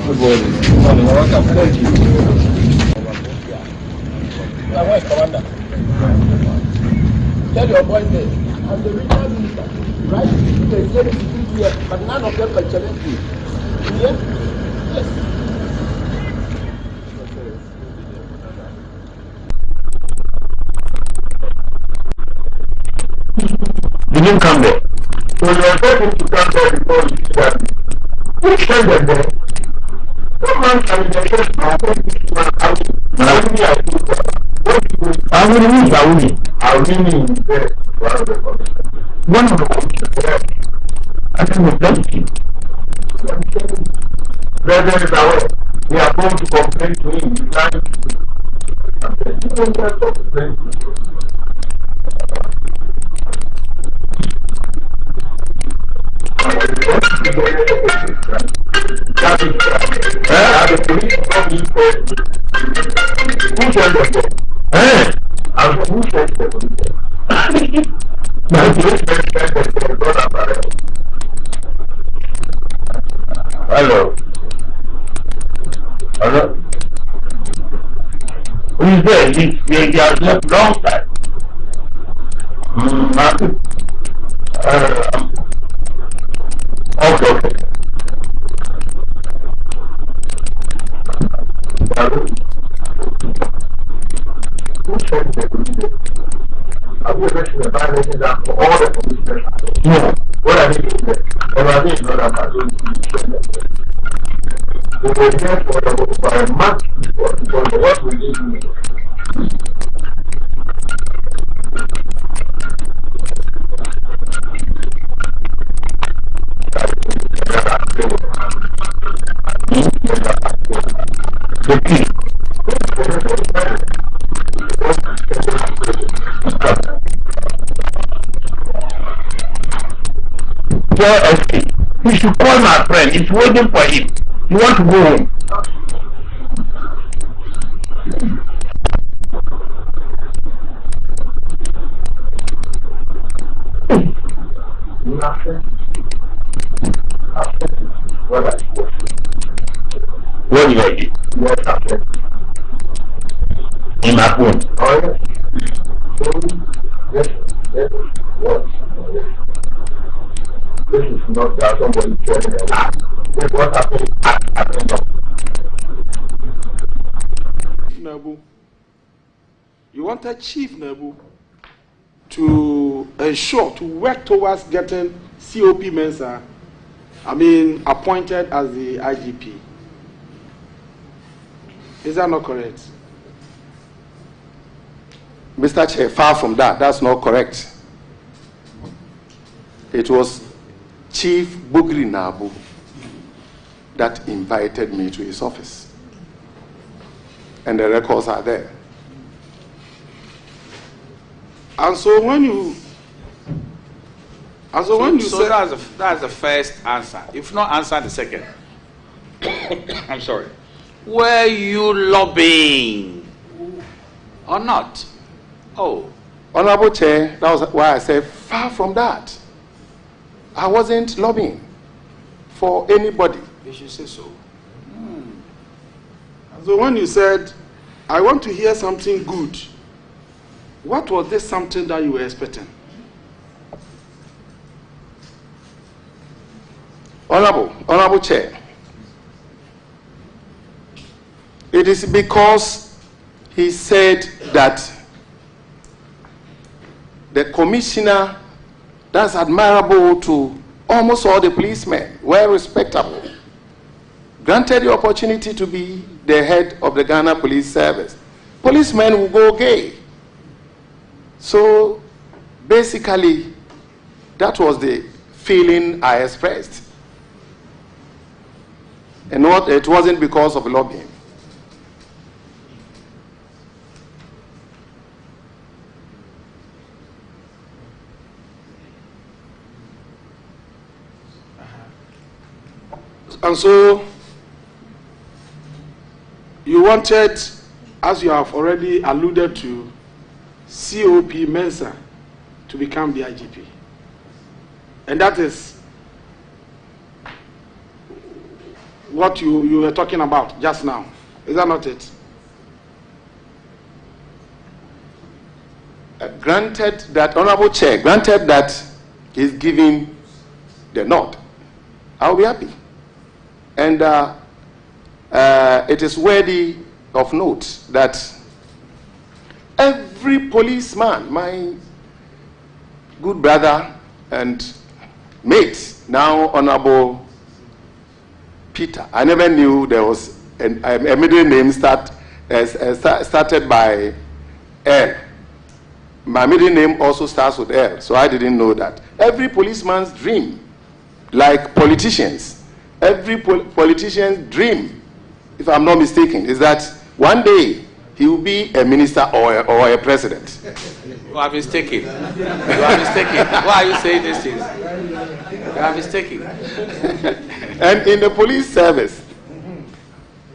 Good morning. Welcome. Thank you. Where's Commander? Tell your boys there. I'm the regional minister. Right? They say this is here, but none of them can challenge me. Yes? Yes. You didn't come there. So you are going to come there before you see that. Which kind of there? Some man can be the first man. I will mean there. One of the commissioners. I think it's done. Brother is aware. We are going to complain to him. Hello. Hello. Who is there? He has left long time. Okay. Who said that? Have you ever seen a violation that for all the police? No. What I mean is that I think not about we were there for a month because what we did. The key. He should call my friend. He's waiting for him. You want to go home? What do you do? What happened? In my phone. Oh, yes. Yes. What? This is not that somebody telling me what happened. Nabu, you wanted Chief Nabu to ensure, to work towards getting COP Mensah, appointed as the IGP. Is that not correct? Mr. Chair, far from that. That's not correct. It was Chief Bugri Nabu that invited me to his office. And the records are there. And so when you so that's the first answer. If not answer the second. I'm sorry. Were you lobbying or not? Oh. Honorable Chair, that was why I said far from that. I wasn't lobbying for anybody. You should say so. So when you said, I want to hear something good, what was this something that you were expecting? Honorable Chair, it is because he said that the commissioner, that's admirable to almost all the policemen, well respectable, granted the opportunity to be the head of the Ghana Police Service. Policemen will go gay. So basically, that was the feeling I expressed. And it wasn't because of lobbying. And so you wanted, as you have already alluded to, COP Mensah to become the IGP. And that is what you were talking about just now. Is that not it? Granted that, Honorable Chair, granted that he's giving the nod, I'll be happy. And it is worthy of note that every policeman, my good brother and mate, now Honorable Peter, I never knew there was a middle name started by L. My middle name also starts with L, so I didn't know that. Every policeman's dream, like politicians, every politician's dream, if I'm not mistaken, is that one day he will be a minister or a president. You are mistaken. You are mistaken. Why are you saying these things? You are mistaken. And in the police service,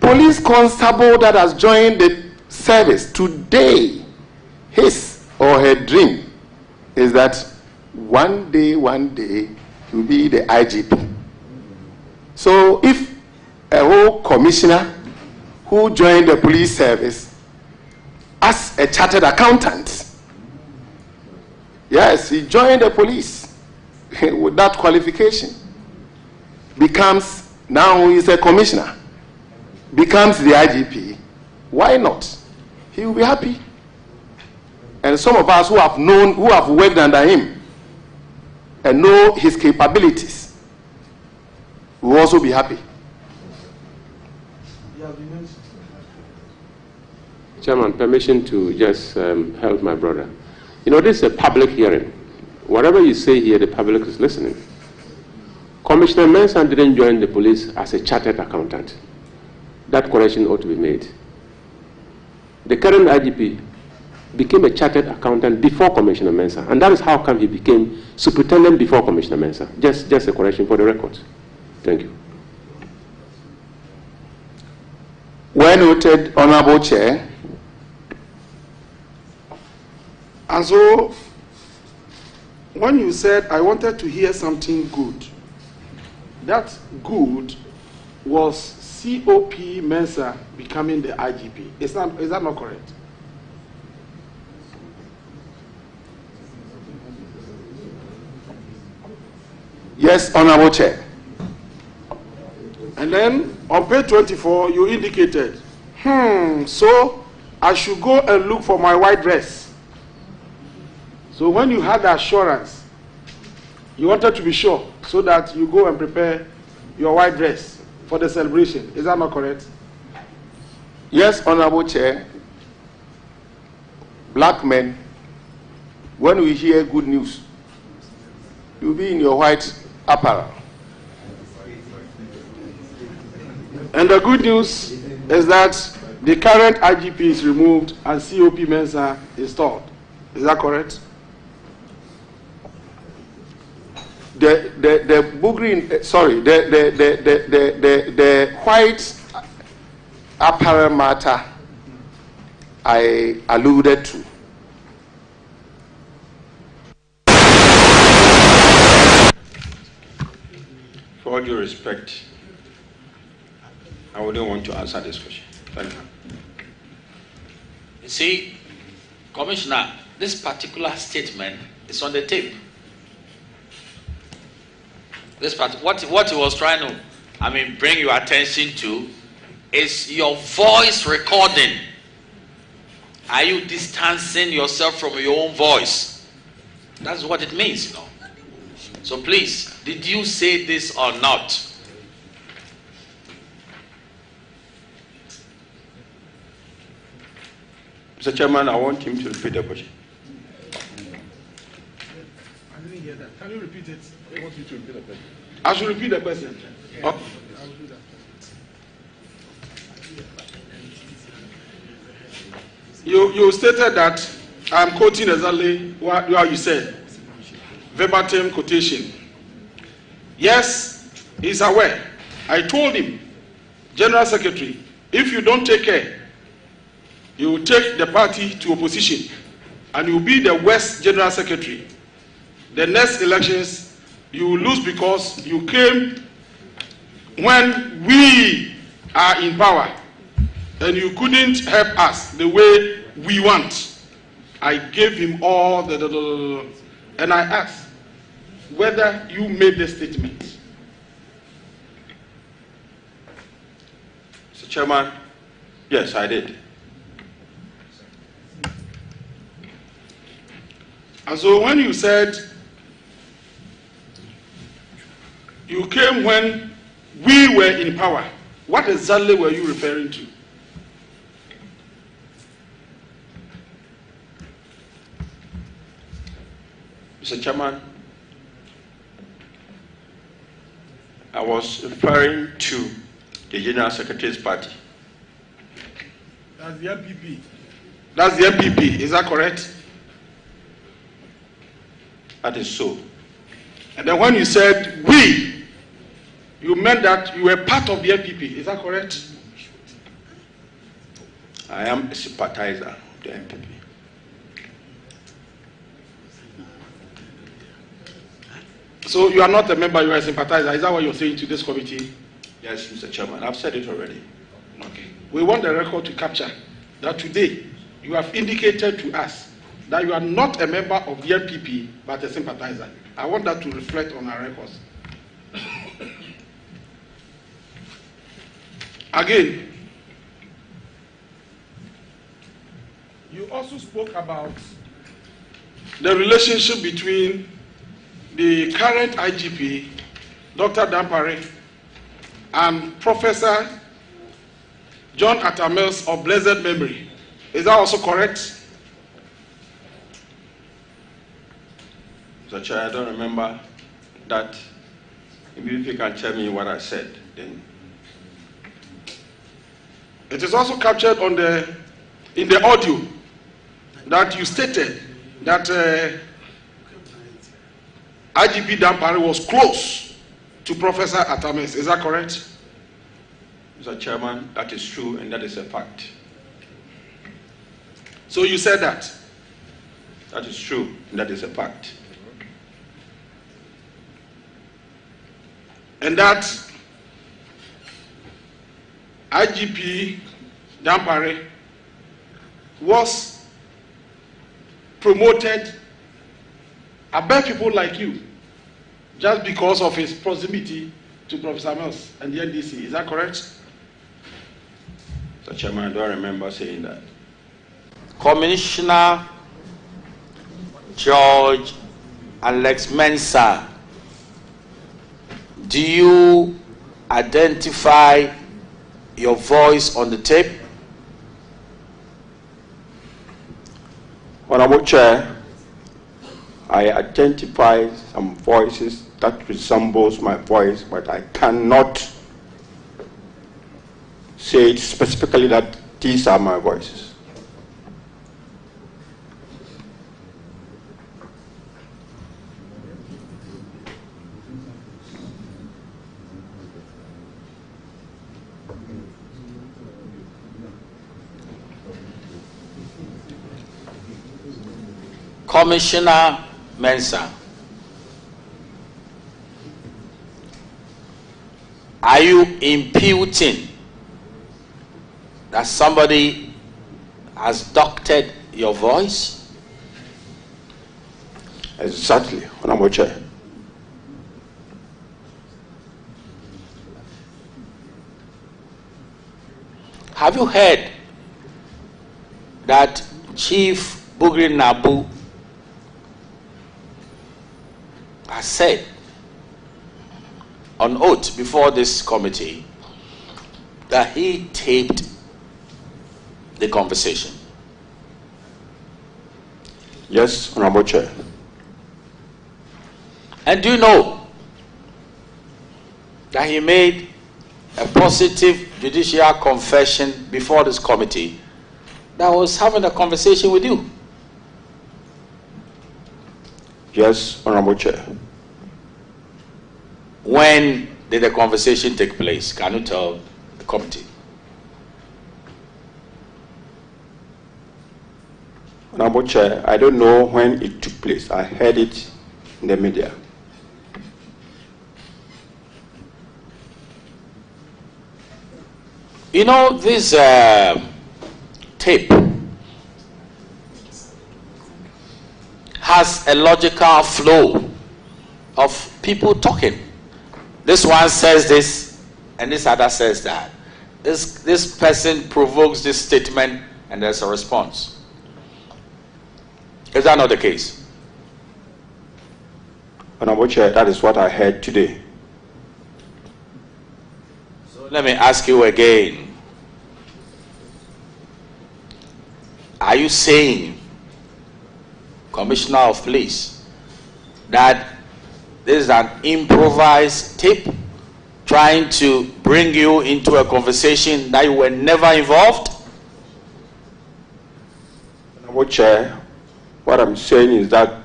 police constable that has joined the service today, his or her dream is that one day he will be the IGP. So if a whole commissioner who joined the police service as a chartered accountant, yes, he joined the police with that qualification, becomes, now he's a commissioner, becomes the IGP, why not? He will be happy. And some of us who have known, who have worked under him and know his capabilities will also be happy. Chairman, permission to just help my brother. You know, this is a public hearing. Whatever you say here, the public is listening. Commissioner Mensah didn't join the police as a chartered accountant. That correction ought to be made. The current IGP became a chartered accountant before Commissioner Mensah, and that is how come he became superintendent before Commissioner Mensah. Just a correction for the record. Thank you. Well noted, Honorable Chair. And so, when you said, I wanted to hear something good, that good was COP Mensah becoming the IGP. Is that not correct? Yes, Honorable Chair. And then on page 24, you indicated, so I should go and look for my white dress. So when you had the assurance, you wanted to be sure so that you go and prepare your white dress for the celebration. Is that not correct? Yes, Honorable Chair. Black men, when we hear good news, you'll be in your white apparel. And the good news is that the current IGP is removed and COP Mensah installed. Is that correct? The boogering, sorry, the white apparel matter I alluded to. For all due respect, I wouldn't want to answer this question. Thank you. You see, Commissioner, this particular statement is on the tape. This part, what he was trying to, bring your attention to is your voice recording. Are you distancing yourself from your own voice? That's what it means, you know. So please, did you say this or not? Mr. Chairman, I want him to repeat the question. I didn't hear that. Can you repeat it? I want you to repeat the question. I should repeat the question. Yeah. Okay. I will do that. You stated that, I'm quoting exactly what you said, verbatim quotation. Yes, he's aware. I told him, General Secretary, if you don't take care, you will take the party to opposition and you will be the West General Secretary. The next elections, you will lose because you came when we are in power and you couldn't help us the way we want, I gave him all the and I asked whether you made the statement. Mr. Chairman, yes, I did. And so when you said you came when we were in power, what exactly were you referring to? Mr. Chairman, I was referring to the General Secretary's party. That's the MPP. That's the MPP, is that correct? That is so. And then when you said we, you meant that you were part of the MPP, is that correct? I am a sympathizer of the MPP. So you are not a member, you are a sympathizer. Is that what you're saying to this committee? Yes, Mr. Chairman, I've said it already. Okay. We want the record to capture that today you have indicated to us that you are not a member of the MPP but a sympathizer. I want that to reflect on our records. Again, you also spoke about the relationship between the current IGP, Dr. Dampare, and Professor John Atamels of blessed memory. Is that also correct? Mr. Chair, I don't remember that. If you can tell me what I said, then. It is also captured on in the audio that you stated that IGP Dampare was close to Professor Atamels. Is that correct? Mr. Chairman, that is true and that is a fact. So you said that? That is true and that is a fact. And that IGP Dampare was promoted above people like you just because of his proximity to Professor Mills and the NDC. Is that correct? Mr. Chairman, I don't remember saying that. Commissioner George Alex Mensah, do you identify your voice on the tape? Honorable Chair, I identify some voices that resembles my voice, but I cannot say specifically that these are my voices. Commissioner Mensah, are you imputing that somebody has doctored your voice? Exactly, Honorable Chair. Have you heard that Chief Bugri Nabu has said on oath before this committee that he taped the conversation? Yes, Honorable Chair. And do you know that he made a positive judicial confession before this committee that was having a conversation with you? Yes, Honorable Chair. When did the conversation take place? Can you tell the committee? Honorable Chair, I don't know when it took place. I heard it in the media. You know, this tape has a logical flow of people talking. This one says this, and this other says that. This person provokes this statement, and there's a response. Is that not the case? Honorable Chair, that is what I heard today. So let me ask you again. Are you saying, Commissioner of Police, that this is an improvised tape trying to bring you into a conversation that you were never involved? Honorable Chair, what I'm saying is that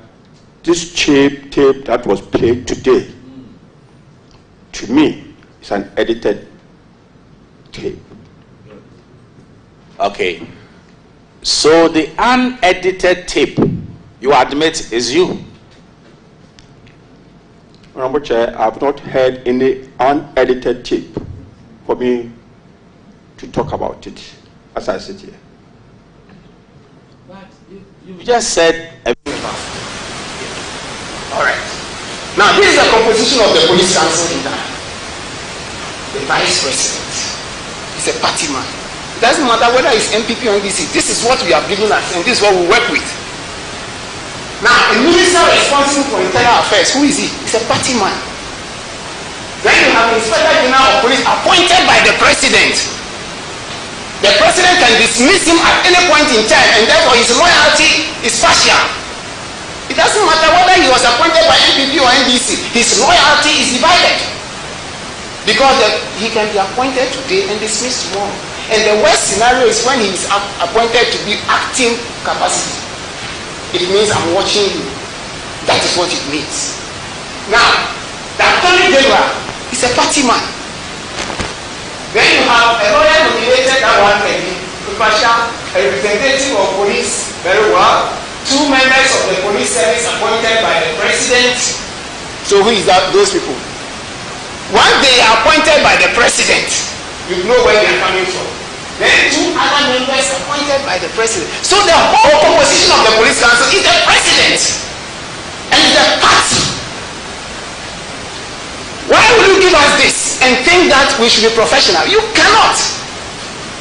this tape that was played today, to me, is an edited tape. Okay. So the unedited tape, you admit, is you? Honorable Chair, I have not heard any unedited tape for me to talk about it as I sit here. But you just said all right. Now, this is the composition of the police council in Ghana. The vice president is a party man. It doesn't matter whether it's MPP or NDC. This is what we have given us, and this is what we work with. Now, a minister responsible for internal affairs, who is he? He's a party man. Then you have an inspector general of police appointed by the president. The president can dismiss him at any point in time, and therefore his loyalty is partial. It doesn't matter whether he was appointed by MPP or NDC, his loyalty is divided. Because he can be appointed today and dismissed tomorrow. And the worst scenario is when he is appointed to be acting capacity. It means I'm watching you. That is what it means. Now, the Attorney General is a party man. Then you have a lawyer nominated that one can be impartial, a representative of police, very well. 2 members of the police service appointed by the president. So who is that? Those people. Once they are appointed by the president, you know where they are coming from. Then 2 other members appointed by the president. So the whole composition of the police council is the president and the party. Why will you give us this and think that we should be professional? You cannot.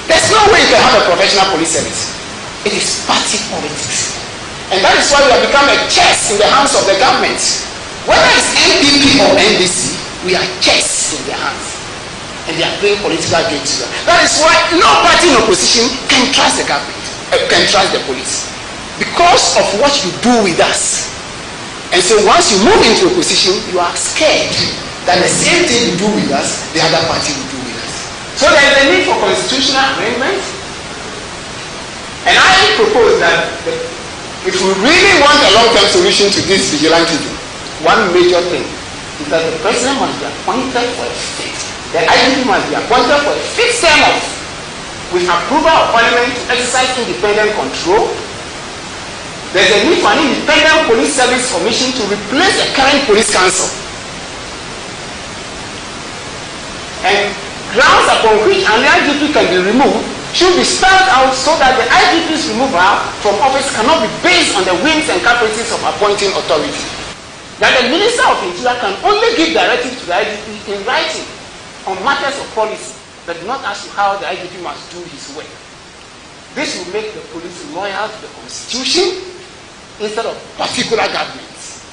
There's no way you can have a professional police service. It is party politics. And that is why we have become a chess in the hands of the government. Whether it's MPP or NDC, we are chess in their hands. And they are playing political games. That is why no party in opposition can trust the government, can trust the police. Because of what you do with us. And so once you move into opposition, you are scared that the same thing you do with us, the other party will do with us. So there is a need for constitutional amendment. And I propose that if we really want a long-term solution to this vigilantism, one major thing is that the president must be appointed for a fixed, the IGP must be appointed for a fixed term of, with approval of parliament to exercise independent control. There's a need for an independent police service commission to replace the current police council. And grounds upon which an IGP can be removed should be spelled out so that the IGP's removal from office cannot be based on the whims and caprices of appointing authority. That the Minister of Interior can only give directives to the IGP in writing on matters of policy, but not as to how the IGP must do his work. This will make the police loyal to the Constitution instead of particular governments.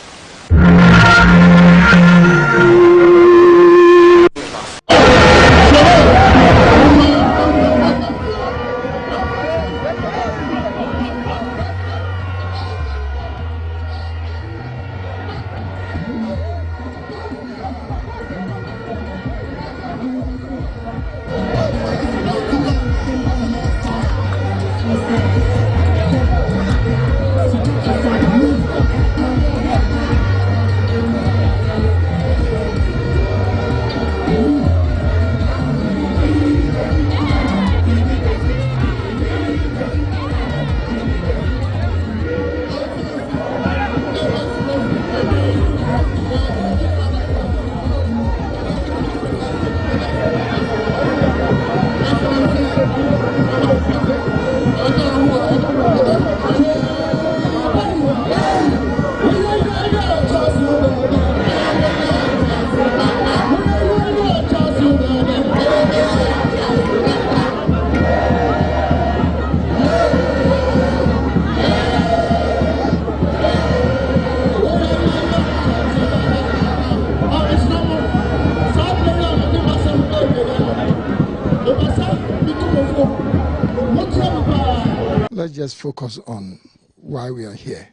just focus on why we are here.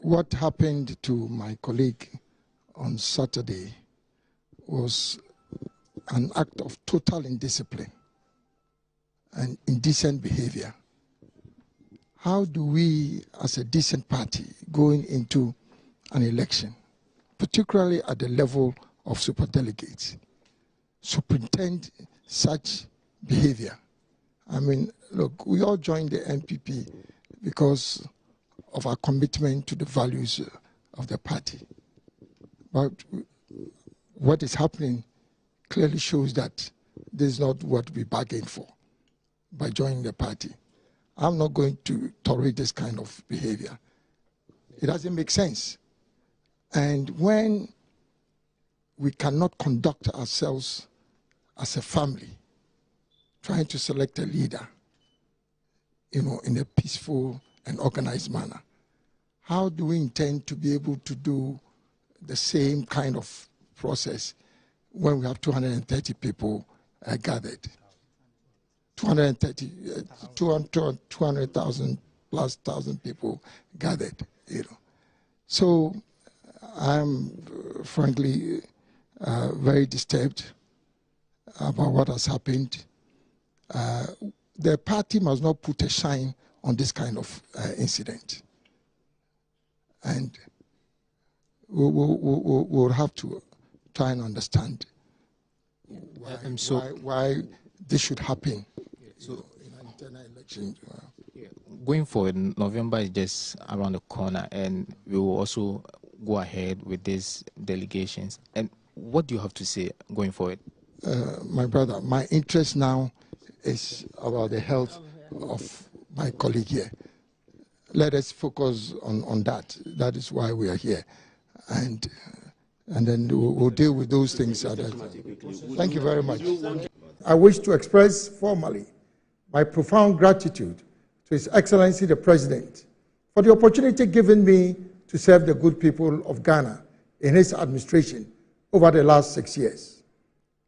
What happened to my colleague on Saturday was an act of total indiscipline and indecent behavior. How do we, as a decent party, going into an election, particularly at the level of superdelegates, superintend such behavior? I mean, look, we all joined the NPP because of our commitment to the values of the party. But what is happening clearly shows that this is not what we bargained for by joining the party. I'm not going to tolerate this kind of behavior. It doesn't make sense. And when we cannot conduct ourselves as a family, trying to select a leader, in a peaceful and organized manner, how do we intend to be able to do the same kind of process when we have 230 people gathered? 200,000 plus 1,000 people gathered, So I'm frankly very disturbed about what has happened. The party must not put a shine on this kind of incident. And we'll have to try and understand why this should happen. So in an internal election. Going forward, November is just around the corner, and we will also go ahead with these delegations. And what do you have to say going forward? My brother, my interest now is about the health of my colleague here. Let us focus on that. That is why we are here. And then we'll deal with those things. Thank you very much. I wish to express formally my profound gratitude to His Excellency the President for the opportunity given me to serve the good people of Ghana in his administration over the last 6 years,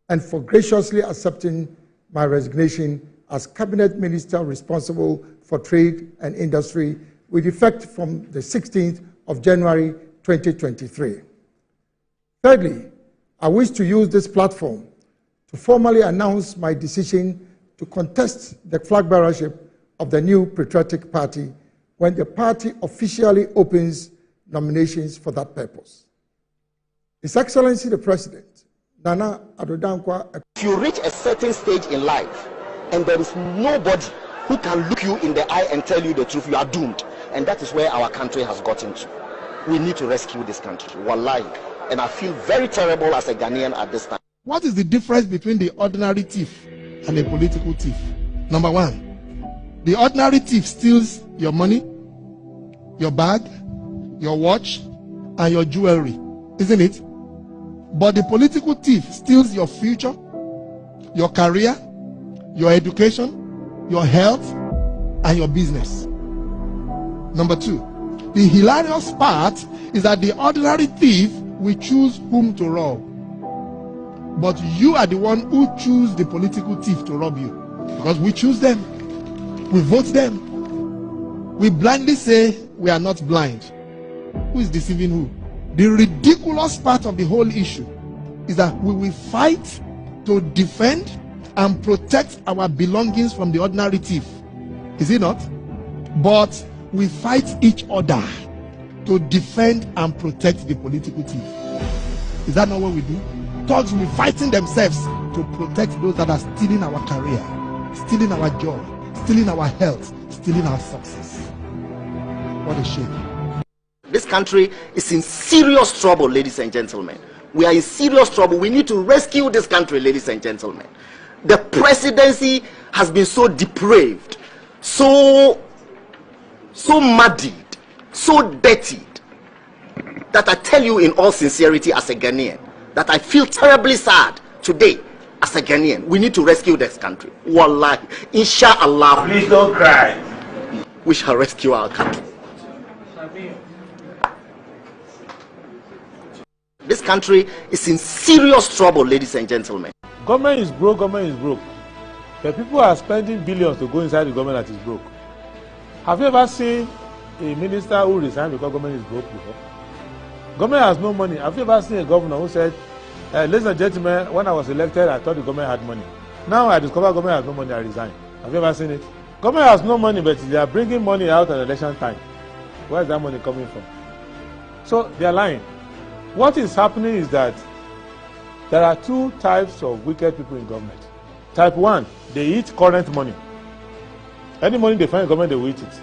and for graciously accepting my resignation as Cabinet Minister responsible for trade and industry with effect from the 16th of January 2023. Thirdly, I wish to use this platform to formally announce my decision to contest the flag bearership of the new patriotic party when the party officially opens nominations for that purpose. His Excellency the President, Nana Addo Dankwa. If you reach a certain stage in life and there is nobody who can look you in the eye and tell you the truth, you are doomed. And that is where our country has gotten to. We need to rescue this country, wallahi. And I feel very terrible as a Ghanaian at this time. What is the difference between the ordinary thief and a political thief? Number one, the ordinary thief steals your money, your bag, your watch, and your jewelry, isn't it? But the political thief steals your future, your career, your education, your health, and your business. Number two, the hilarious part is that the ordinary thief will choose whom to rob. But you are the one who choose the political thief to rob you. Because we choose them. We vote them. We blindly say we are not blind. Who is deceiving who? The ridiculous part of the whole issue is that we will fight to defend and protect our belongings from the ordinary thief. Is it not? But we fight each other to defend and protect the political thief. Is that not what we do? Thugs will be fighting themselves to protect those that are stealing our career, stealing our joy, stealing our health, stealing our success. What a shame. This country is in serious trouble, ladies and gentlemen. We are in serious trouble. We need to rescue this country, ladies and gentlemen. The presidency has been so depraved, so muddied, so dirtied, that I tell you in all sincerity as a Ghanaian, that I feel terribly sad today as a Ghanaian. We need to rescue this country. Wallahi, inshallah. Please don't cry. We shall rescue our country. This country is in serious trouble, ladies and gentlemen. Government is broke, government is broke. The people are spending billions to go inside the government that is broke. Have you ever seen a minister who resigned because government is broke before? Government has no money. Have you ever seen a governor who said, ladies and gentlemen, when I was elected, I thought the government had money. Now I discover government has no money, I resign. Have you ever seen it? Government has no money, but they are bringing money out at election time. Where is that money coming from? So they are lying. What is happening is that there are two types of wicked people in government. Type 1, they eat current money. Any money they find in government, they will eat it.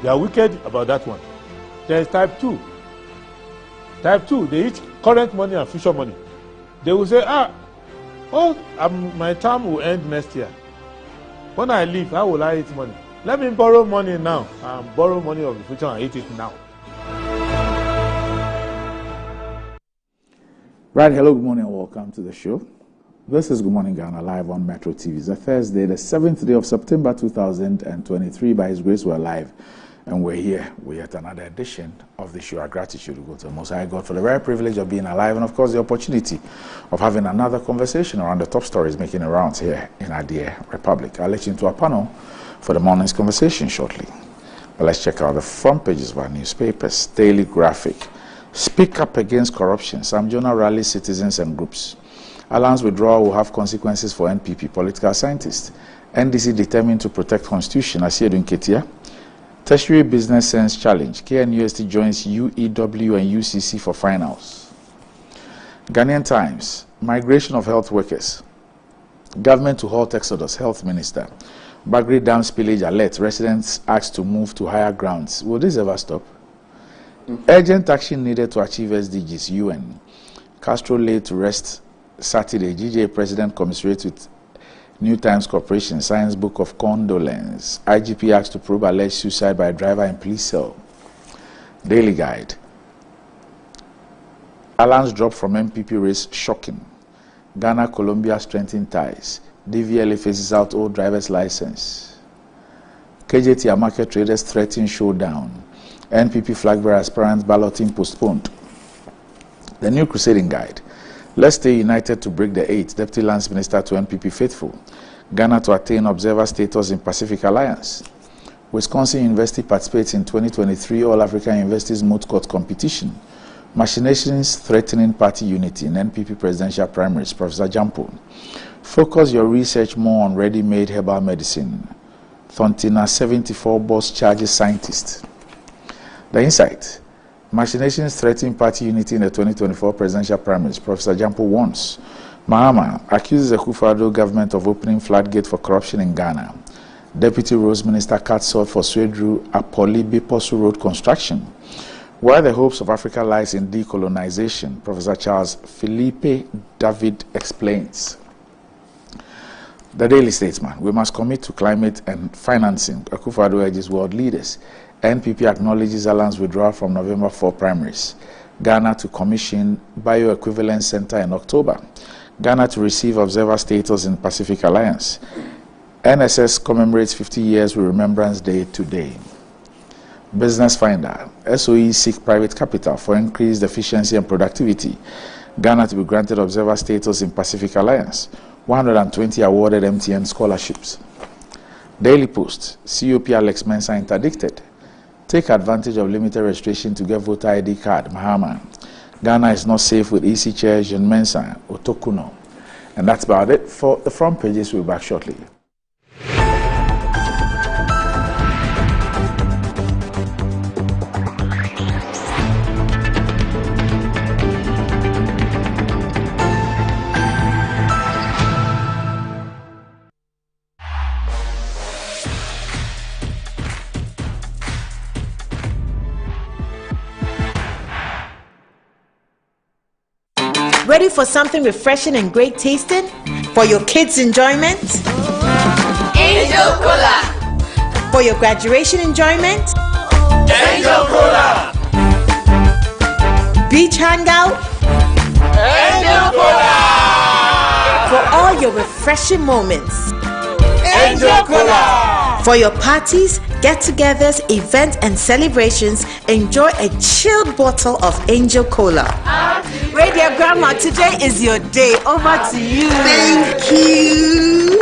They are wicked about that one. There is type 2. Type 2, they eat current money and future money. They will say, my term will end next year. When I leave, how will I eat money? Let me borrow money now and borrow money of the future and eat it now. Right, hello, good morning and welcome to the show. This is Good Morning Ghana live on Metro TV. It's a Thursday, the 7th day of September 2023. By His grace, we're live and we're here with yet another edition of the show. Our gratitude to go to the Most High God for the very privilege of being alive and, of course, the opportunity of having another conversation around the top stories making the rounds here in our dear Republic. I'll let you into our panel for the morning's conversation shortly. But let's check out the front pages of our newspapers. Daily Graphic. Speak up against corruption. Sam Jonah rallies citizens and groups. Alliance withdrawal will have consequences for NPP political scientists. NDC determined to protect constitution. Asiedu Nketia. Tertiary business sense challenge. KNUST joins UEW and UCC for finals. Ghanaian Times. Migration of health workers. Government to halt exodus. Health Minister. Bagri Dam spillage alert. Residents asked to move to higher grounds. Will this ever stop? Urgent action needed to achieve SDGs. UN. Castro laid to rest Saturday. GJ President commiserates with New Times Corporation. Science Book of Condolence. IGP asked to probe alleged suicide by a driver in police cell. Daily Guide. Alliance drop from MPP race shocking. Ghana Colombia strengthen ties. DVLA faces out old driver's license. KJT market traders threaten showdown. NPP flag bearer aspirant balloting postponed. The New Crusading Guide. Let's stay united to break the 8th. Deputy Lance Minister to NPP faithful. Ghana to attain observer status in Pacific Alliance. Wisconsin University participates in 2023 All African Universities Moot Court competition. Machinations threatening party unity in NPP presidential primaries. Professor Jampo. Focus your research more on ready-made herbal medicine. Thontina 74 boss charges scientist. The Insight. Machinations threatening party unity in the 2024 presidential primaries. Professor Jampo warns. Mahama accuses the Akufo-Addo government of opening floodgate for corruption in Ghana. Deputy Roads Minister cuts short for Swedru Apoli-Biposu Road construction. Where the hopes of Africa lies in decolonization, Professor Charles Philippe David explains. The Daily Statesman. We must commit to climate and financing. Akufo-Addo urges world leaders. NPP acknowledges Alliance withdrawal from November 4 primaries. Ghana to commission bioequivalence center in October. Ghana to receive observer status in Pacific Alliance. NSS commemorates 50 years with Remembrance Day today. Business Finder. SOE seek private capital for increased efficiency and productivity. Ghana to be granted observer status in Pacific Alliance. 120 awarded MTN scholarships. Daily Post. COP Alex Mensah interdicted. Take advantage of limited registration to get voter ID card. Mahama. Ghana is not safe with EC Chair John Mensah Otokuno. And that's about it for the front pages. We'll be back shortly. Ready for something refreshing and great tasting for your kids' enjoyment? Angel Cola. For your graduation enjoyment? Angel Cola. Beach hangout? Angel Cola. For all your refreshing moments? Angel Cola. For your parties, get-togethers, events, and celebrations, enjoy a chilled bottle of Angel Cola. Radio Grandma, today is your day. Over to you. Thank you.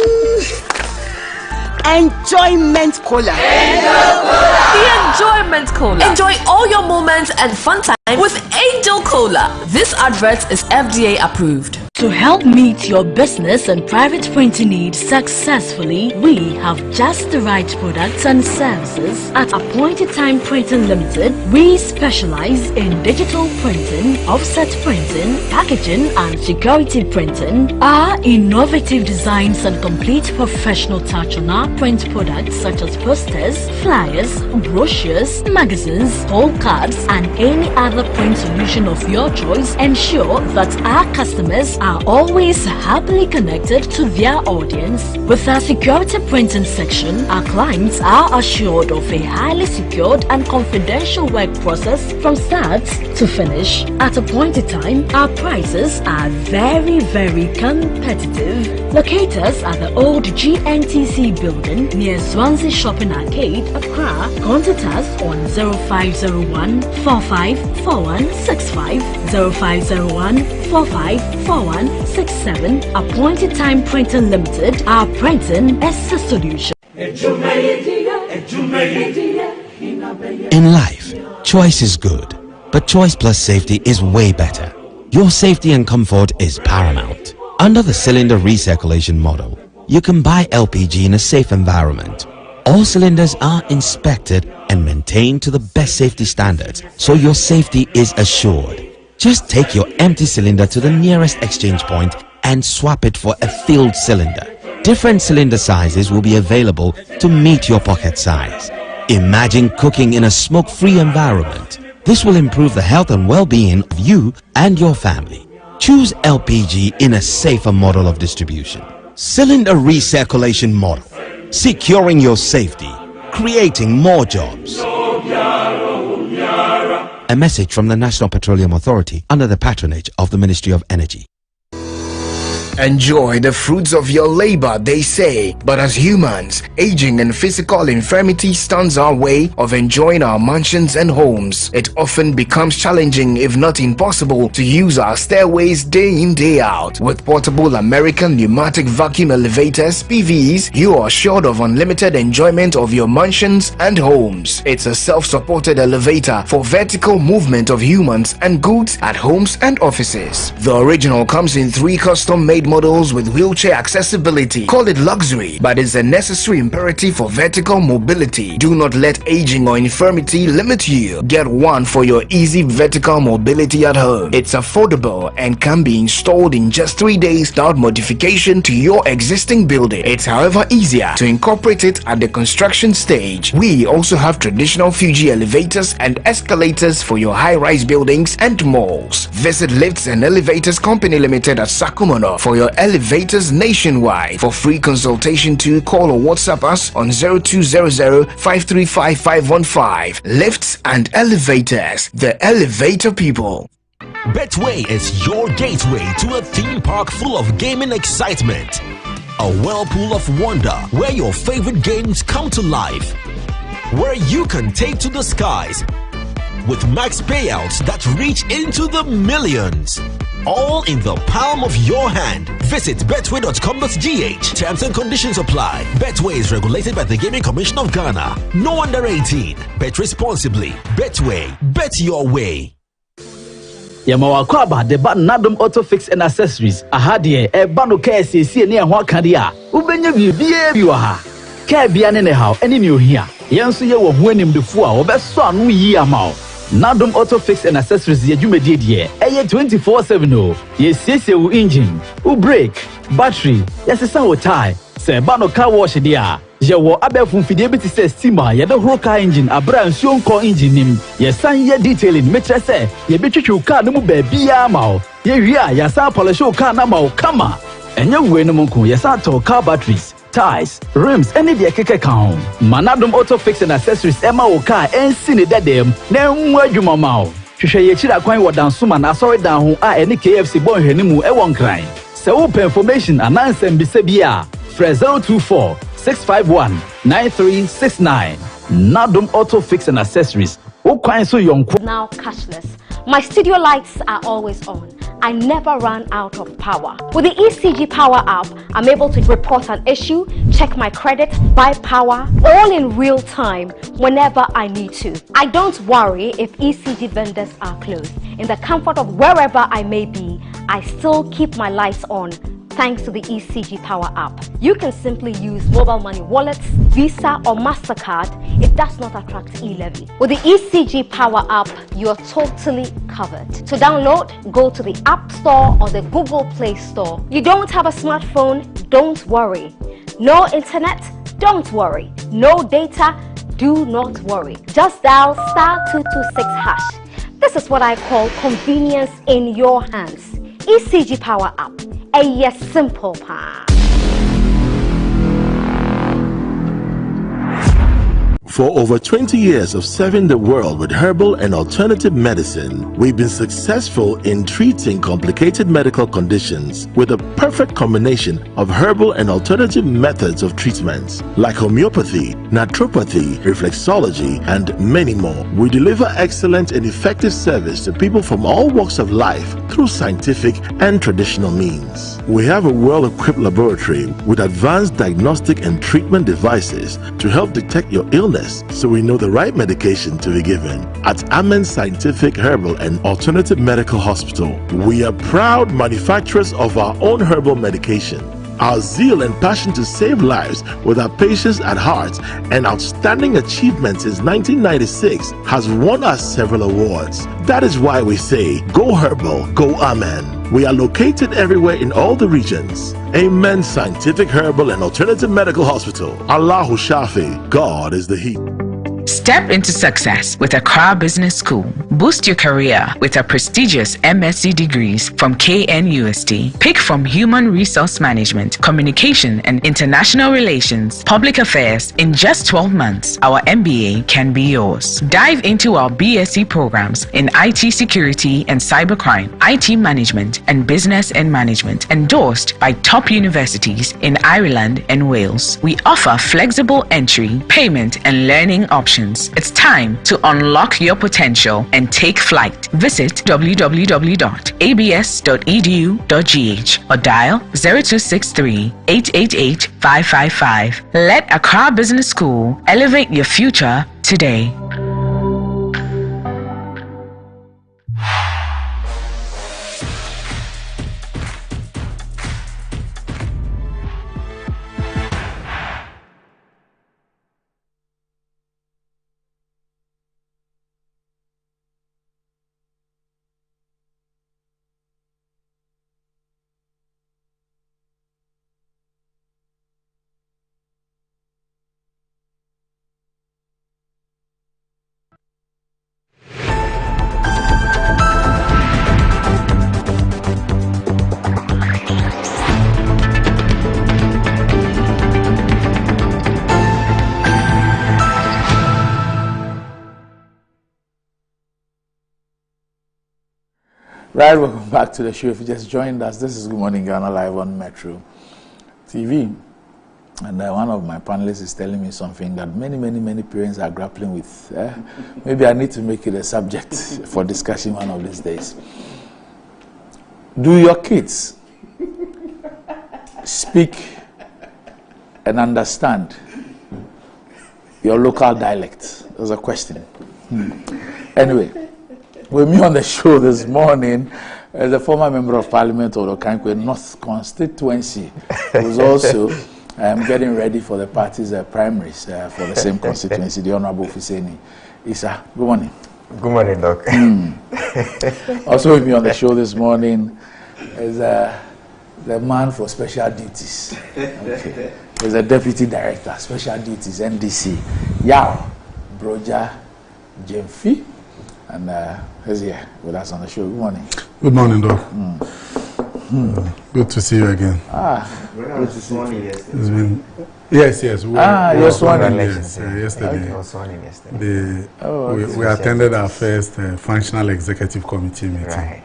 Enjoyment Cola. The Enjoyment Cola. Enjoy all your moments and fun time with Angel Cola. This advert is FDA approved. To help meet your business and private printing needs successfully, we have just the right products and services. At Appointed Time Printing Limited, we specialize in digital printing, offset printing, packaging and security printing. Our innovative designs and complete professional touch on our print products such as posters, flyers, brochures, magazines, poll cards and any other print solution of your choice ensure that our customers are always happily connected to their audience. With our security printing section, our clients are assured of a highly secured and confidential work process from start to finish. At Appointed Time, our prices are very competitive. Locate us at the old GNTC building near Swansea Shopping Arcade, Accra. Contact us on 0501 454165, 0501 454167. Appointed Time Printing Limited. Our printing is a solution. In life, choice is good, but choice plus safety is way better. Your safety and comfort is paramount. Under the cylinder recirculation model, you can buy LPG in a safe environment. All cylinders are inspected and maintained to the best safety standards, so your safety is assured. Just take your empty cylinder to the nearest exchange point and swap it for a filled cylinder. Different cylinder sizes will be available to meet your pocket size. Imagine cooking in a smoke-free environment. This will improve the health and well-being of you and your family. Choose LPG in a safer model of distribution. Cylinder recirculation model. Securing your safety. Creating more jobs. A message from the National Petroleum Authority under the patronage of the Ministry of Energy. Enjoy the fruits of your labor, they say, but as humans, aging and physical infirmity stands our way of enjoying our mansions and homes. It often becomes challenging, if not impossible, to use our stairways day in, day out. With portable American pneumatic vacuum elevators, PVs, you are assured of unlimited enjoyment of your mansions and homes. It's a self-supported elevator for vertical movement of humans and goods at homes and offices. The original comes in 3 custom-made models with wheelchair accessibility. Call it luxury, but it's a necessary imperative for vertical mobility. Do not let aging or infirmity limit you. Get one for your easy vertical mobility at home. It's affordable and can be installed in just 3 days without modification to your existing building. It's however easier to incorporate it at the construction stage. We also have traditional Fuji elevators and escalators for your high-rise buildings and malls. Visit Lifts and Elevators Company Limited at Sakumono for your elevators nationwide. For free consultation to call or WhatsApp us on 0200-535-515. Lifts and Elevators, the elevator people. Betway is your gateway to a theme park full of gaming excitement. A whirlpool of wonder where your favorite games come to life. Where you can take to the skies with max payouts that reach into the millions. All in the palm of your hand. Visit betway.com.gh. Terms and conditions apply. Betway is regulated by the Gaming Commission of Ghana. No under 18. Bet responsibly. Betway. Bet your way. Yamawakwaba, the button Nadum Auto Fix and Accessories. Ahadie, a bando KSC near Wakadia. Ubenya Viva. Kabian in the house, any new here. Yansu ye were winning the four, or best son we ye amount. Nadum Auto Fix and Accessories ye you did ye. 24/7 ye says you engine, brake, battery, yes a sound tie. Say bano car wash dia. Ye wo abe fun fidelity say steamer ye the whole car engine abra nsuon core engine nim. Ye san ye detailing metre say ye betwitwu car no mu ba bia ma. Ye wia ye san polish car na ma kama. Enya we no monko ye san to car batteries, tires, rims, any the keke kan. Manadum Auto Fix and Accessories Emma o car en sine dadem na nwa adwuma ma o. Hwehwe ye chira kwan wodansoma na sorry dan ho a any KFC bon hwanimu e won kran. Se wo information anansem bisa bia 024-651-9369. Nadum Auto Fix and Accessories. Now cashless. My studio lights are always on. I never run out of power. With the ECG Power app, I'm able to report an issue, check my credit, buy power, all in real time whenever I need to. I don't worry if ECG vendors are closed. In the comfort of wherever I may be, I still keep my lights on thanks to the ECG Power app. You can simply use mobile money wallets, Visa or MasterCard. It does not attract e-levy. With the ECG Power app, you are totally covered. To download, go to the App Store or the Google Play Store. You don't have a smartphone? Don't worry. No internet? Don't worry. No data? Do not worry. Just dial *226#. This is what I call convenience in your hands. ECG Power app. A yes, simple pa. For over 20 years of serving the world with herbal and alternative medicine, we've been successful in treating complicated medical conditions with a perfect combination of herbal and alternative methods of treatment like homeopathy, naturopathy, reflexology, and many more. We deliver excellent and effective service to people from all walks of life through scientific and traditional means. We have a well-equipped laboratory with advanced diagnostic and treatment devices to help detect your illness so we know the right medication to be given. At Amen Scientific Herbal and Alternative Medical Hospital, we are proud manufacturers of our own herbal medication. Our zeal and passion to save lives with our patients at heart and outstanding achievements since 1996 has won us several awards. That is why we say, go herbal, go Amen. We are located everywhere in all the regions. Amen Scientific Herbal and Alternative Medical Hospital. Allahu Shafi, God is the He. Step into success with Accra Business School. Boost your career with our prestigious MSc degrees from KNUST. Pick from Human Resource Management, Communication and International Relations, Public Affairs. In just 12 months, our MBA can be yours. Dive into our BSc programs in IT Security and Cybercrime, IT Management and Business and Management, endorsed by top universities in Ireland and Wales. We offer flexible entry, payment and learning options. It's time to unlock your potential and take flight. Visit www.abs.edu.gh or dial 0263 888 555. Let Accra Business School elevate your future today. Right, welcome back to the show. If you just joined us, this is Good Morning Ghana live on Metro TV. And one of my panelists is telling me something that many parents are grappling with. Maybe I need to make it a subject for discussion one of these days. Do your kids speak and understand your local dialect? There's a question. Anyway, with me on the show this morning is a former member of Parliament of the Okankwe North Constituency, who's also getting ready for the party's primaries for the same constituency, the Honorable Fuseni Isa. Good morning. Good morning, Doc. Also with me on the show this morning is the man for special duties. Okay. He's a deputy director, special duties, NDC, Yao Broja Jemfi. And he's here with us on the show. Good morning. Good morning, Doc. Good to see you again. Good to see you. It's been yes. You were sworn in yesterday. I was sworn in yesterday. We attended our first functional executive committee meeting. Right.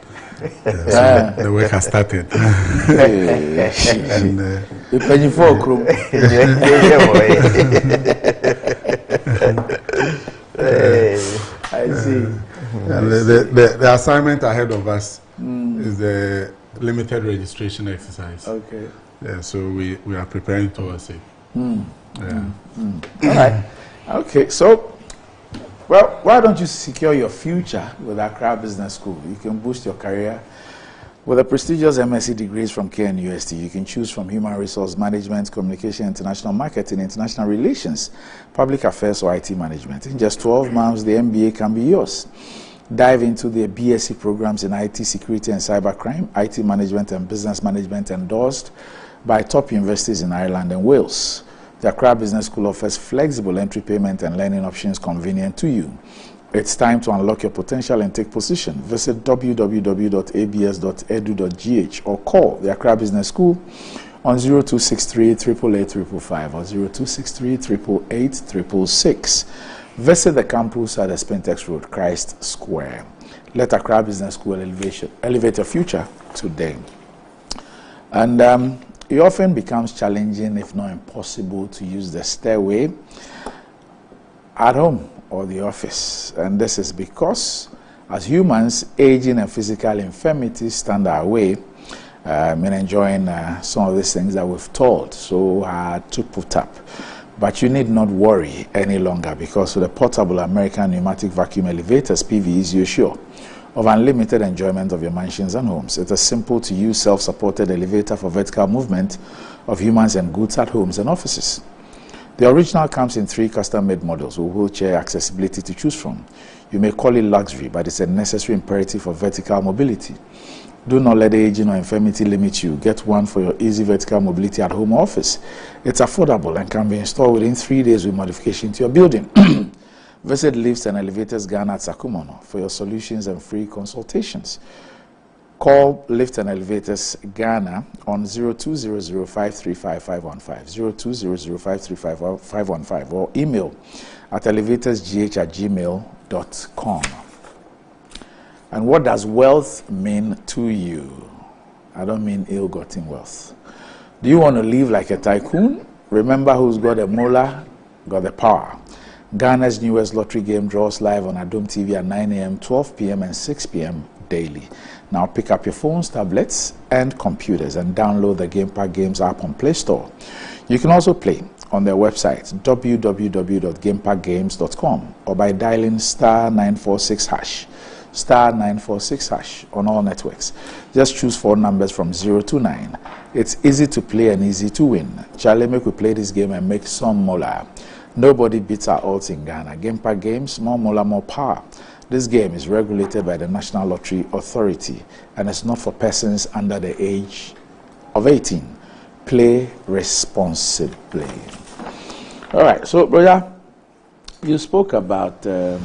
So the work has started. And I see. The assignment ahead of us It's the limited registration exercise. Okay. Yeah, so we are preparing towards it. Yeah. All right. Okay, so, well, why don't you secure your future with Accra Business School? You can boost your career with the prestigious MSc degrees from KNUST. You can choose from Human Resource Management, Communication, International Marketing, International Relations, Public Affairs, or IT Management. In just 12 months, the MBA can be yours. Dive into the BSc programs in IT Security and Cybercrime, IT Management and Business Management endorsed by top universities in Ireland and Wales. The Accra Business School offers flexible entry payment and learning options convenient to you. It's time to unlock your potential and take position. Visit www.abs.edu.gh or call the Accra Business School on 0263 888 555 or 0263 888 666. Visit the campus at the Spintex Road, Christ Square. Let Accra Business School elevate your future today. And it often becomes challenging, if not impossible, to use the stairway at home or the office. And this is because, as humans, aging and physical infirmities stand our way in enjoying some of these things that we've told so hard to put up. But you need not worry any longer, because with the portable American pneumatic vacuum elevators, PVEs, you're sure of unlimited enjoyment of your mansions and homes. It's a simple to use self-supported elevator for vertical movement of humans and goods at homes and offices. The original comes in 3 custom-made models with wheelchair accessibility to choose from. You may call it luxury, but it's a necessary imperative for vertical mobility. Do not let aging or infirmity limit you. Get one for your easy vertical mobility at home or office. It's affordable and can be installed within 3 days with modification to your building. Visit Lifts and Elevators Ghana at Sakumono for your solutions and free consultations. Call Lift and Elevators Ghana on 0200535515, 0200535515, or email at elevatorsgh@gmail.com. And what does wealth mean to you? I don't mean ill-gotten wealth. Do you want to live like a tycoon? Remember, who's got a molar, got the power. Ghana's newest lottery game draws live on Adom TV at 9 a.m., 12 p.m., and 6 p.m. daily. Now pick up your phones, tablets, and computers and download the Game Park Games app on Play Store. You can also play on their website, www.gameparkgames.com, or by dialing *946# *946# on all networks. Just choose 4 numbers from 0 to 9. It's easy to play and easy to win. Charlie, make we play this game and make some molar. Nobody beats our odds in Ghana. Game Park Games, more molar, more power. This game is regulated by the National Lottery Authority and is not for persons under the age of 18. Play responsibly. All right, so brother, you spoke about the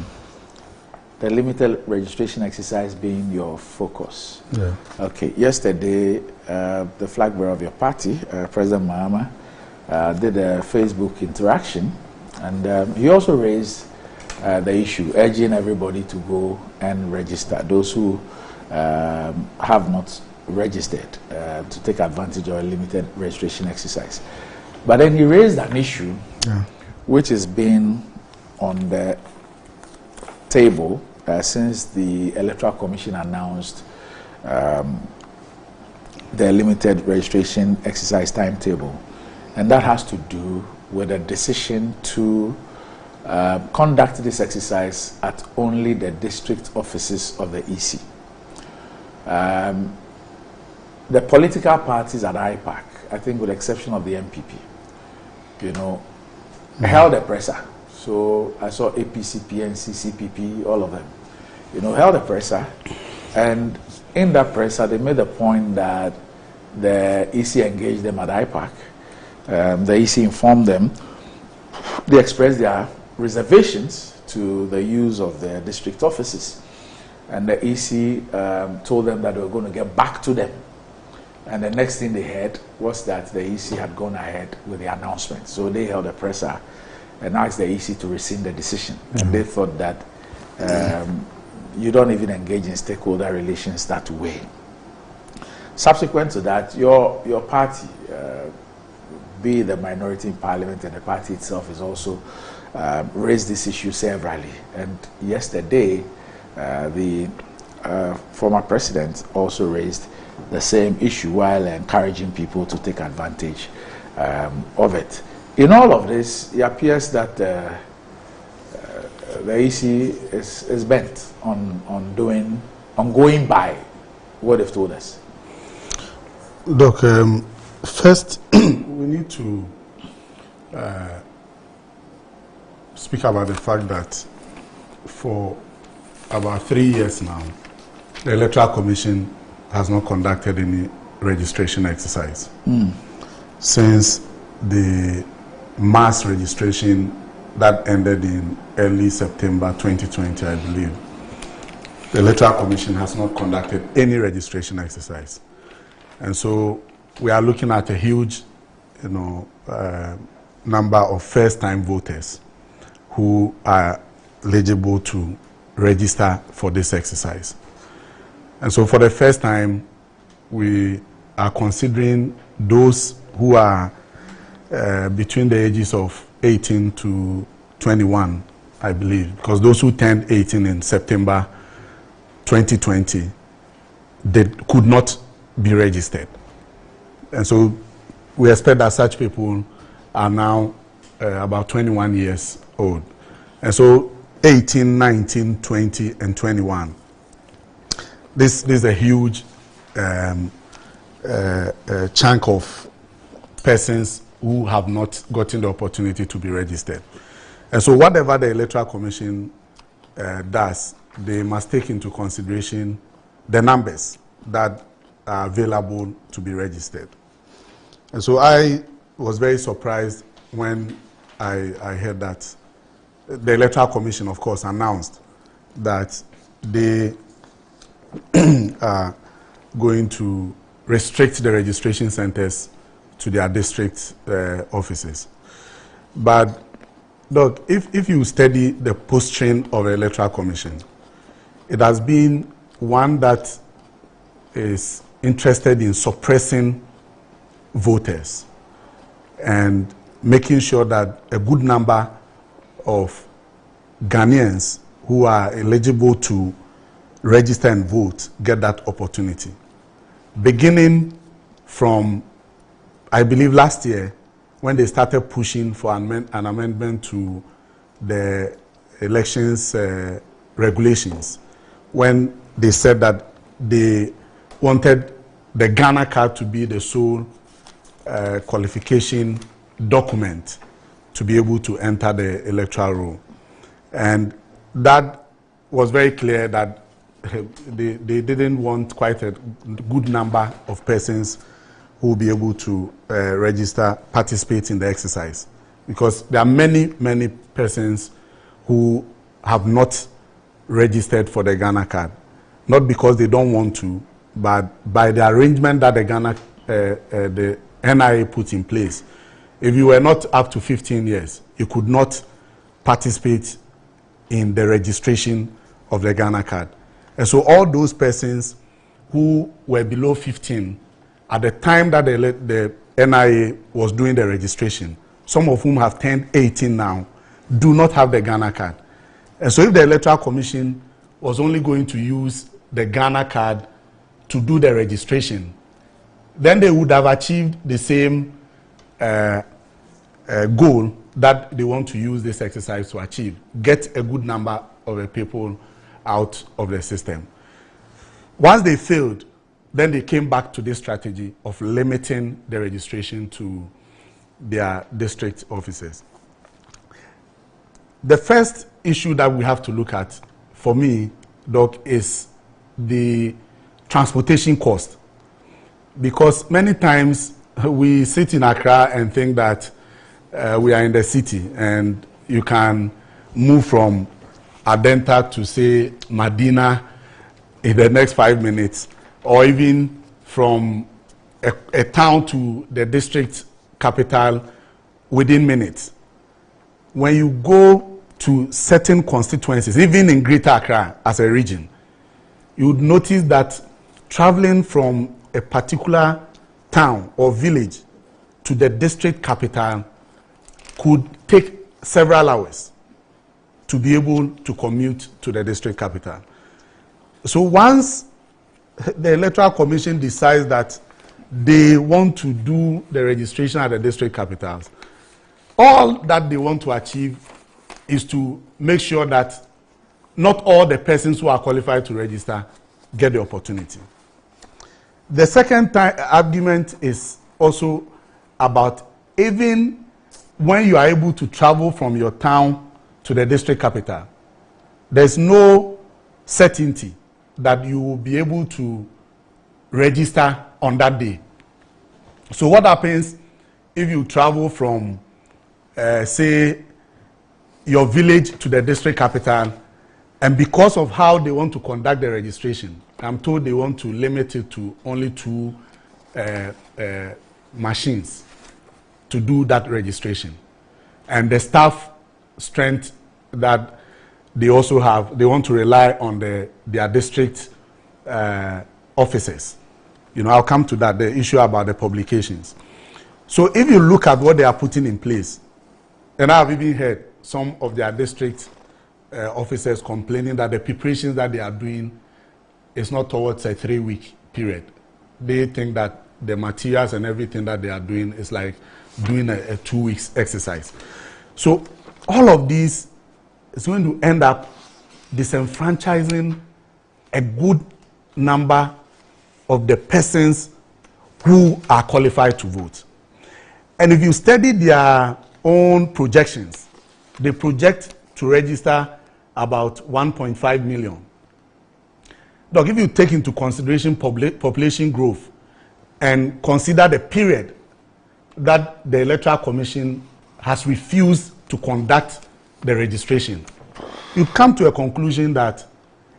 limited registration exercise being your focus. Yeah. Okay, yesterday, the flag bearer of your party, President Mahama, did a Facebook interaction, and he also raised the issue, urging everybody to go and register, those who have not registered, to take advantage of a limited registration exercise. But then he raised an issue which has been on the table since the Electoral Commission announced the limited registration exercise timetable, and that has to do with a decision to conduct this exercise at only the district offices of the EC. The political parties at IPAC, I think with the exception of the MPP, held a presser. So I saw APC, PNC, CPP, all of them, held a presser. And in that presser, they made the point that the EC engaged them at IPAC. The EC informed them. They expressed their reservations to the use of the district offices. And the EC told them that they were going to get back to them. And the next thing they heard was that the EC had gone ahead with the announcement. So they held a presser and asked the EC to rescind the decision. And they thought that you don't even engage in stakeholder relations that way. Subsequent to that, your party, be the minority in parliament, and the party itself is also raised this issue severally. And yesterday, the former president also raised the same issue while encouraging people to take advantage of it. In all of this, it appears that the EC is bent on going by what they've told us. Doc, first we need to speak about the fact that for about 3 years now, the Electoral Commission has not conducted any registration exercise. Since the mass registration that ended in early September 2020, I believe, the Electoral Commission has not conducted any registration exercise. And so we are looking at a huge, number of first-time voters who are eligible to register for this exercise. And so for the first time, we are considering those who are between the ages of 18 to 21, I believe, because those who turned 18 in September 2020, they could not be registered. And so we expect that such people are now about 21 years old. And so 18, 19, 20, and 21. This is a huge chunk of persons who have not gotten the opportunity to be registered. And so whatever the Electoral Commission does, they must take into consideration the numbers that are available to be registered. And so I was very surprised when I heard that the Electoral Commission, of course, announced that they are going to restrict the registration centers to their district offices. But look, if you study the posturing of the Electoral Commission, it has been one that is interested in suppressing voters and making sure that a good number of Ghanaians who are eligible to register and vote get that opportunity. Beginning from, I believe, last year, when they started pushing for an amendment to the elections regulations, when they said that they wanted the Ghana card to be the sole qualification document to be able to enter the electoral roll. And that was very clear that they didn't want quite a good number of persons who will be able to register, participate in the exercise. Because there are many, many persons who have not registered for the Ghana card. Not because they don't want to, but by the arrangement that the NIA put in place. If you were not up to 15 years, you could not participate in the registration of the Ghana card. And so all those persons who were below 15 at the time that the NIA was doing the registration, some of whom have turned 18 now, do not have the Ghana card. And so if the Electoral Commission was only going to use the Ghana card to do the registration, then they would have achieved the same goal that they want to use this exercise to achieve. Get a good number of the people out of the system. Once they failed, then they came back to this strategy of limiting the registration to their district offices. The first issue that we have to look at, for me, Doc, is the transportation cost. Because many times we sit in Accra and think that we are in the city and you can move from Adenta to, say, Medina in the next 5 minutes, or even from a town to the district capital within minutes. When you go to certain constituencies, even in Greater Accra as a region, you would notice that traveling from a particular town or village to the district capital could take several hours to be able to commute to the district capital. So once the Electoral Commission decides that they want to do the registration at the district capitals, all that they want to achieve is to make sure that not all the persons who are qualified to register get the opportunity. The second argument is also about even when you are able to travel from your town to the district capital, there's no certainty that you will be able to register on that day. So what happens if you travel from, say, your village to the district capital, and because of how they want to conduct the registration, I'm told they want to limit it to only 2 machines to do that registration. And the staff strength that they also have, they want to rely on their district officers. You know, I'll come to that, the issue about the publications. So if you look at what they are putting in place, and I've even heard some of their district officers complaining that the preparations that they are doing is not towards a 3-week period. They think that the materials and everything that they are doing is like doing a 2-week exercise. So all of these is going to end up disenfranchising a good number of the persons who are qualified to vote. And if you study their own projections, they project to register about 1.5 million. Now, if you take into consideration population growth and consider the period that the Electoral Commission has refused to conduct the registration, you come to a conclusion that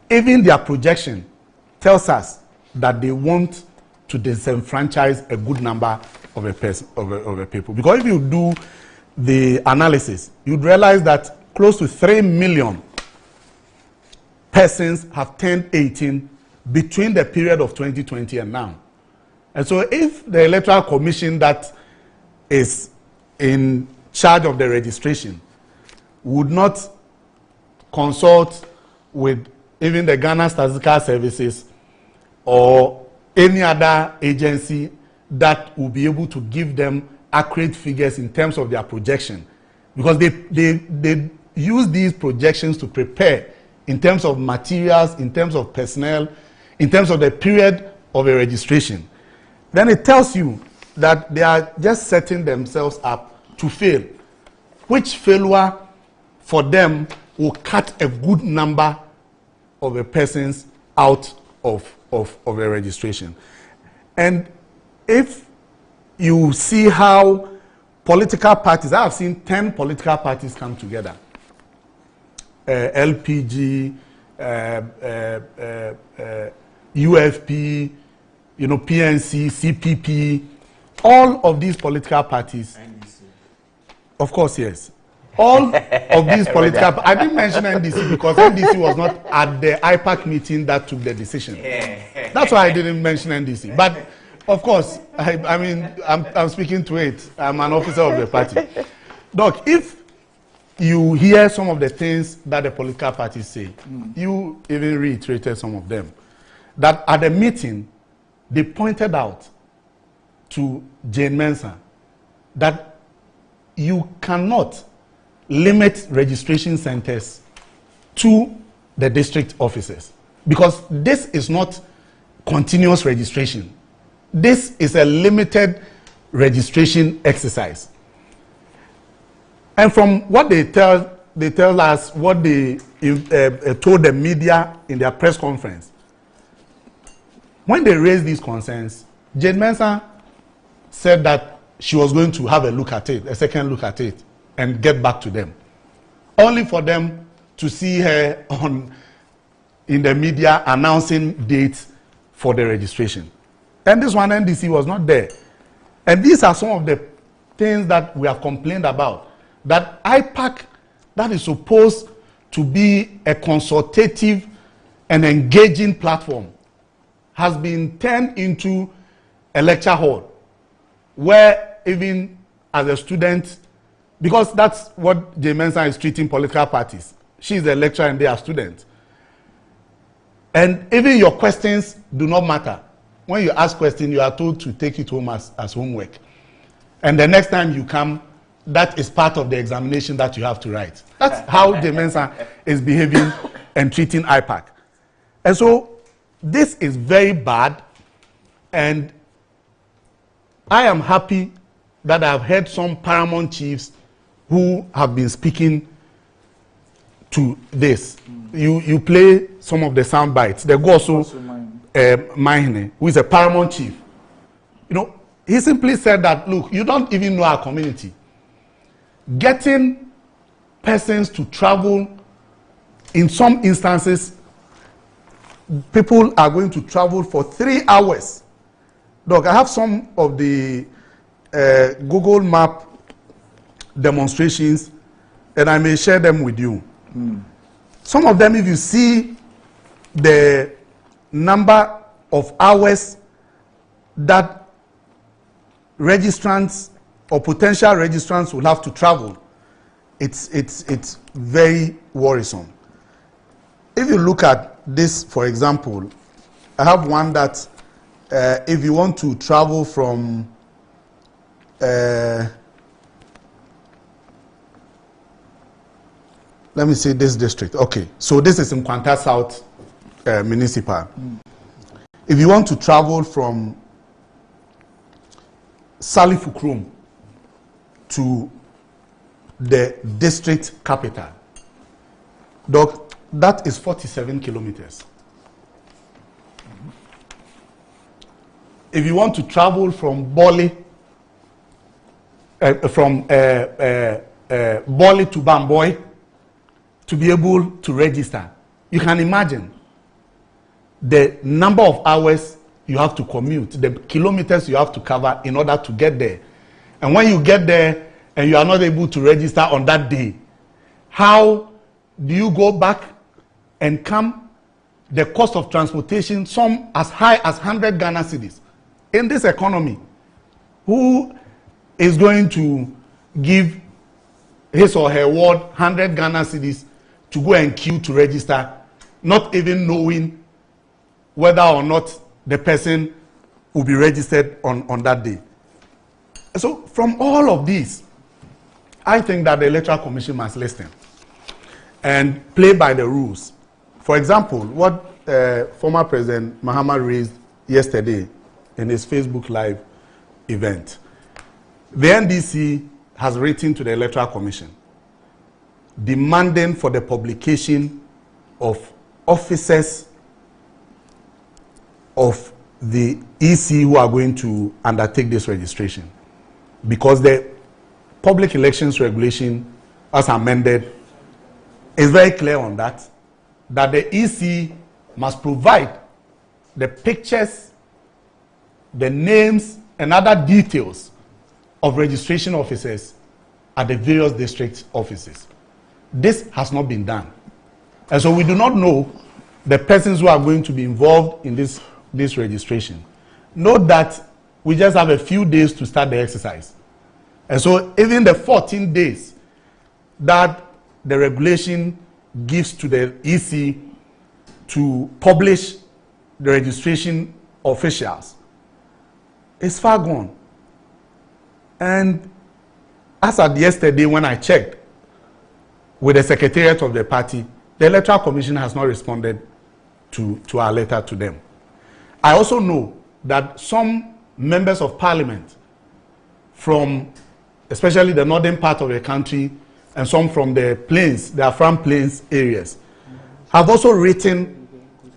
even their projection tells us that they want to disenfranchise a good number of a people. Because if you do the analysis, you'd realize that close to 3 million persons have turned 18 between the period of 2020 and now. And so if the Electoral Commission that is in charge of the registration would not consult with even the Ghana Statistical Services or any other agency that will be able to give them accurate figures in terms of their projection, because they use these projections to prepare in terms of materials, in terms of personnel, in terms of the period of a registration, then it tells you that they are just setting themselves up to fail, which failure for them will cut a good number of the persons out of a registration. And if you see how political parties, I have seen 10 political parties come together. LPG, UFP, you know, PNC, CPP, all of these political parties. NDC. Of course, yes. All of these political, I didn't mention NDC because NDC was not at the IPAC meeting that took the decision. That's why I didn't mention NDC. But of course, I mean, I'm speaking to it. I'm an officer of the party. Doc, if you hear some of the things that the political parties say, you even reiterated some of them, that at the meeting, they pointed out to Jane Mensah that you cannot limit registration centers to the district offices, because this is not continuous registration. This is a limited registration exercise. And from what they tell us, what they told the media in their press conference, when they raised these concerns, Jane Mensah said that she was going to have a look at it, a second look at it, and get back to them, only for them to see her in the media announcing dates for the registration. And this one, NDC, was not there. And these are some of the things that we have complained about, that IPAC, that is supposed to be a consultative and engaging platform, has been turned into a lecture hall, where even as a student, because that's what Jane Mensah is treating political parties. She's a lecturer and they are students. And even your questions do not matter. When you ask questions, you are told to take it home as homework. And the next time you come, that is part of the examination that you have to write. That's how the Mensa is behaving and treating IPAC. And so this is very bad, and I am happy that I have heard some paramount chiefs who have been speaking to this. You play some of the sound bites. There goes also Mahine, who is a paramount chief. You know, he simply said that, look, you don't even know our community. Getting persons to travel, in some instances, people are going to travel for 3 hours. Look, I have some of the Google Map demonstrations, and I may share them with you. Some of them, if you see the number of hours that registrants or potential registrants will have to travel, it's very worrisome. If you look at this, for example, I have one that if you want to travel from let me see this district. Okay, so this is in Kwanta South Municipal. If you want to travel from Salifukrum to the district capital, Doc, that is 47 kilometers. If you want to travel from Boli, Boli to Bamboy, to be able to register, you can imagine the number of hours you have to commute, the kilometers you have to cover in order to get there. And when you get there and you are not able to register on that day, how do you go back and come? The cost of transportation, some as high as 100 Ghana cedis. In this economy, who is going to give his or her ward 100 Ghana cedis to go and queue to register, not even knowing whether or not the person will be registered on that day? So from all of these, I think that the Electoral Commission must listen and play by the rules. For example, what former President Mahama raised yesterday in his Facebook Live event. The NDC has written to the Electoral Commission demanding for the publication of officers of the EC who are going to undertake this registration, because the Public Elections Regulation, as amended, is very clear on that the EC must provide the pictures, the names, and other details of registration officers at the various district offices. This has not been done. And so we do not know the persons who are going to be involved in this registration. Note that we just have a few days to start the exercise. And so even the 14 days that the regulation gives to the EC to publish the registration officials is far gone. And as at yesterday when I checked with the Secretariat of the party, the Electoral Commission has not responded to our letter to them. I also know that some members of parliament from especially the northern part of the country and some from the plains, the Afram Plains areas, have also written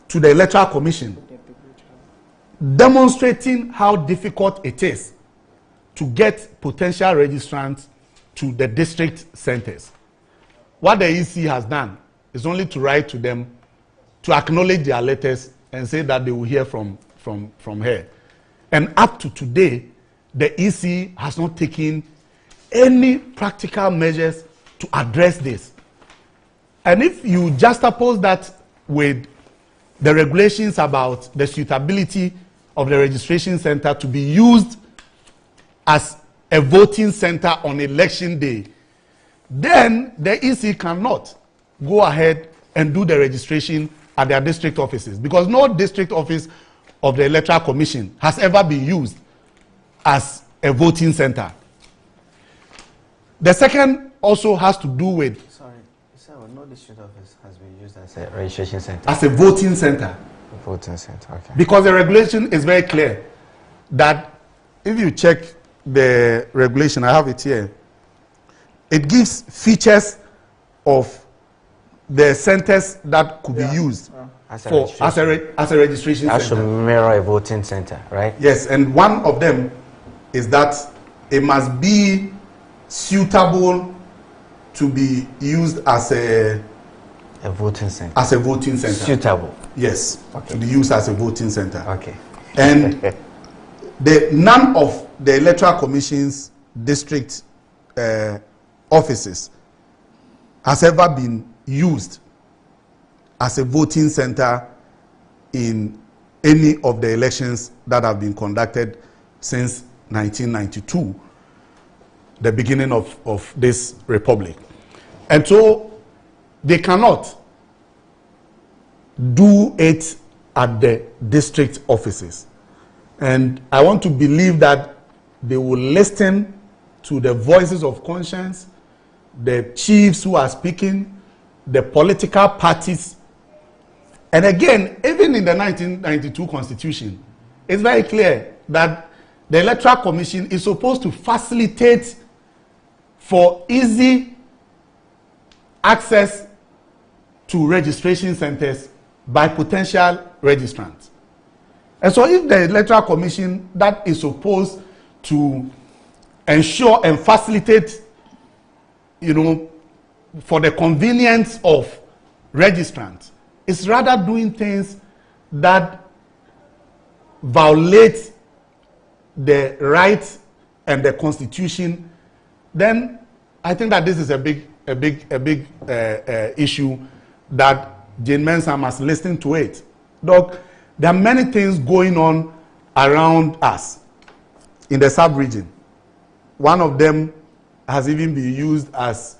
to the Electoral Commission demonstrating how difficult it is to get potential registrants to the district centers. What the EC has done is only to write to them to acknowledge their letters and say that they will hear from her. And up to today, the EC has not taken any practical measures to address this. And if you juxtapose that with the regulations about the suitability of the registration center to be used as a voting center on election day, then the EC cannot go ahead and do the registration at their district offices, because no district office of the Electoral Commission has ever been used as a voting center. The second also has to do with... Sorry, sir, no district office has been used as a registration center. As a voting center. A voting center, okay. Because the regulation is very clear that if you check the regulation, I have it here, it gives features of the centers that could be used as a registration that center. should mirror a voting center, right? Yes, and one of them is that it must be suitable to be used as a voting center. As a voting center. Suitable. Yes, okay. To be used as a voting center. Okay. And none of the Electoral Commission's district offices has ever been used as a voting center in any of the elections that have been conducted since 1992, the beginning of this republic. And so they cannot do it at the district offices. And I want to believe that they will listen to the voices of conscience, the chiefs who are speaking, the political parties. And again, even in the 1992 Constitution, it's very clear that the Electoral Commission is supposed to facilitate for easy access to registration centers by potential registrants. And so if the Electoral Commission that is supposed to ensure and facilitate, for the convenience of registrants, is rather doing things that violate the rights and the Constitution, then I think that this is a big issue that Jane Mensah must listen to it. Doc, there are many things going on around us in the sub-region. One of them has even been used as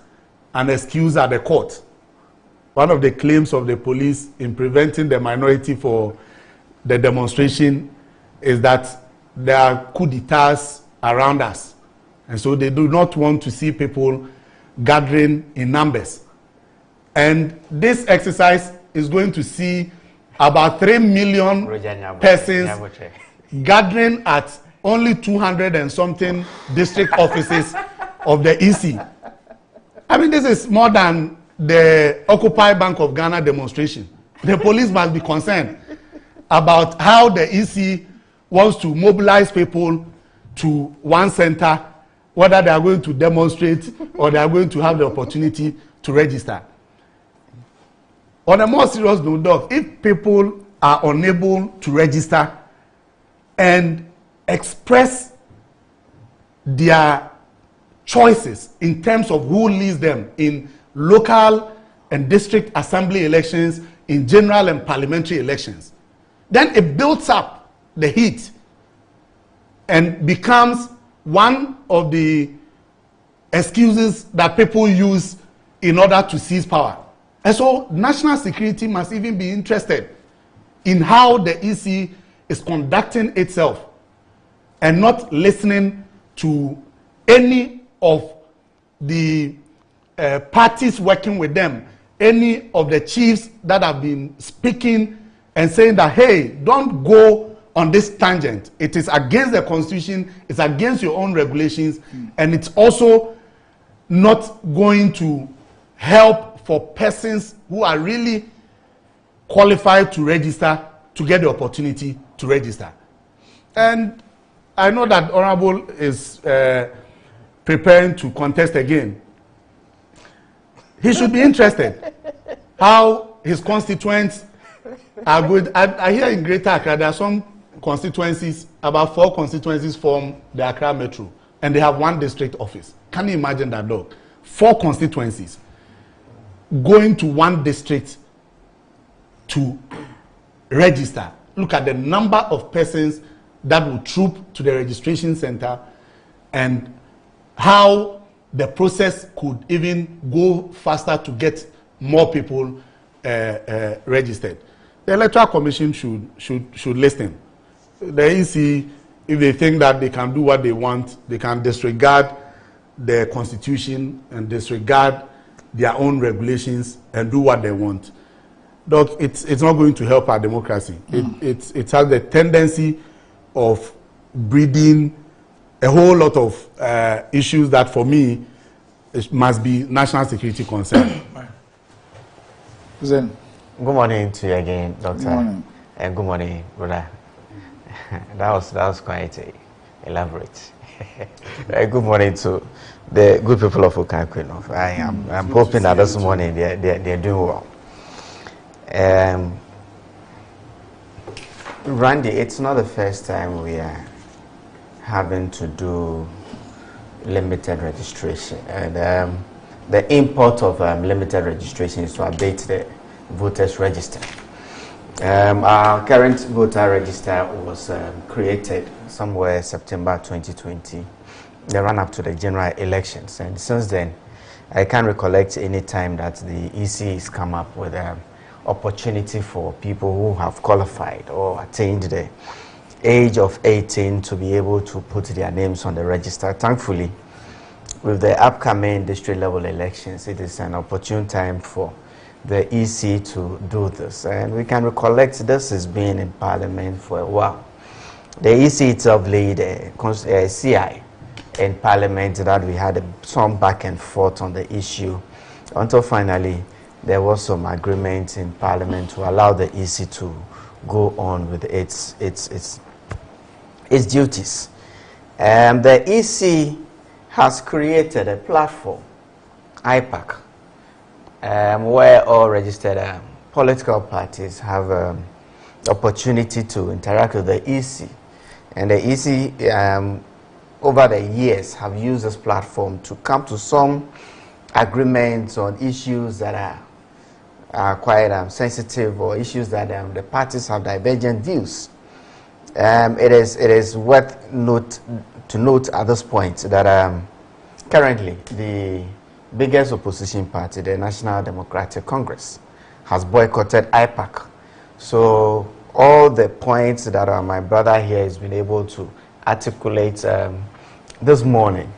an excuse at the court. One of the claims of the police in preventing the minority for the demonstration is that there are coup d'etats around us. And so they do not want to see people gathering in numbers. And this exercise is going to see about 3 million persons gathering at only 200 and something district offices of the EC. I mean, this is more than the Occupy Bank of Ghana demonstration. The police must be concerned about how the EC wants to mobilize people to one center, whether they are going to demonstrate or they are going to have the opportunity to register. On a more serious note, Doc, if people are unable to register and express their choices in terms of who leads them in local and district assembly elections, in general and parliamentary elections, then it builds up the heat and becomes one of the excuses that people use in order to seize power. And so national security must even be interested in how the EC is conducting itself and not listening to any of the parties working with them, any of the chiefs that have been speaking and saying that, hey, don't go on this tangent. It is against the Constitution, it's against your own regulations, and it's also not going to help for persons who are really qualified to register to get the opportunity to register. And I know that Honorable is preparing to contest again. He should be interested how his constituents are good. I hear in Greater Accra there are some constituencies, about 4 constituencies form the Accra Metro, and they have 1 district office. Can you imagine that, dog? 4 constituencies going to 1 district to register. Look at the number of persons that will troop to the registration center and how the process could even go faster to get more people registered. The Electoral Commission should listen. The EC, if they think that they can do what they want, they can disregard the Constitution and disregard their own regulations and do what they want. Look, it's not going to help our democracy. It has the tendency of breeding a whole lot of issues that, for me, it must be national security concern. Good morning to you again, Doctor. Good morning. And good morning, brother. that was quite elaborate. Good morning to the good people of Okankwe North. I'm hoping that this morning they're doing well. Randy, it's not the first time we are having to do limited registration, and the import of limited registration is to update the voters register. Our current voter register was created somewhere September 2020, the run up to the general elections, and since then I can't recollect any time that the EC has come up with opportunity for people who have qualified or attained the age of 18 to be able to put their names on the register. Thankfully, with the upcoming district level elections, it is an opportune time for the EC to do this. And we can recollect this has been in Parliament for a while. The EC itself laid a CI in Parliament that we had some back and forth on the issue until finally there was some agreement in Parliament to allow the EC to go on with its duties. The EC has created a platform, IPAC, where all registered political parties have opportunity to interact with the EC. And the EC, over the years, have used this platform to come to some agreements on issues that are quite sensitive, or issues that the parties have divergent views. It is worth to note at this point that currently the biggest opposition party, the National Democratic Congress, has boycotted IPAC. So all the points that my brother here has been able to articulate this morning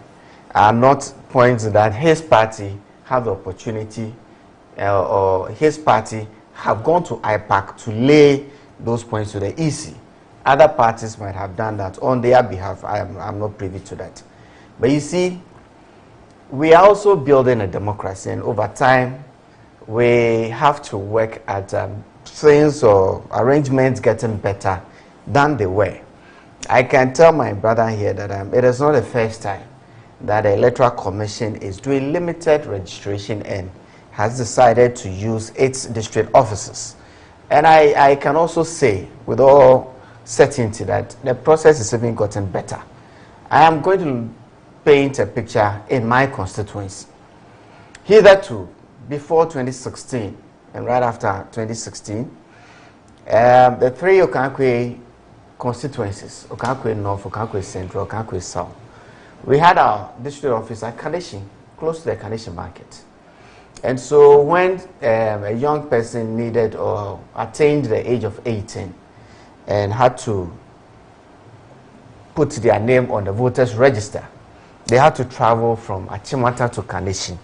are not points that his party have the opportunity or his party have gone to IPAC to lay those points to the EC. Other parties might have done that on their behalf. I'm not privy to that. But you see, we are also building a democracy, and over time, we have to work at things or arrangements getting better than they were. I can tell my brother here that it is not the first time that the Electoral Commission is doing limited registration and has decided to use its district offices. And I can also say with all certainty that the process is even gotten better. I am going to paint a picture in my constituency. Hitherto, before 2016 and right after 2016, the three Okankwe constituencies, Okankwe North, Okankwe Central, Okankwe South, we had our district office at Kaneshie, close to the Kaneshie market. And so when a young person needed or attained the age of 18 and had to put their name on the voters register, they had to travel from Achimota to Kaneshie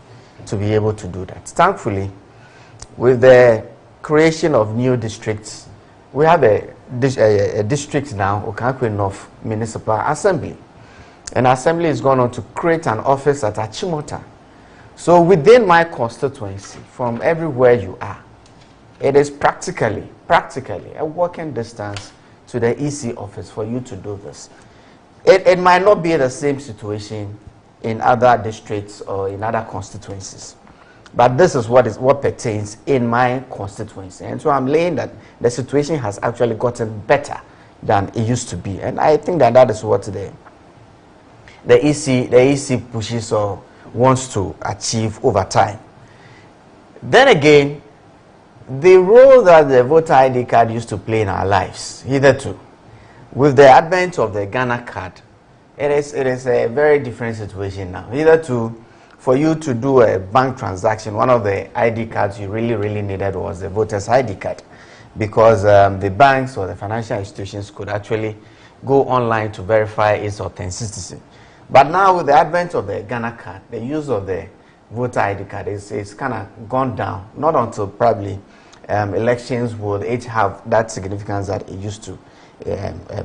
to be able to do that. Thankfully, with the creation of new districts, we have a district now, Okankwe North Municipal Assembly. And Assembly is going on to create an office at Achimota. So within my constituency, from everywhere you are, it is practically a walking distance to the EC office for you to do this. It might not be the same situation in other districts or in other constituencies, but this is what pertains in my constituency. And so I'm laying that the situation has actually gotten better than it used to be. And I think that is what the EC pushes or wants to achieve over time. Then again, the role that the voter ID card used to play in our lives, hitherto, with the advent of the Ghana card, it is a very different situation now. Hitherto, for you to do a bank transaction, one of the ID cards you really needed was the voter's ID card, because the banks or the financial institutions could actually go online to verify its authenticity. But now with the advent of the Ghana card, the use of the voter ID card is kind of gone down. Not until probably elections would each have that significance that it used to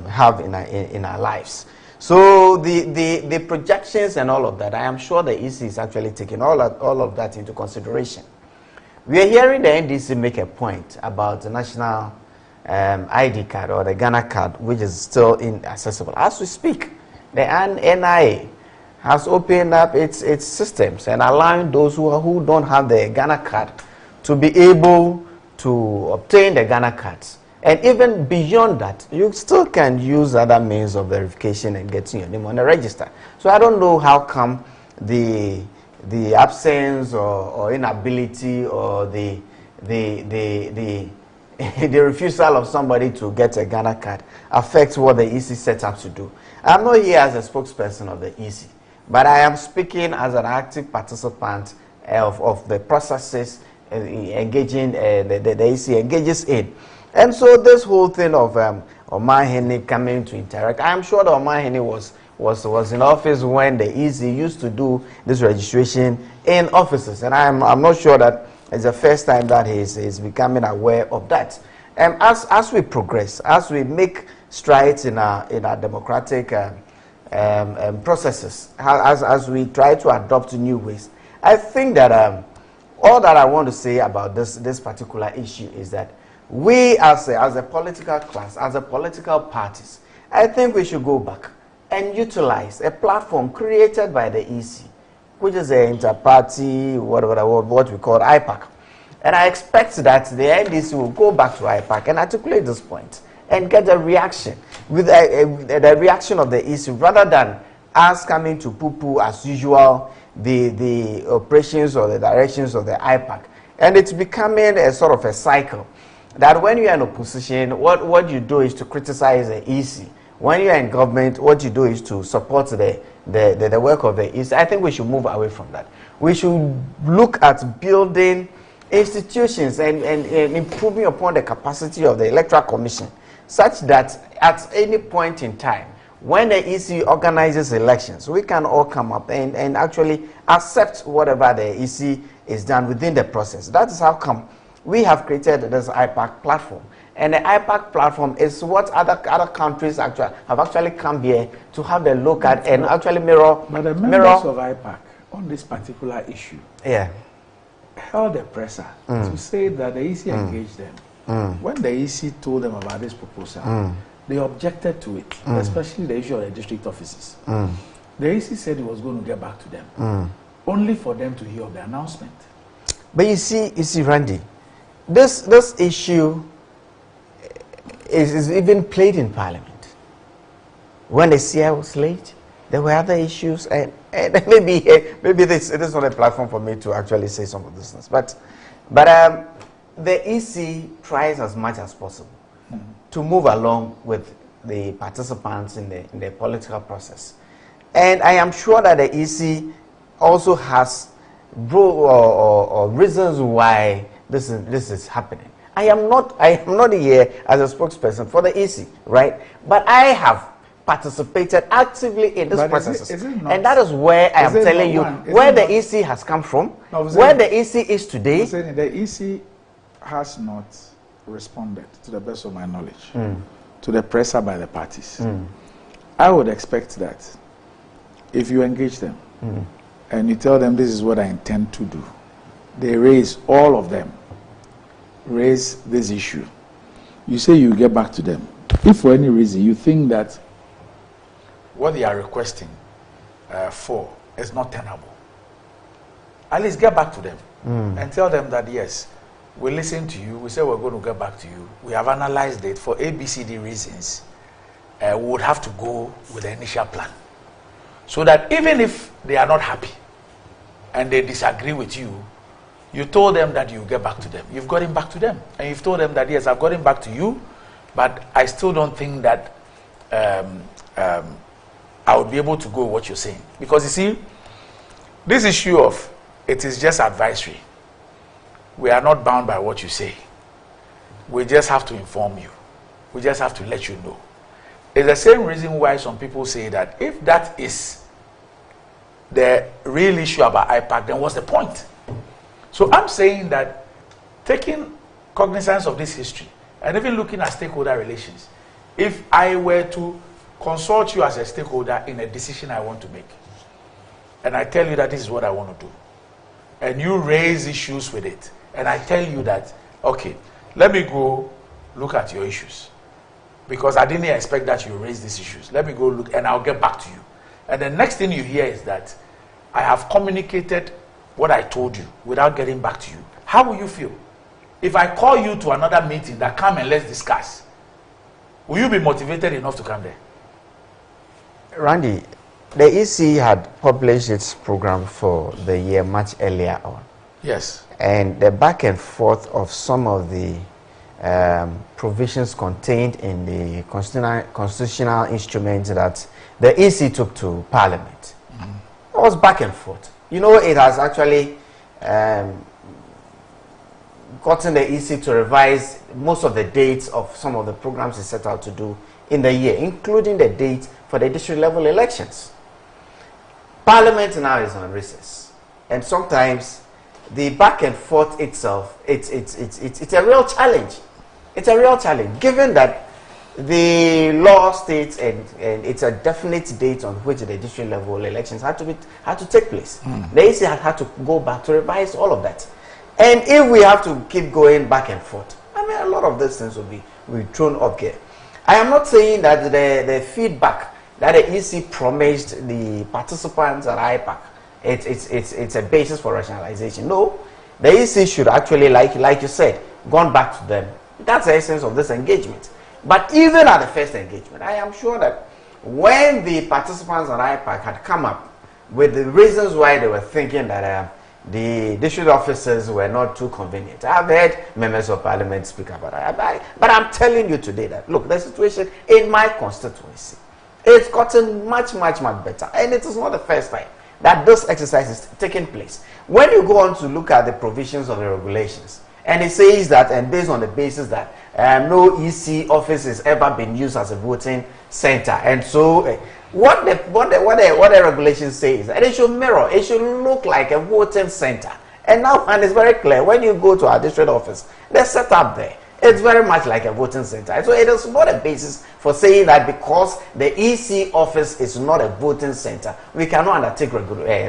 have in our lives. So the projections and all of that, I am sure the EC is actually taking all of that into consideration. We are hearing the NDC make a point about the national ID card or the Ghana card, which is still inaccessible. As we speak, the NIA has opened up its systems and allowing those who don't have the Ghana card to be able to obtain the Ghana cards. And even beyond that, you still can use other means of verification and getting your name on the register. So I don't know how come the absence or inability or the refusal of somebody to get a Ghana card affects what the EC set up to do. I'm not here as a spokesperson of the EC, but I am speaking as an active participant of the processes engaging the EC engages in. And so this whole thing of Omahene coming to interact, I'm sure that Omahene was in office when the EC used to do this registration in offices, and I'm not sure that it's the first time that he's becoming aware of that. And as we progress, as we make strides in our democratic processes, as we try to adopt new ways, I think that all that I want to say about this particular issue is that we as a political class, as a political parties, I think we should go back and utilize a platform created by the EC, which is an inter-party, what we call IPAC. And I expect that the NDC will go back to IPAC and articulate this point and get a reaction, with the reaction of the EC, rather than us coming to poo-poo as usual the operations or the directions of the IPAC. And it's becoming a sort of a cycle, that when you are in opposition, what you do is to criticize the EC. When you are in government, what you do is to support the work of the EC. I think we should move away from that. We should look at building institutions and improving upon the capacity of the Electoral Commission, such that at any point in time, when the EC organizes elections, we can all come up and actually accept whatever the EC is done within the process. That is how come we have created this IPAC platform. And the IPAC platform is what other countries have actually come here to have a look at and actually mirror. But the members of IPAC on this particular issue held a presser to say that the EC engaged them. When the EC told them about this proposal, they objected to it, especially the issue of the district offices. The EC said it was going to get back to them, only for them to hear of the announcement. But you see, Randy, this issue is even played in Parliament. When the CI was late, there were other issues, and maybe this is not a platform for me to actually say some of this things. But the EC tries as much as possible to move along with the participants in the political process, and I am sure that the EC also has reasons why this is happening. I am not here as a spokesperson for the EC, right? But I have participated actively in this process, and that is where I am telling you where the EC has come from, where the EC is today. The EC has not responded, to the best of my knowledge, to the pressure by the parties. I would expect that if you engage them and you tell them this is what I intend to do, they raise, all of them raise this issue. You say you get back to them. If for any reason you think that what they are requesting for is not tenable, at least get back to them and tell them that yes, we listen to you, we say we're going to get back to you, we have analyzed it for ABCD reasons, we would have to go with the initial plan. So that even if they are not happy and they disagree with you, you told them that you get back to them. You've gotten back to them. And you've told them that, yes, I've gotten back to you, but I still don't think that I would be able to go with what you're saying. Because you see, this issue of it is just advisory. We are not bound by what you say. We just have to inform you. We just have to let you know. It's the same reason why some people say that if that is the real issue about IPAC, then what's the point? So I'm saying that taking cognizance of this history and even looking at stakeholder relations, if I were to consult you as a stakeholder in a decision I want to make, and I tell you that this is what I want to do, and you raise issues with it, and I tell you that, okay, let me go look at your issues, because I didn't expect that you raise these issues. Let me go look, and I'll get back to you. And the next thing you hear is that I have communicated what I told you without getting back to you. How will you feel? If I call you to another meeting that come and let's discuss, will you be motivated enough to come there? Randy, the EC had published its program for the year much earlier on. Yes. And the back and forth of some of the provisions contained in the constitutional instruments that the EC took to Parliament. It was back and forth. You know, it has actually gotten the EC to revise most of the dates of some of the programs it set out to do in the year, including the date for the district level elections. Parliament now is on recess, and sometimes the back and forth itself, it's a real challenge. It's a real challenge, given that the law states and it's a definite date on which the district level elections had to take place. The EC had to go back to revise all of that. And if we have to keep going back and forth, I mean, a lot of these things will be thrown up here. I am not saying that the feedback that the EC promised the participants at IPAC, it's a basis for rationalization. No, the EC should actually, like you said, gone back to them. That's the essence of this engagement. But even at the first engagement, I am sure that when the participants at IPAC had come up with the reasons why they were thinking that the district officers were not too convenient. I've heard members of parliament speak about that. But I'm telling you today that, look, the situation in my constituency, it's gotten much, much, much better. And it is not the first time that this exercise is taking place. When you go on to look at the provisions of the regulations, and it says that, and based on the basis that no EC office has ever been used as a voting center, and so what the regulations say is that it should mirror, it should look like a voting center. And now, and it's very clear, when you go to our district office, they're set up there. It's very much like a voting center. So it is not a basis for saying that because the EC office is not a voting center, we cannot undertake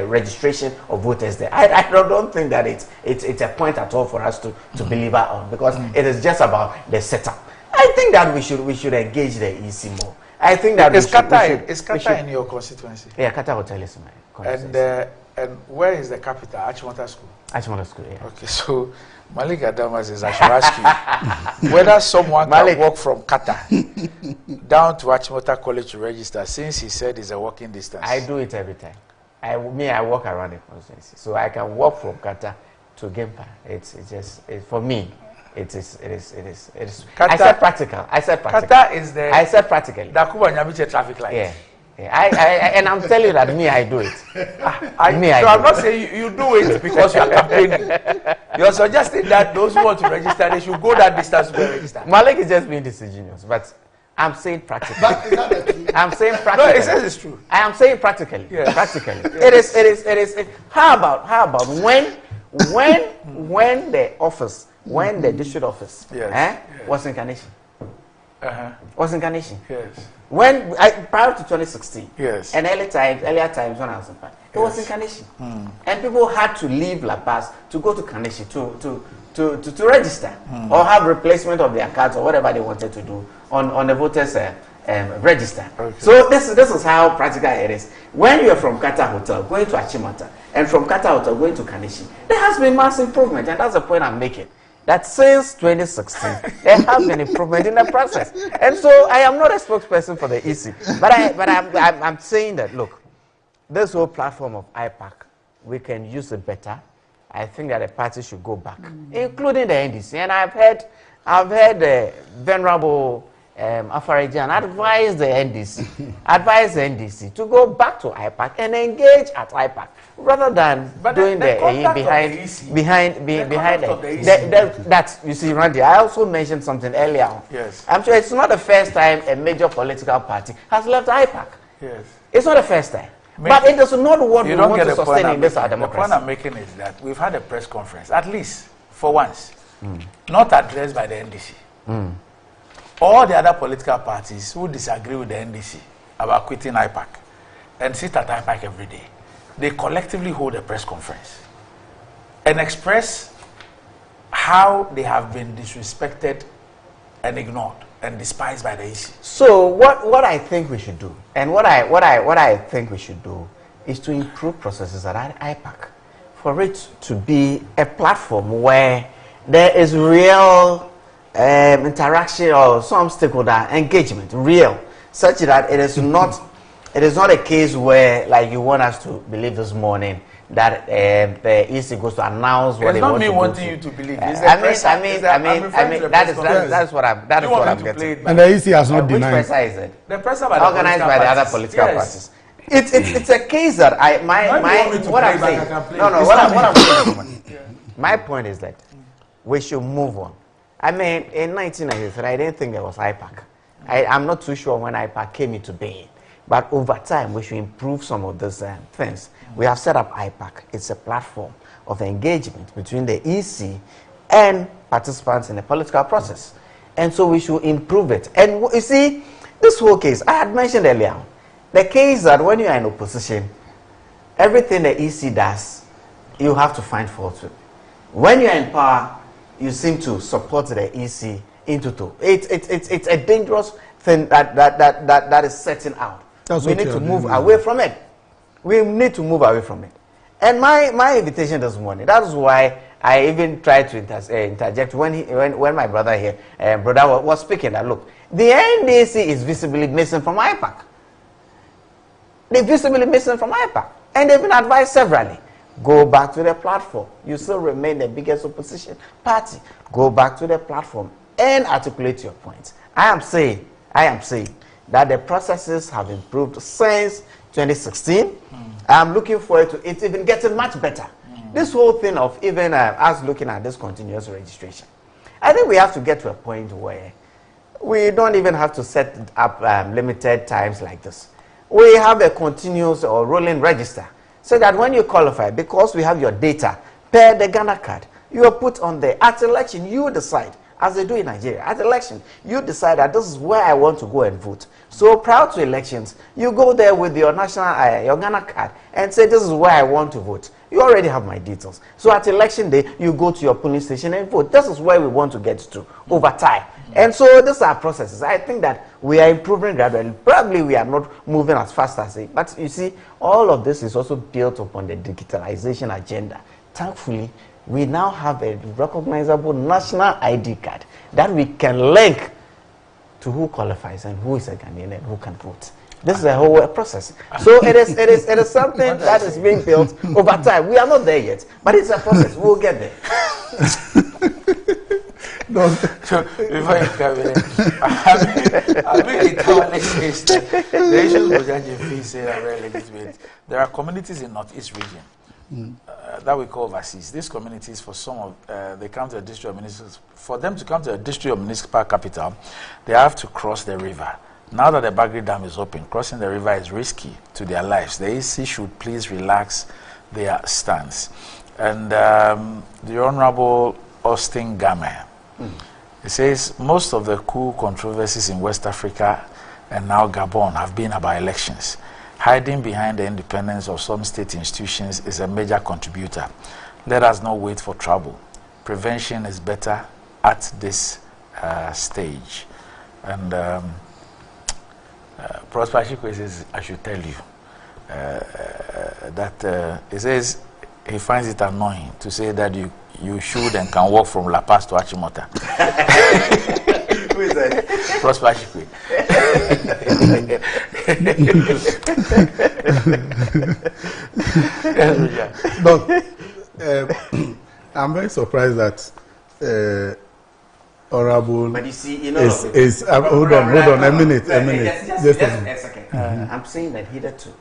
registration of voters there. I don't think that it's a point at all for us to believe on, because it is just about the setup. I think that we should engage the EC more. I think that is Qatar in your constituency? Yeah, Qatar Hotel is my constituency. And where is the capital? Achimota School. Achimota School, yeah. Okay, so Malik Adamas is, I should ask you whether someone can walk from Qatar down to Achimota College to register, since he said it's a walking distance. I do it every time. I walk around the constituency, so I can walk from Qatar to Gempa. It's for me. It is. Qatar, I said practical. Qatar is the. I said practically. The Kuba Nyabiche traffic light. Yeah. And I'm telling you that I do it. I'm not saying you do it because you are campaigning. You're suggesting that those who want to register, they should go that distance to register. Malik is just being disingenuous, but I'm saying practically. I'm saying practically. No, it says it's true. I am saying practically. Yes. Practically. Yes. It is. How about when the office, when the district office, was in Carnation? Was in Carnation. Yes. When prior to 2016, yes, and earlier times when I was in Pan, it was in Carnation, and people had to leave La Paz to go to Carnation to register or have replacement of their cards or whatever they wanted to do on the voters register. Okay. So this is how practical it is. When you are from Qatar Hotel going to Achimota, and from Qatar Hotel going to Carnation, there has been mass improvement, and that's the point I'm making. That since 2016, there has been improvement in the process. And so I am not a spokesperson for the EC, but I'm saying that, look, this whole platform of IPAC, we can use it better. I think that the party should go back, including the NDC. And I've heard the venerable Afarajan advised the NDC to go back to IPAC and engage at IPAC rather than doing that. You see, Randy, I also mentioned something earlier on. Yes. I'm sure it's not the first time a major political party has left IPAC. Yes. It's not the first time. But it is not what we want to sustain in this democracy. The point I'm making is that we've had a press conference, at least for once, not addressed by the NDC. All the other political parties who disagree with the NDC about quitting IPAC and sit at IPAC every day, they collectively hold a press conference and express how they have been disrespected and ignored and despised by the EC. So what I think we should do, and what I think we should do, is to improve processes at IPAC, for it to be a platform where there is real interaction or some stakeholder engagement, real, such that it is not a case where, like you want us to believe this morning, that the EC goes to announce what they want to do. It's not me wanting you to believe. It's that's what I'm getting. And the EC has not denied. Which pressa is it? The pressa organized by the other political parties. It's a case that my point is that we should move on. I mean, in 1993, I didn't think there was IPAC. I'm not too sure when IPAC came into being. But over time, we should improve some of those things. We have set up IPAC. It's a platform of engagement between the EC and participants in the political process. And so we should improve it. And you see, this whole case, I had mentioned earlier, the case that when you are in opposition, everything the EC does, you have to find fault with. When you are in power, you seem to support the EC into two. It's a dangerous thing that is setting out. We need to move away from it. We need to move away from it. And my invitation this morning, that is why I even tried to interject when my brother here, was speaking, that look, the NDC is visibly missing from IPAC. They're visibly missing from IPAC. And they've been advised severally. Go back to the platform. You still remain the biggest opposition party. Go back to the platform and articulate your points. I am saying that the processes have improved since 2016. I'm looking forward to it even getting much better. This whole thing of even us looking at this continuous registration, I think we have to get to a point where we don't even have to set up limited times like this. We have a continuous or rolling register, so that when you qualify, because we have your data per the Ghana card, you are put on there. At election, you decide, as they do in Nigeria. At election, you decide that this is where I want to go and vote. So prior to elections, you go there with your your Ghana card and say, this is where I want to vote. You already have my details. So at election day, you go to your polling station and vote. This is where we want to get to over time. And so these are processes. I think that we are improving gradually. Probably we are not moving as fast as it. But you see, all of this is also built upon the digitalization agenda. Thankfully, we now have a recognizable national ID card that we can link to who qualifies and who is a Ghanaian and who can vote. This is a whole process. So it is something that is being built over time. We are not there yet, but it's a process. We'll get there. No. So before you come in, I think the issues with say are very legitimate. There are communities in Northeast region that we call overseas. These communities, for some of they come to a district or municipal. For them to come to a district or municipal capital, they have to cross the river. Now that the Bagri Dam is open, crossing the river is risky to their lives. The AC should please relax their stance. And the Honorable Austin Game, he says most of the coup controversies in West Africa and now Gabon have been about elections. Hiding behind the independence of some state institutions is a major contributor. Let us not wait for trouble. Prevention is better at this stage. And Prosper Chikwe says, I should tell you that he says he finds it annoying to say that you should and can walk from La Paz to Achimota. Who is that? Prosper Chikwe. But I'm very surprised that Honorable. But you see, you know, hold on, a minute. Just a second. I'm saying that hitherto,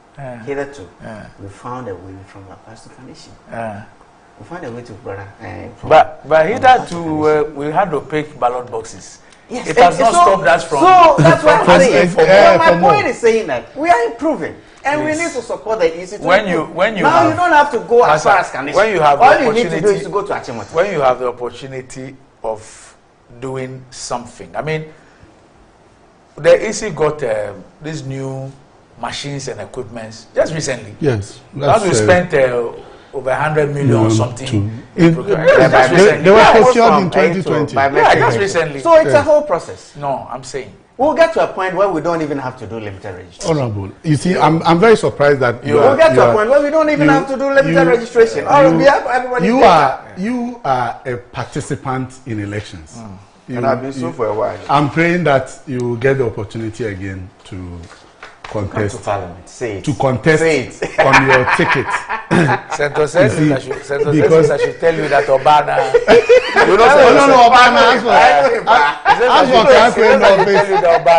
we found a way from La Paz to Foundation. We found a way to brother. But hitherto, we had to pick ballot boxes. Yes, it has not stopped us from. So that's what I'm saying. My point is saying that we are improving. And we need to support the institute. When you you don't have to go as far as Kanisha. When you have all you need to do is to go to Achimota. When you have the opportunity of doing something, I mean, the EC got these new machines and equipments just recently. Yes, that's we spent over 100 million or something. They were procured in 2020. Just recently. So it's a whole process. No, I'm saying. We'll get to a point where we don't even have to do limited registration. Honorable, you see, I'm very surprised that we'll get to a point where we don't even have to do limited registration. You are a participant in elections. And I've been so for a while. I'm praying that you will get the opportunity again to contest. Come to Parliament. Say it. To contest on your ticket. Senator says I should tell you that Obana. No, Obana.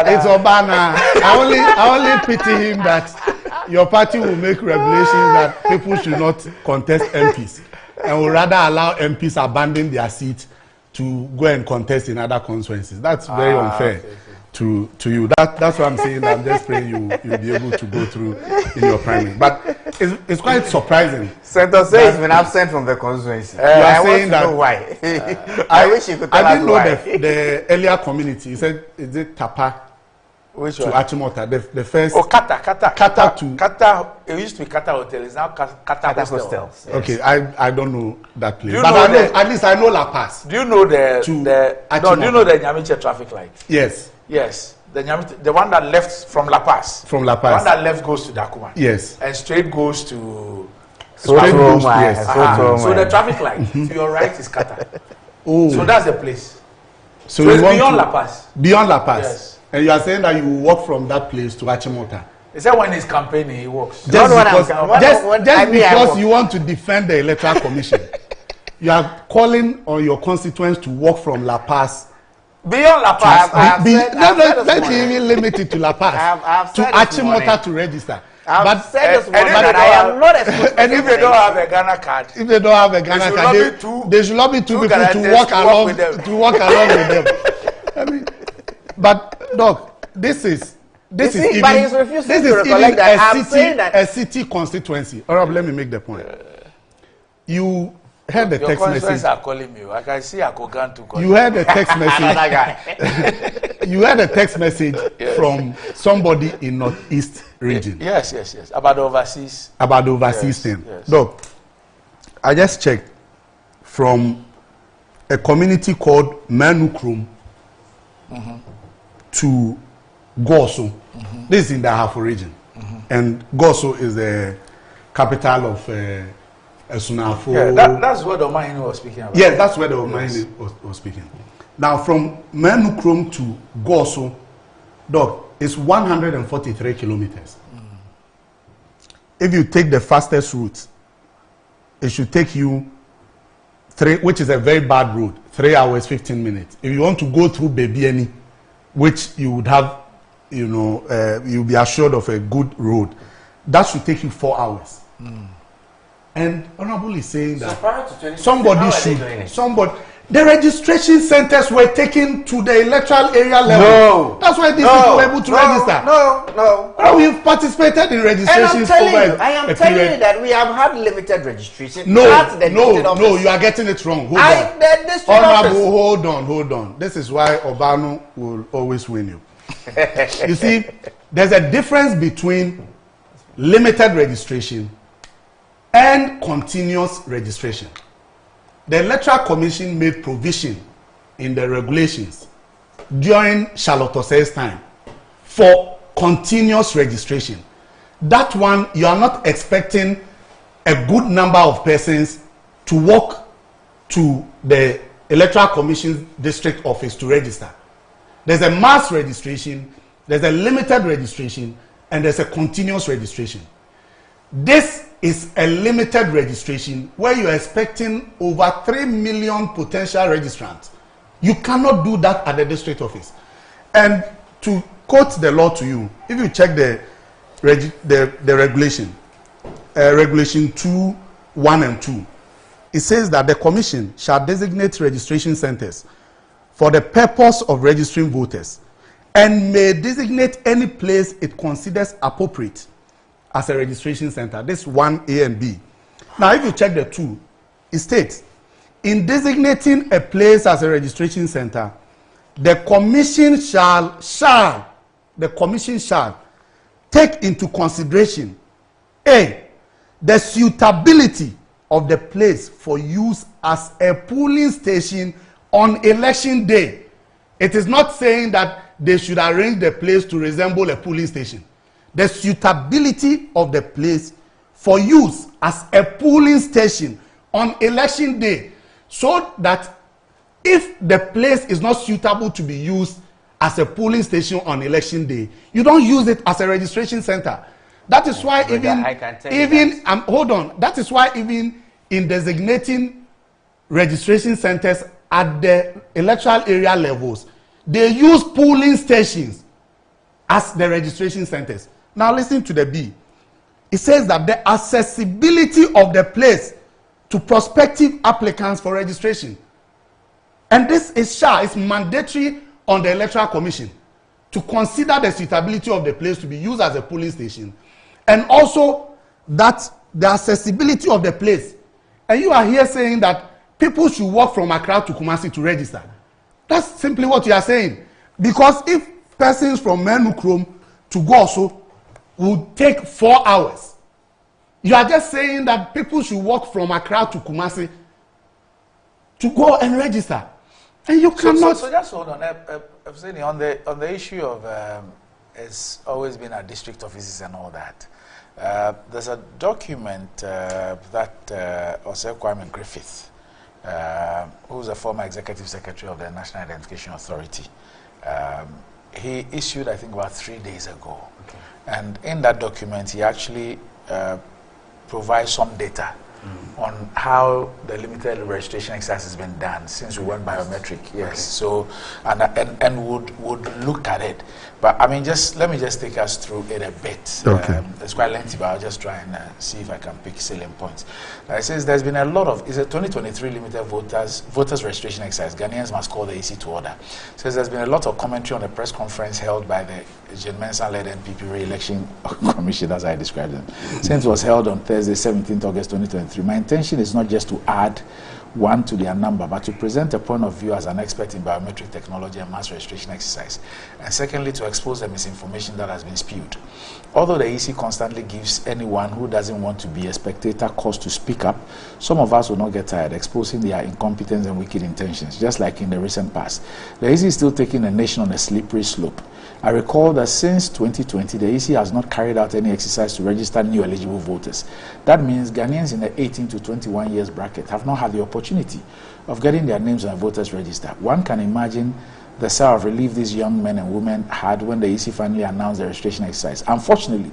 It's Obana. I only pity him that your party will make regulations that people should not contest MPs and will rather allow MPs abandon their seats to go and contest in other constituencies. That's very unfair. Okay. To you. That's what I'm saying. I'm just praying you'll be able to go through in your primary. But it's quite surprising. Senator says he's been absent from the constituency. You are saying that. Know why. I wish you could tell us why. I didn't know the earlier community. He said, is it Tapa Which to one? Achimota? The first. Oh, Kata. To Kata. It used to be Kata Hotel. It's now Kata Hostels. Yes. Okay, I don't know that place. But at least I know La Paz. Do you know do you know the Nyamiche traffic light? Yes. Yes. The one that left from La Paz. From La Paz. The one that left goes to Dakuma. Yes. And straight goes to. So the traffic light to your right is Kata. Oh. So that's the place. So it's beyond La Paz. Beyond La Paz. Yes. And you are saying that you walk from that place to Achimota. He said when he's campaigning, he walks. Just because you want to defend the Electoral Commission, you are calling on your constituents to walk from La Paz. Beyond La Paz. Let me even limit it to La Paz. To Achimota to register. But I am not and if they don't have a Ghana card, they should lobby two people to walk along with them. I mean, but Doc, this is even a city constituency. All right, let me make the point. You heard the text message. Are calling me. I can see Akogan to call. You heard the text message. You heard a text message from somebody in Northeast region. Yes. About the overseas. About the overseas thing. Yes. Look, I just checked from a community called Manukrum to Goso. This is in the Ahafo region. And Goso is the capital of Sunafo. Yeah, that's where the Omahini was speaking about. Yes, that's where the Omahini was speaking. Now, from Manukrum to Goso, Doc, it's 143 kilometers. If you take the fastest route, it should take you which is a very bad route, 3 hours, 15 minutes. If you want to go through Bebieni, which you would have, you'll be assured of a good road, that should take you 4 hours. And Honorable is saying that the registration centers were taken to the electoral area level. No. That's why these people were able to register. No. We've participated in registrations. I am telling you that we have had limited registration. No, you are getting it wrong. Hold on. This is why Obano will always win you. You see, there's a difference between limited registration and continuous registration. The Electoral Commission made provision in the regulations during Charlotte Osei's time for continuous registration. That one, you are not expecting a good number of persons to walk to the Electoral Commission's district office to register. There's a mass registration, there's a limited registration, and there's a continuous registration. This is a limited registration where you are expecting over 3 million potential registrants You cannot do that at the district office. And to quote the law to you, if you check the regulation, regulation 2(1) and 2, it says that the commission shall designate registration centers for the purpose of registering voters and may designate any place it considers appropriate as a registration center. This 1A and B. Now, if you check the 2, it states, in designating a place as a registration center, the commission shall take into consideration A, the suitability of the place for use as a polling station on election day. It is not saying that they should arrange the place to resemble a polling station. The suitability of the place for use as a polling station on election day, so that if the place is not suitable to be used as a polling station on election day, you don't use it as a registration center. That is why that is why even in designating registration centers at the electoral area levels, they use polling stations as the registration centers. Now listen to the B. It says that the accessibility of the place to prospective applicants for registration. And this is mandatory on the Electoral Commission to consider the suitability of the place to be used as a polling station, and also that the accessibility of the place. And you are here saying that people should walk from Accra to Kumasi to register. That's simply what you are saying. Because if persons from Menukrom to Goso would take 4 hours, you are just saying that people should walk from Accra to Kumasi to go and register. And you cannot. So just hold on. On the issue of it's always been at district offices and all that. There's a document that Osei Kwame Griffith, who's a former executive secretary of the National Identification Authority, he issued, I think, about 3 days ago. Okay. And in that document, he actually provides some data on how the limited registration exercise has been done since we went biometric. Yes. Okay. So and would look at it. But I mean, let me take us through it a bit. Okay. It's quite lengthy, but I'll just try and see if I can pick salient points. It says there's been a lot of, it's a 2023 limited voters registration exercise. Ghanaians must call the EC to order. It says there's been a lot of commentary on the press conference held by the Jane Mensah-led NPP re-election commission, as I described them. Since it was held on Thursday, 17th August 2023, my intention is not just to add one to their number, but to present a point of view as an expert in biometric technology and mass registration exercise. And secondly, to expose the misinformation that has been spewed. Although the EC constantly gives anyone who doesn't want to be a spectator cause to speak up, some of us will not get tired exposing their incompetence and wicked intentions, just like in the recent past. The EC is still taking the nation on a slippery slope. I recall that since 2020, the EC has not carried out any exercise to register new eligible voters. That means Ghanaians in the 18 to 21 years bracket have not had the opportunity of getting their names on a voters register. One can imagine the sigh of relief these young men and women had when the EC finally announced the registration exercise. Unfortunately,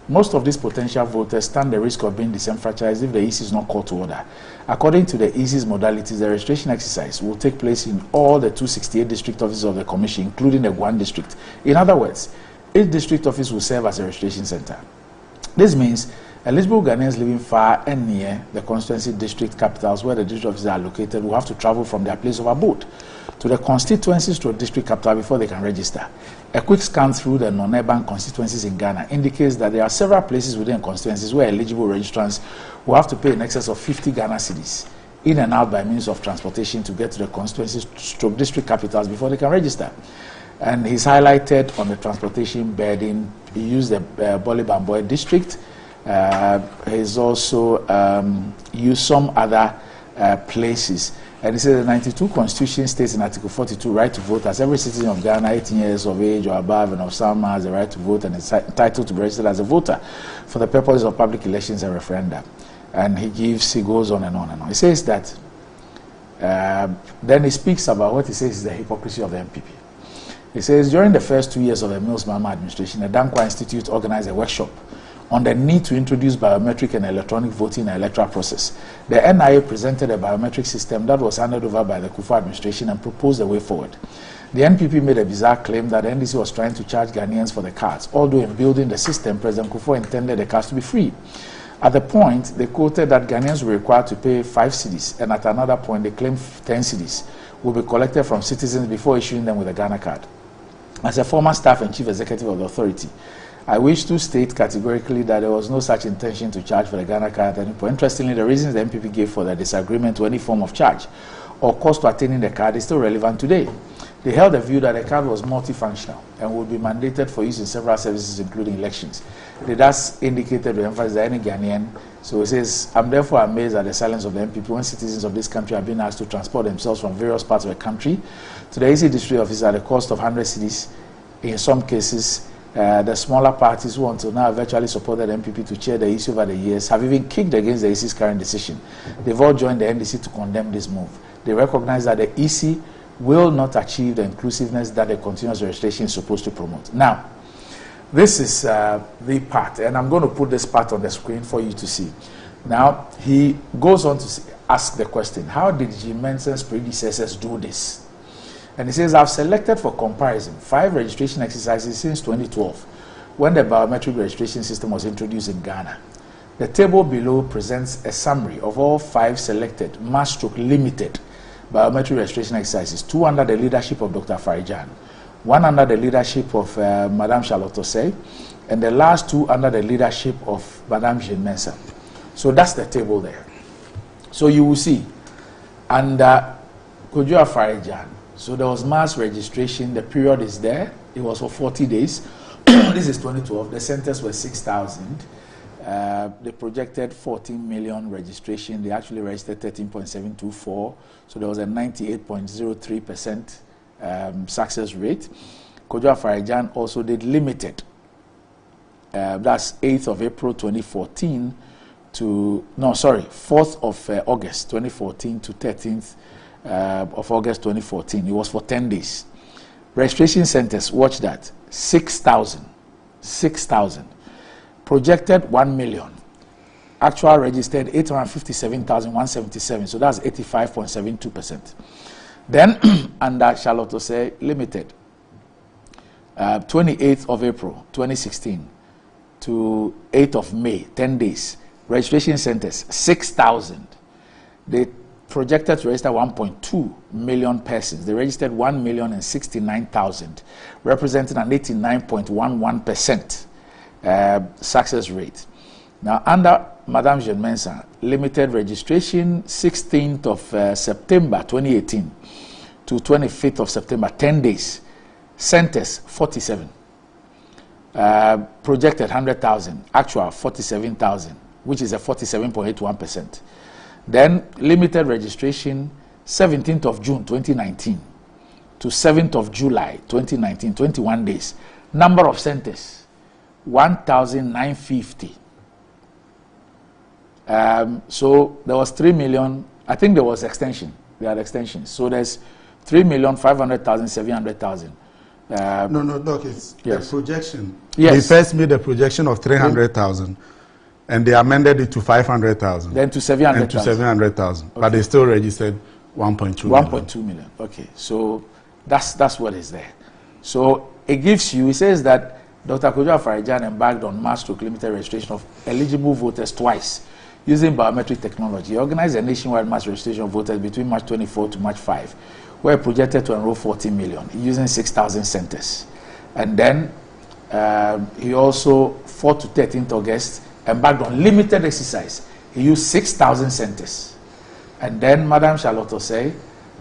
most of these potential voters stand the risk of being disenfranchised if the EC is not called to order. According to the EC's modalities, the registration exercise will take place in all the 268 district offices of the Commission, including the Guan district. In other words, each district office will serve as a registration center. This means eligible Ghanaians living far and near the constituency district capitals where the district offices are located will have to travel from their place of abode to the constituencies to a district capital before they can register. A quick scan through the non-urban constituencies in Ghana indicates that there are several places within constituencies where eligible registrants will have to pay in excess of 50 Ghana cedis in and out by means of transportation to get to the constituencies stroke district capitals before they can register. And he's highlighted on the transportation burden. He used the Bole Bamboy district. He's also used some other places. And he says the 92 Constitution states in Article 42 right to vote as every citizen of Ghana 18 years of age or above and of some has the right to vote and is entitled to be registered as a voter for the purposes of public elections and referenda. And he goes on and on and on. He says that, then he speaks about what he says is the hypocrisy of the MPP. He says during the first 2 years of the Mills Mahama administration, the Dankwa Institute organized a workshop on the need to introduce biometric and electronic voting in the electoral process. The NIA presented a biometric system that was handed over by the Kufuor administration and proposed a way forward. The NPP made a bizarre claim that the NDC was trying to charge Ghanaians for the cards, although in building the system, President Kufuor intended the cards to be free. At the point, they quoted that Ghanaians were required to pay 5 cedis, and at another point, they claimed 10 cedis will be collected from citizens before issuing them with a Ghana card. As a former staff and chief executive of the authority, I wish to state categorically that there was no such intention to charge for the Ghana card at any point. Interestingly, the reasons the MPP gave for the disagreement to any form of charge or cost to attaining the card is still relevant today. They held the view that the card was multifunctional and would be mandated for use in several services, including elections. They thus indicated with emphasis that any Ghanaian, so it says, I'm therefore amazed at the silence of the MPP when citizens of this country have been asked to transport themselves from various parts of the country to the AC district office at the cost of 100 cedis. In some cases, the smaller parties who until now have virtually supported the MPP to chair the issue over the years have even kicked against the EC's current decision. They've all joined the NDC to condemn this move. They recognize that the EC will not achieve the inclusiveness that the continuous registration is supposed to promote. Now, this is the part, and I'm going to put this part on the screen for you to see. Now, he goes on to ask the question, how did Jim Mensah's predecessors do this? And he says, I've selected for comparison 5 registration exercises since 2012, when the biometric registration system was introduced in Ghana. The table below presents a summary of all 5 selected mass/limited biometric registration exercises, 2 under the leadership of Dr. Farijan, 1 under the leadership of Madame Charlotte Osei, and the last 2 under the leadership of Madame Jean Mensah. So that's the table there. So you will see, under Kujua Farijan, so there was mass registration, the period is there, it was for 40 days. This is 2012, the centers were 6,000. They projected 14 million registration. They actually registered 13.724. So there was a 98.03% success rate. Kujua Farijan also did limited. That's 8th of April 2014 to, 4th of August 2014 to 13th of August 2014. It was for 10 days. Registration centers, watch that, 6,000. Projected 1 million. Actual registered 857,177. So that's 85.72%. Then under Charlotte Osei Limited, 28th of April 2016 to 8th of May, 10 days. Registration centers 6,000. They projected to register 1.2 million persons. They registered 1,069,000, representing an 89.11% success rate. Now, under Madame Jean Mensah, limited registration 16th of September 2018 to 25th of September, 10 days. Centers 47. Projected 100,000, actual 47,000, which is a 47.81%. Then limited registration 17th of June 2019 to 7th of July 2019, 21 days. Number of centers 1,950. So there was 3 million. I think there was extension. They had extensions. So there's 3,500,000, 700,000. No, Doc, it's yes. the projection. Yes. They first made a projection of 300,000, and they amended it to 500,000. Then to 700,000. And to 700,000. Okay. But they still registered 1.2 million. 1.2 million. Okay, so that's what is there. So it gives you, it says that Dr. Kujua Farijan embarked on mass/limited registration of eligible voters twice using biometric technology. He organized a nationwide mass registration of voters between March 24 to March 5, where projected to enroll 14 million using 6,000 centers. And then he also, 4 to 13th August, embarked on limited exercise. He used 6,000 centers. And then Madame Charlotte Osei,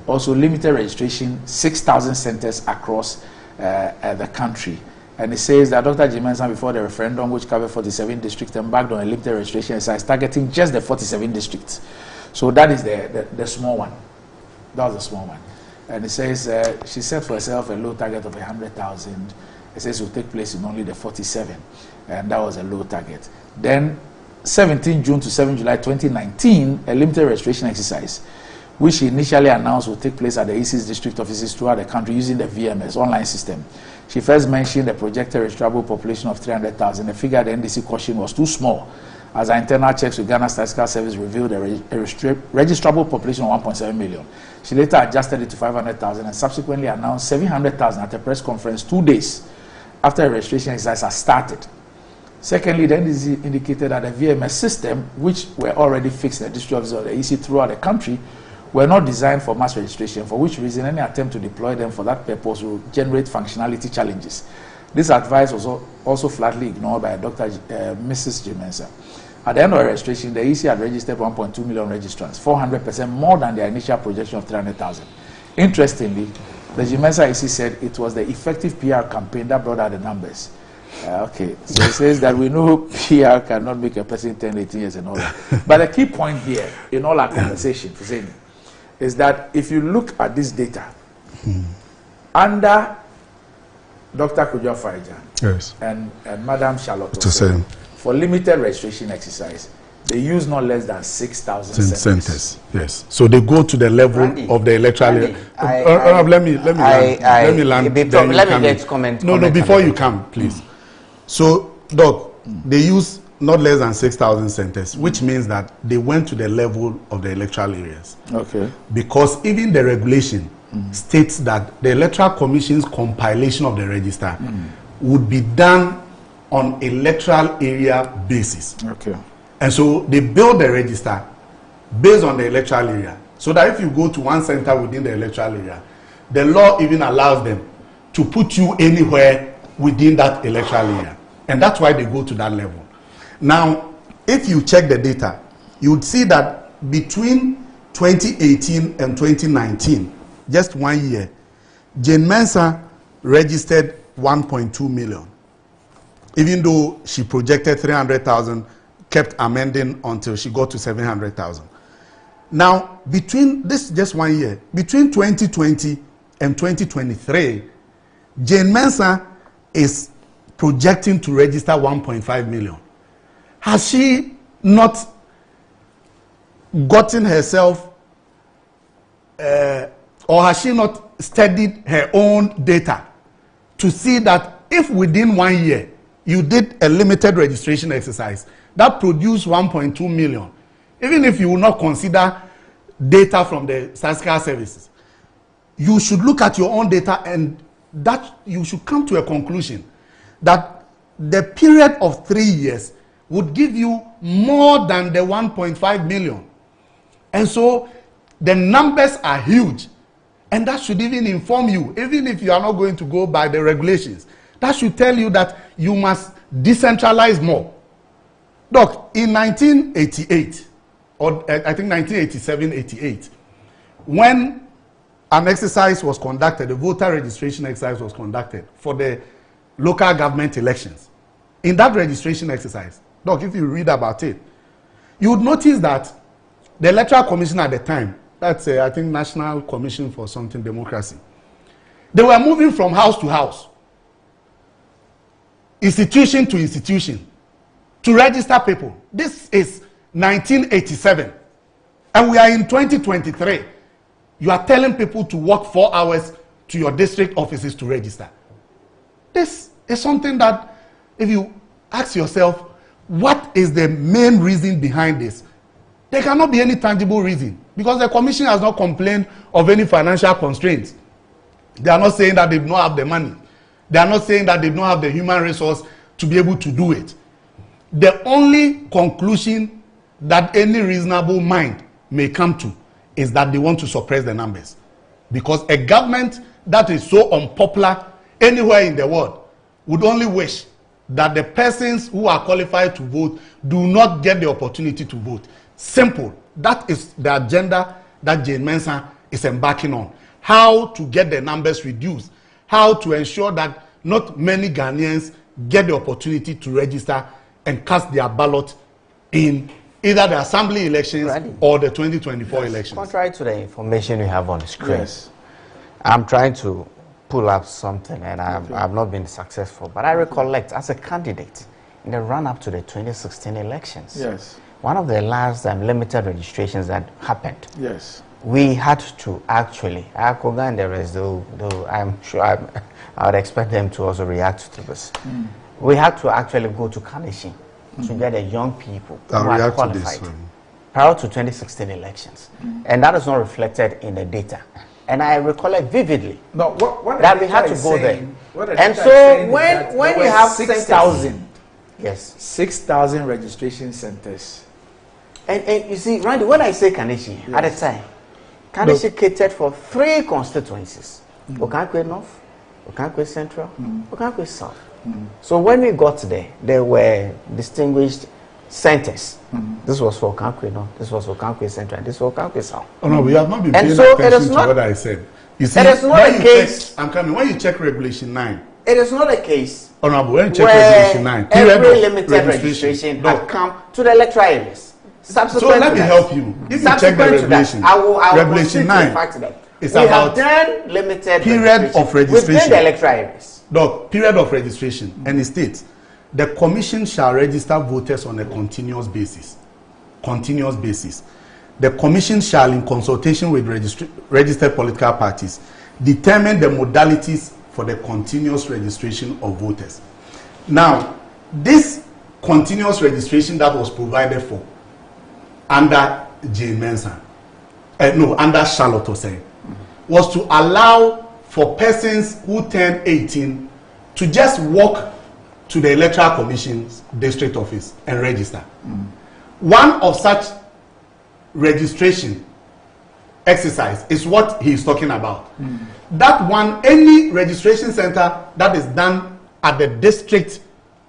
also limited registration, 6,000 centers across the country. And it says that Dr. Jim Mensah, before the referendum, which covered 47 districts, embarked on a limited registration exercise targeting just the 47 districts. So that is the small one. That was the small one. And it says she set for herself a low target of 100,000. It says it will take place in only the 47. And that was a low target. Then 17 June to 7 July 2019, a limited registration exercise which she initially announced would take place at the EC's district offices throughout the country using the VMS online system. She first mentioned the projected registrable population of 300,000. The figure the NDC cautioned was too small, as our internal checks with Ghana Statistical Service revealed a registrable population of 1.7 million. She later adjusted it to 500,000 and subsequently announced 700,000 at a press conference 2 days after the registration exercise had started. Secondly, the NDC indicated that the VMS system, which were already fixed in the district office of the EC throughout the country, were not designed for mass registration, for which reason any attempt to deploy them for that purpose will generate functionality challenges. This advice was also flatly ignored by Mrs. Jimensa. At the end of the registration, the EC had registered 1.2 million registrants, 400% more than their initial projection of 300,000. Interestingly, the Jimensa EC said it was the effective PR campaign that brought out the numbers. Okay, so it says that we know PR cannot make a person 10, 18 years and all that. But the key point here, in all our conversation, is that if you look at this data, under Dr. Kujo Farijan and Madam Charlotte Osei, for limited registration exercise, they use not less than 6,000 centers. Yes. So they go to the level of the electoral. Let me land. Let me get comment. No, before you come, please. So, Doc, they use not less than 6,000 centers, which means that they went to the level of the electoral areas. Okay. Because even the regulation states that the Electoral Commission's compilation of the register would be done on electoral area basis. Okay. And so they build the register based on the electoral area. So that if you go to one center within the electoral area, the law even allows them to put you anywhere within that electoral area. And that's why they go to that level. Now, if you check the data, you would see that between 2018 and 2019, just 1 year, Jane Mensah registered 1.2 million. Even though she projected 300,000, kept amending until she got to 700,000. Now, between this just 1 year, between 2020 and 2023, Jane Mensah is projecting to register 1.5 million. Has she not gotten herself, or has she not studied her own data to see that if within 1 year you did a limited registration exercise that produced 1.2 million, even if you will not consider data from the statistical services, you should look at your own data and that you should come to a conclusion that the period of 3 years would give you more than the 1.5 million. And so the numbers are huge. And that should even inform you, even if you are not going to go by the regulations, that should tell you that you must decentralize more. Doc, in 1988, or I think 1987-88, when an exercise was conducted, a voter registration exercise was conducted for the local government elections. In that registration exercise, Doc, if you read about it, you would notice that the Electoral Commission at the time, that's I think National Commission for Something Democracy, they were moving from house to house, institution to institution, to register people. This is 1987, and we are in 2023. You are telling people to walk 4 hours to your district offices to register. This is something that, if you ask yourself, what is the main reason behind this? There cannot be any tangible reason, because the commission has not complained of any financial constraints. They are not saying that they do not have the money. They are not saying that they don't have the human resource to be able to do it. The only conclusion that any reasonable mind may come to is that they want to suppress the numbers. Because a government that is so unpopular anywhere in the world would only wish that the persons who are qualified to vote do not get the opportunity to vote. Simple. That is the agenda that Jane Mensah is embarking on. How to get the numbers reduced. How to ensure that not many Ghanaians get the opportunity to register and cast their ballot in either the assembly elections or the 2024 elections. Contrary to the information you have on the screen, I'm trying to pull up something and I've not been successful. But I recollect as a candidate in the run-up to the 2016 elections, yes, one of the last limited registrations that happened, yes, we had to actually, Akoga and the rest, though I'm sure I would expect them to also react to this. We had to actually go to Kaneshi to get the young people who are qualified prior to 2016 elections. And that is not reflected in the data. And I recall it vividly that we had to go there. And so when you have 6,000, yes, 6,000 registration centers. And you see, Randy, when I say Kaneshi, at the time, Kaneshi catered for 3 constituencies: Okankwe North, Okankwe Central, Okankwe South. So when we got there were distinguished centers. This was for Okankwe North, this was for Okankwe Central, and this was for Okankwe South. Oh no, we have not been paying attention to what I said. You see, it is not a case. I'm coming. When you check Regulation 9, it is not a case. Honorable, when you check Regulation 9, every limited registration had come to the electoral areas. So let me help you. If you check the regulation, Regulation 9 is about limited period of registration within the electoral areas. Look, period of registration, and it states the commission shall register voters on a continuous basis. Continuous basis. The commission shall, in consultation with registered political parties, determine the modalities for the continuous registration of voters. Now, this continuous registration that was provided for under Jane Mensah, under Charlotte Osei, was to allow for persons who turn 18 to just walk to the Electoral Commission's district office and register. One of such registration exercise is what he is talking about. That one, any registration center that is done at the district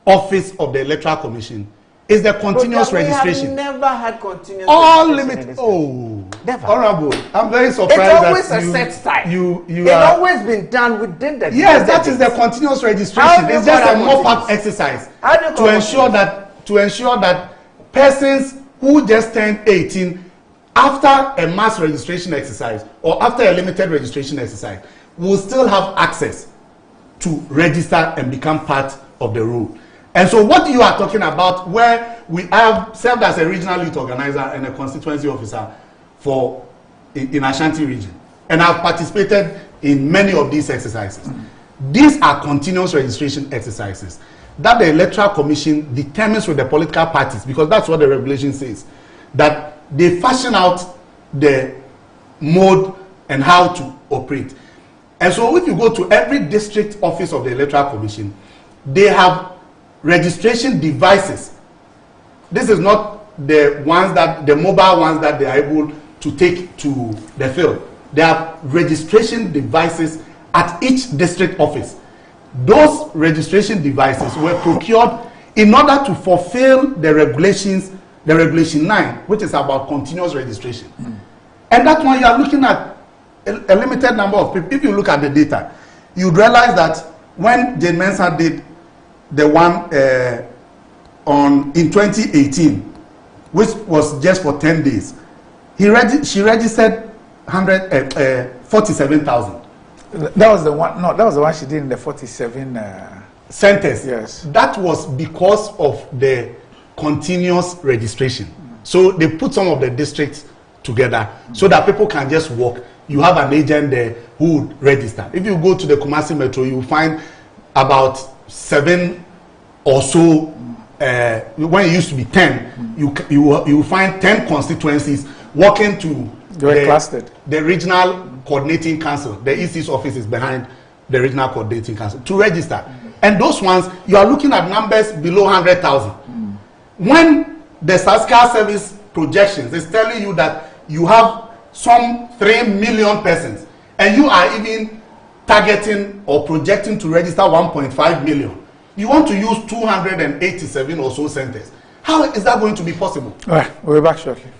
office of the Electoral Commission is the continuous registration. We have never had continuous all limit. Oh, never. Honorable, I'm very surprised. It's always that a set time. It's always been done within the. Yes, that is the continuous registration. It's just a mop-up exercise to ensure that persons who just turned 18 after a mass registration exercise or after a limited registration exercise will still have access to register and become part of the roll. And so what you are talking about, where we have served as a regional youth organizer and a constituency officer for in Ashanti region, and I've participated in many of these exercises. These are continuous registration exercises that the Electoral Commission determines with the political parties, because that's what the regulation says, that they fashion out the mode and how to operate. And so if you go to every district office of the Electoral Commission, they have registration devices. This is not the mobile ones that they are able to take to the field. They have registration devices at each district office. Those registration devices were procured in order to fulfill the regulations, the Regulation 9, which is about continuous registration. And that's why you are looking at a limited number of people. If you look at the data, you'd realize that when Jane Mensah did the one in 2018, which was just for 10 days, she registered 47,000. That was the one. No, that was the one she did in the 47 centers. Yes, that was because of the continuous registration. So they put some of the districts together so that people can just walk. You have an agent there who would register. If you go to the Kumasi Metro, you will find about 7 or so. When it used to be 10, you will find 10 constituencies walking to the regional coordinating council. The EC's office is behind the regional coordinating council to register. And those ones, you are looking at numbers below 100,000. When the statistical service projections is telling you that you have some 3 million persons, and you are even targeting or projecting to register 1.5 million, you want to use 287 or so centers. How is that going to be possible? All right, we'll be back shortly.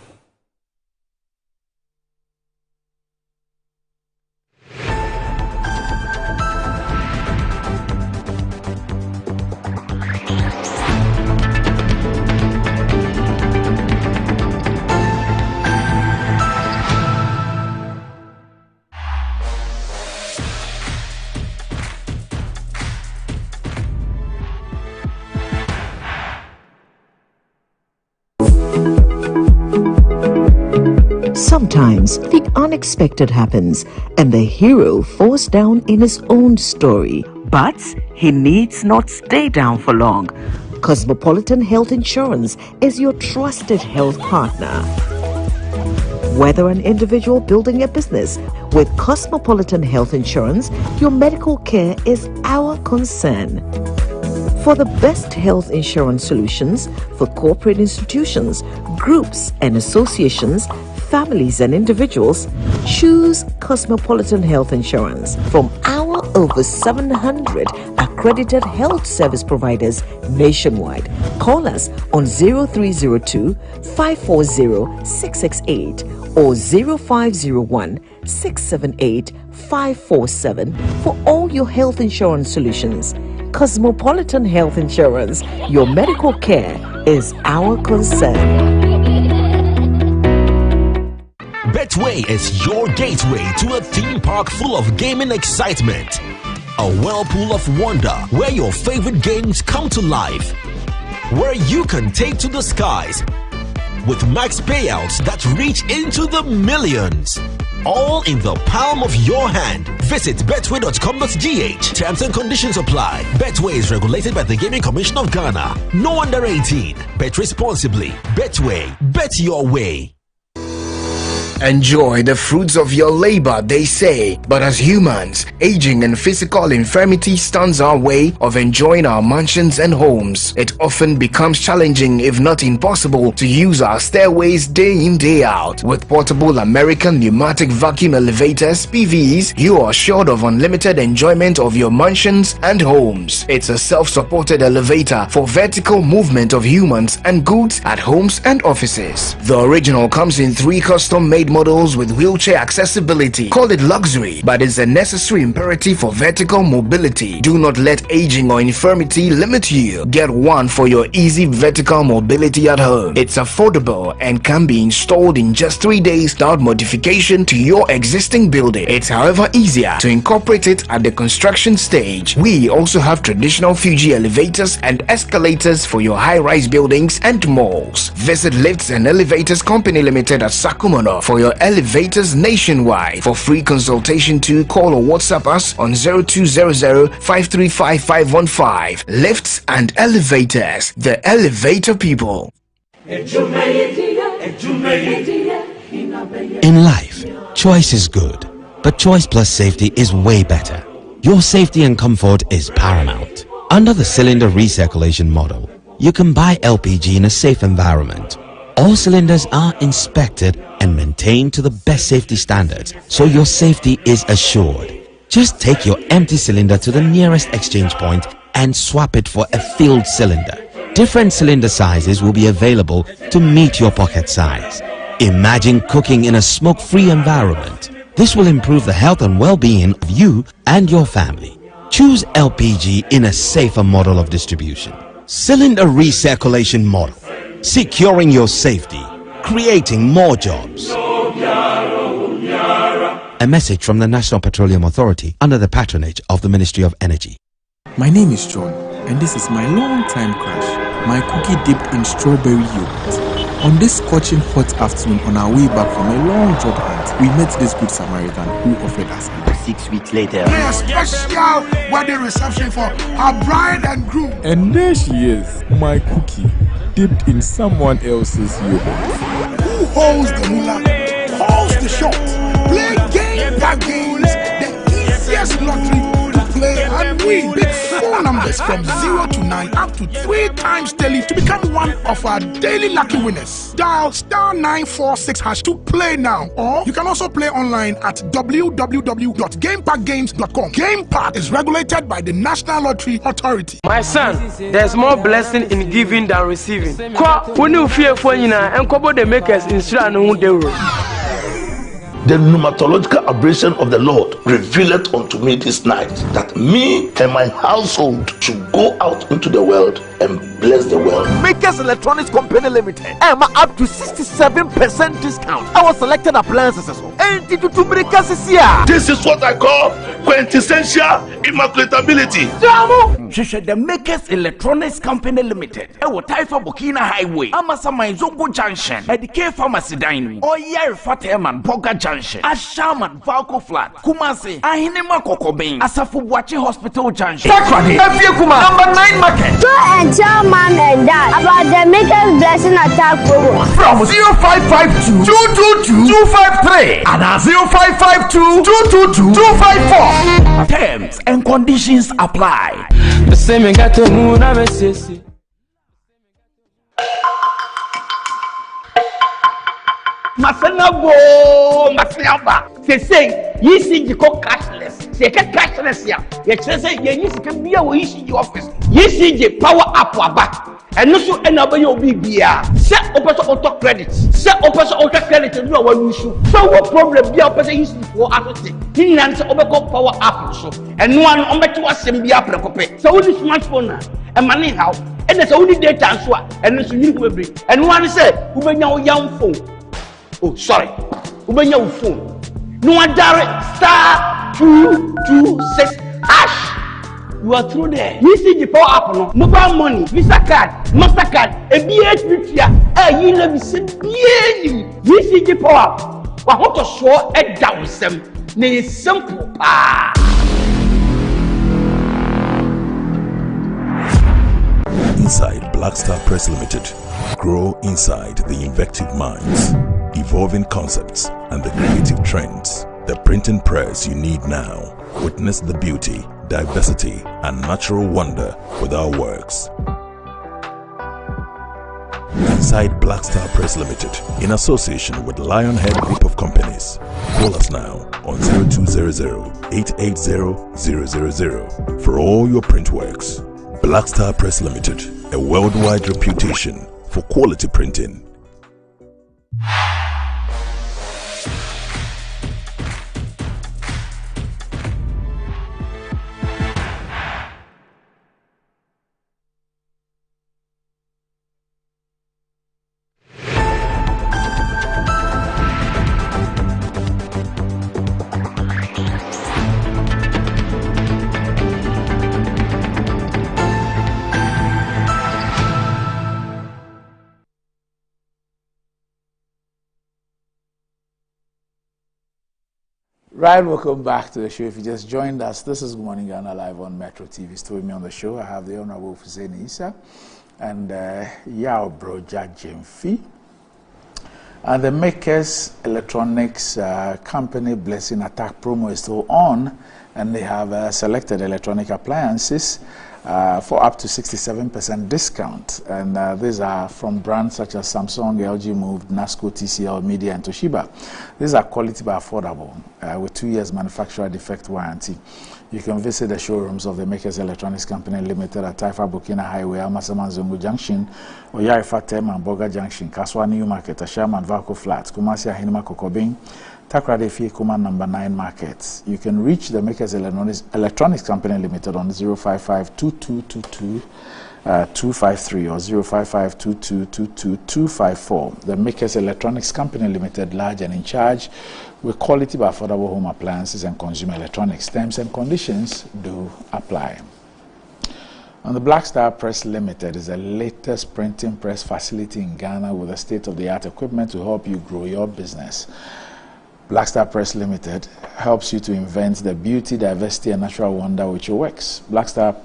Sometimes the unexpected happens and the hero falls down in his own story. But he needs not stay down for long. Cosmopolitan Health Insurance is your trusted health partner. Whether an individual building a business, with Cosmopolitan Health Insurance, your medical care is our concern. For the best health insurance solutions for corporate institutions, groups and associations, families and individuals, choose Cosmopolitan Health Insurance from our over 700 accredited health service providers nationwide. Call us on 0302 540 668 or 0501 678 547 for all your health insurance solutions. Cosmopolitan Health Insurance, your medical care is our concern. Betway is your gateway to a theme park full of gaming excitement. A whirlpool of wonder where your favorite games come to life. Where you can take to the skies with max payouts that reach into the millions. All in the palm of your hand. Visit betway.com.gh. Terms and conditions apply. Betway is regulated by the Gaming Commission of Ghana. No under 18. Bet responsibly. Betway. Bet your way. Enjoy the fruits of your labor, they say. But as humans, aging and physical infirmity stands our way of enjoying our mansions and homes. It often becomes challenging, if not impossible, to use our stairways day in, day out. With portable American pneumatic vacuum elevators, PVs, you are assured of unlimited enjoyment of your mansions and homes. It's a self-supported elevator for vertical movement of humans and goods at homes and offices. The original comes in 3 custom-made models with wheelchair accessibility. Call it luxury, but it's a necessary imperative for vertical mobility. Do not let aging or infirmity limit you. Get one for your easy vertical mobility at home. It's affordable and can be installed in just 3 days without modification to your existing building. It's however easier to incorporate it at the construction stage. We also have traditional Fuji elevators and escalators for your high-rise buildings and malls. Visit Lifts and Elevators Company Limited at Sakumono for your elevators nationwide. For free consultation to call or WhatsApp us on 0200-535-515. Lifts and Elevators, the elevator people. In life, choice is good, but choice plus safety is way better. Your safety and comfort is paramount. Under the cylinder recirculation model, you can buy LPG in a safe environment. All cylinders are inspected and maintained to the best safety standards, so your safety is assured. Just take your empty cylinder to the nearest exchange point and swap it for a filled cylinder. Different cylinder sizes will be available to meet your pocket size. Imagine cooking in a smoke-free environment. This will improve the health and well-being of you and your family. Choose LPG in a safer model of distribution. Cylinder recirculation model. Securing your safety, creating more jobs. A message from the National Petroleum Authority under the patronage of the Ministry of Energy. My name is John, and this is my long-time crush, my cookie dipped in strawberry yogurt. On this scorching hot afternoon on our way back from a long job hunt, we met this good Samaritan who offered us 6 weeks later. A special wedding reception for our bride and groom. And there she is, my cookie, dipped in someone else's yogurt. Who holds the moolah, holds the shot. Play game by games, the easiest lottery to play and win. Big phone numbers from 0 to 9 up to 3 times daily to become one of our daily lucky winners. Dial *946# to play now, or you can also play online at www.gameparkgames.com. Game Park is regulated by the National Lottery Authority. My son, there's more blessing in giving than receiving. When you fear for you and cover the makers in Strano. The pneumatological aberration of the Lord revealed unto me this night, that me and my household should go out into the world and bless the world. Makers Electronics Company Limited. I'm up to 67% discount. Our selected appliances. This is what I call quintessential immaculatability. The Makers Electronics Company Limited. Ewo Taifa Burkina Highway. Amasama Zongo Junction. Edike Pharmacy Dining. Oyer Fateman Boga Junction. Ashaman Valco Flat. Kumasi. Ahinema Kokobin. Asafu Buachi Hospital Junction. Takradi. Kuma. Number 9 Market. Tell mom and dad about the Makers Blessing Attack program. From 0552 222 253 and 0552 222 254. Terms and conditions apply. The same got to move. Masanabo, Masiaba. Say, you see, you go cashless. Say, cashless, yeah. You say, you can be a wish office. You see, the power up or back. And also, another you'll be here. Set up auto credit. Set up auto credit and do our issue. So, what problem be a person used for everything? He answer over power up. So, and one on back to us and be up. So, only smartphone and money how. And there's only data and so and it's you will bring. And one said, who bring your young phone. Oh, sorry. Open your phone. No one direct *226# You are through there. You see the power up no. Mobile money, Visa card, Mastercard, a BHP you let me say you see the power up. But what to show it down some. Ne simple Inside Black Star Press Limited, grow inside the invective minds, evolving concepts and the creative trends. The printing press you need now. Witness the beauty, diversity and natural wonder with our works. Inside Black Star Press Limited, in association with Lionhead Group of Companies. Call us now on 0200-880-000 for all your print works. Black Star Press Limited, a worldwide reputation for quality printing. Right, welcome back to the show. If you just joined us, this is Good Morning Ghana live on Metro TV. Still with me on the show, I have the Honorable Hussein Issa and Yao Broja Jemfi. And the Makers Electronics Company Blessing Attack promo is still on, and they have selected electronic appliances for up to 67% discount. And these are from brands such as Samsung, LG Move, NASCO, TCL, Media, and Toshiba. These are quality but affordable with 2 years manufacturer defect warranty. You can visit the showrooms of the Makers Electronics Company Limited at Taifa Burkina Highway, Almasama Zongo Junction, Oyarifa Tem and Boga Junction, Kaswa New Market, Ashaman Valco Flat, Kumasi Ahinima Kokobing, Takrade Kuma number 9 Market. You can reach the Makers Electronics Company Limited on 055-2222-253 or 055-2222-254. The Makers Electronics Company Limited, large and in charge with quality but affordable home appliances and consumer electronics. Terms and conditions do apply. And the Black Star Press Limited is the latest printing press facility in Ghana with a state-of-the-art equipment to help you grow your business. Black Star Press Limited helps you to invent the beauty, diversity, and natural wonder with your works. Black Star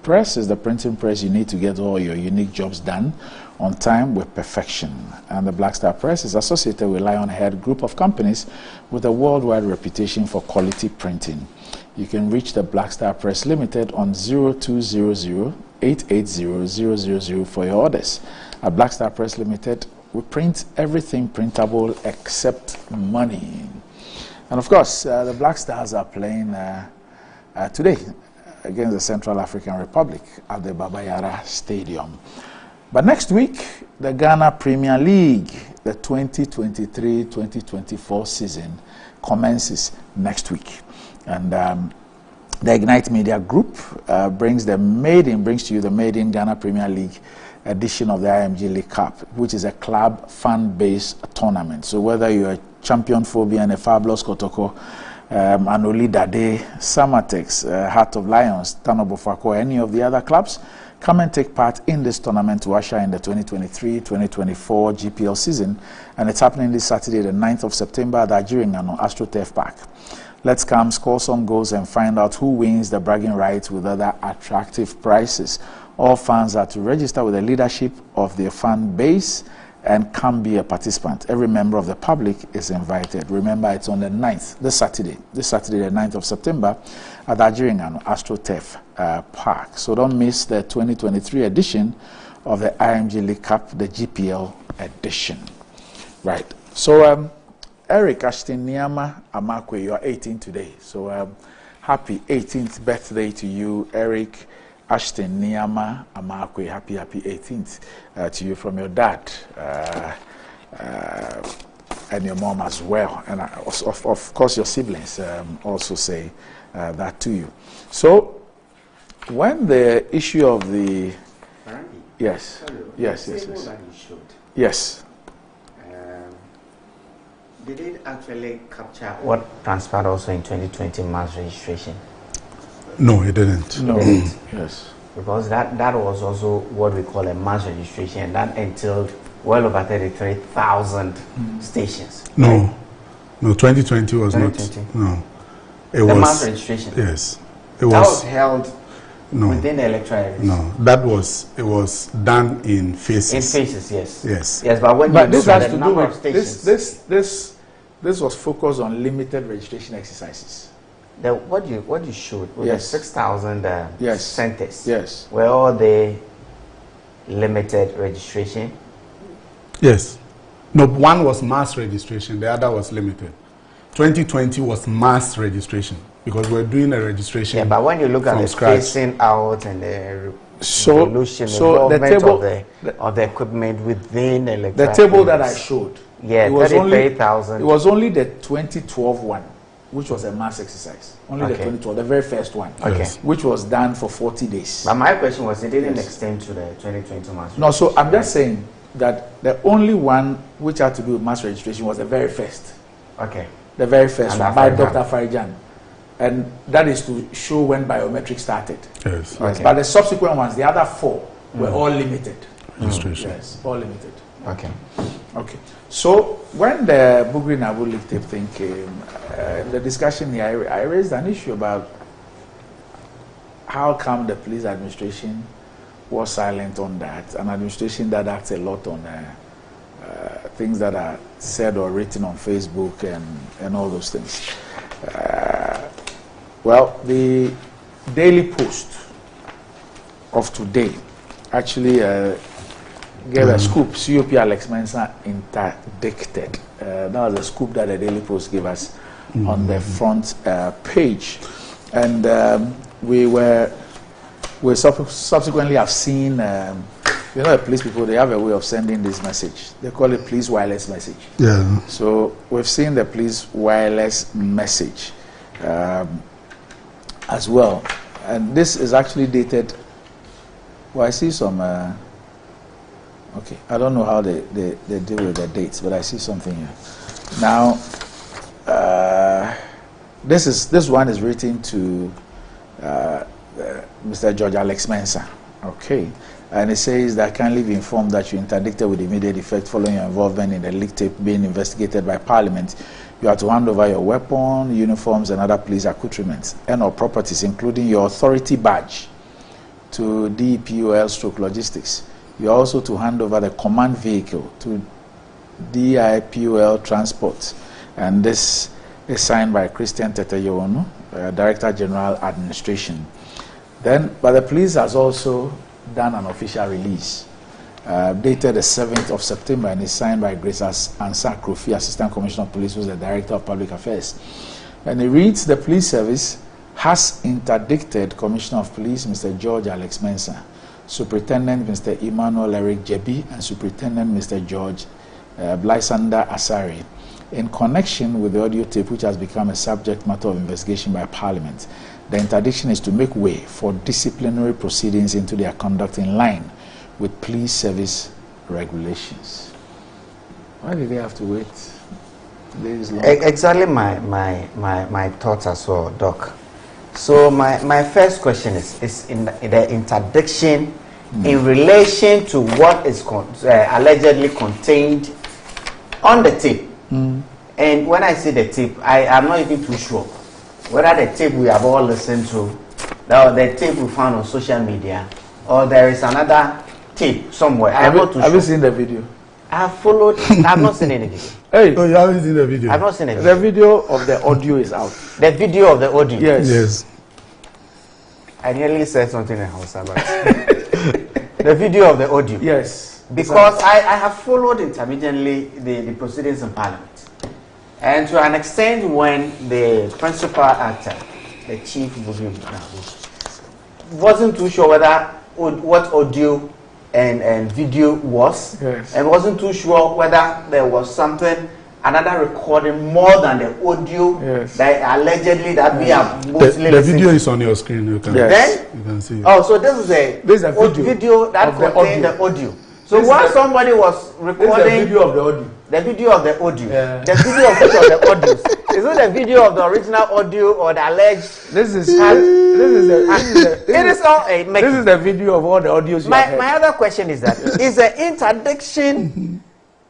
Press is the printing press you need to get all your unique jobs done on time with perfection. And the Black Star Press is associated with Lionhead Group of Companies with a worldwide reputation for quality printing. You can reach the Black Star Press Limited on 0200-880-000 for your orders. At Black Star Press Limited, we print everything printable except money. And of course, the Black Stars are playing today against the Central African Republic at the Baba Yara Stadium. But next week, the Ghana Premier League, the 2023-2024 season commences next week. And the Ignite Media Group brings to you the Maiden Ghana Premier League edition of the IMG League Cup, which is a club fan-based tournament. So whether you're a Champion Phobia and a Fabulous Kotoko, Anoli Dade, Samatex, Heart of Lions, Tanobofako, any of the other clubs, come and take part in this tournament to usher in the 2023-2024 GPL season. And it's happening this Saturday, the 9th of September at the Ajiriangano AstroTurf Park. Let's come, score some goals, and find out who wins the bragging rights with other attractive prizes. All fans are to register with the leadership of their fan base and can be a participant. Every member of the public is invited. Remember, it's on the 9th, this Saturday, the 9th of September at the Ajiriangano AstroTurf Park. So don't miss the 2023 edition of the IMG League Cup, the GPL edition. Right. So, Eric Ashton Niama Amakwe, you are 18 today. So, happy 18th birthday to you, Eric Ashton Niama Amakwe. Happy 18th to you from your dad and your mom as well. And of course, your siblings also say that to you. So, when the issue of the... Yes. Yes. Did it actually capture what transpired also in 2020 mass registration? No, it didn't. No. Yes. Because that was also what we call a mass registration, and that entailed well over 33,000 stations. No. Right? No, 2020 was 2020. not. No. It the was mass registration? Yes. That was held within the electoral areas? No, it was done in phases. In phases, yes. Yes. Yes, but when you this look at has the to do number with of stations... This was focused on limited registration exercises. What you showed with the 6,000 centers. Yes. Were all they limited registration? Yes. No, one was mass registration, the other was limited. 2020 was mass registration because we're doing a registration. Yeah, but when you look at the spacing out and the evolution, of the equipment within the the table that I showed. Yeah, 33,000. It was only the 2012 one, which was a mass exercise. Only the 2012, the very first one. Okay. Which was done for 40 days. But my question was, it didn't extend to the 2020 mass. No, so I'm just saying that the only one which had to do with mass registration was the very first. Okay. The very first one by Dr. Farijan. And that is to show when biometrics started. Yes. Okay. But the subsequent ones, the other 4, were all limited. Registration. Yes, all limited. Okay. Okay. So when the Bugri Nabu League tape thing came, the discussion here, I raised an issue about how come the police administration was silent on that, an administration that acts a lot on things that are said or written on Facebook and all those things. Well, the Daily Post of today actually gave a scoop. COP Alex Mensah interdicted. That was a scoop that the Daily Post gave us on the front page. And we subsequently have seen, the police people, they have a way of sending this message. They call it police wireless message. Yeah. So we've seen the police wireless message as well. And this is actually dated, well, I see some, okay, I don't know how they deal with the dates, but I see something here. Now, this one is written to Mr. George Alex Mensah, okay, and it says that kindly be informed that you interdicted with immediate effect following your involvement in the leak tape being investigated by Parliament. You are to hand over your weapon, uniforms, and other police accoutrements and/or properties, including your authority badge, to DPOL Logistics. You are also to hand over the command vehicle to DIPOL Transport, and this is signed by Christian Teteyono, Director General Administration. But the police has also done an official release dated the 7th of September and is signed by Grace Ansa Krofi, Assistant Commissioner of Police, who is the Director of Public Affairs. And it reads, the police service has interdicted Commissioner of Police, Mr. George Alex Mensah, Superintendent Mr. Emmanuel Eric Jebi and Superintendent Mr. George Blysander Asari, in connection with the audio tape which has become a subject matter of investigation by Parliament. The interdiction is to make way for disciplinary proceedings into their conduct in line with police service regulations. Why did they have to wait days long? Exactly my thoughts as well, Doc. So my first question is in the interdiction in relation to what is allegedly contained on the tape. And when I say the tape, I am not even too sure whether the tape we have all listened to, the tape we found on social media, or there is another tape somewhere. Have you seen the video? I have followed. I have not seen any video. Hey, oh, you haven't seen the video? I have not seen it. The video of the audio is out. The video of the audio? Yes. I nearly said something in Hausa, but the video of the audio. Yes. Because I have followed intermittently the proceedings in Parliament. And to an extent, when the principal actor, the chief, wasn't too sure whether what audio and video was, and wasn't too sure whether there was something, another recording more than the audio that allegedly that we have mostly the video is on your screen. You can, you can see it. Oh, so this is a video that contained the audio. So while somebody was recording the video of the audio. The video of the audio. The video of which of the audios? Is it the video of the original audio or the alleged? This is the video of all the audios. My other question is that is the interdiction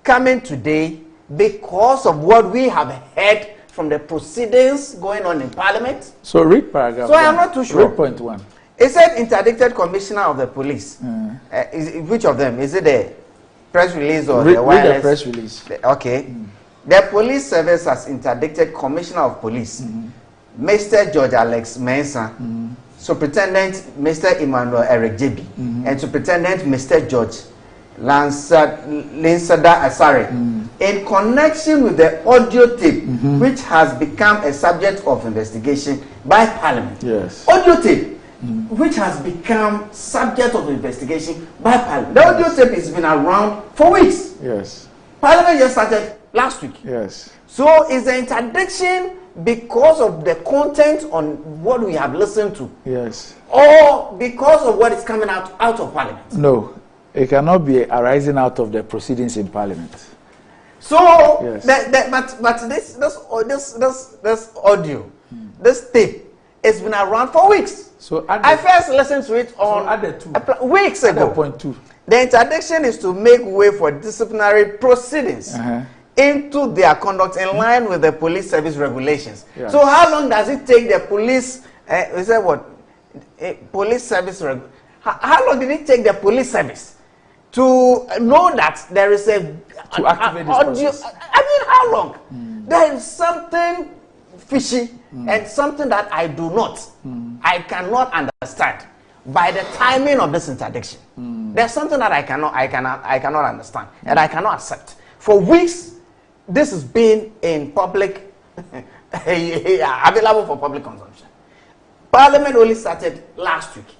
coming today because of what we have heard from the proceedings going on in Parliament? So read paragraph. So I am not too sure. Read point 1. It said interdicted commissioner of the police. Which of them? Is it the press release or the wireless? Read the press release. Okay. The police service has interdicted commissioner of police, Mr. George Alex Mensah, Superintendent Mr. Emmanuel Eric Jebi, and Superintendent Mr. George Linsada Asare, in connection with the audio tape, which has become a subject of investigation by Parliament. Yes. Audio tape, which has become subject of investigation by Parliament. The audio tape has been around for weeks. Yes. Parliament just started last week. Yes. So is the interdiction because of the content on what we have listened to? Yes. Or because of what is coming out of Parliament? No. It cannot be arising out of the proceedings in Parliament. So, but this audio, this tape, it's been around for weeks. So I first listened to it on weeks ago. Point 2. The interdiction is to make way for disciplinary proceedings into their conduct in line with the police service regulations. Yes. So how long does it take the police? Police service. How long did it take the police service to know that there is to activate this audio? process? I mean, how long? There is something fishy and something that I cannot understand by the timing of this interdiction. There's something that I cannot understand and I cannot accept. For weeks, this has been in public, available for public consumption. Parliament only started last week.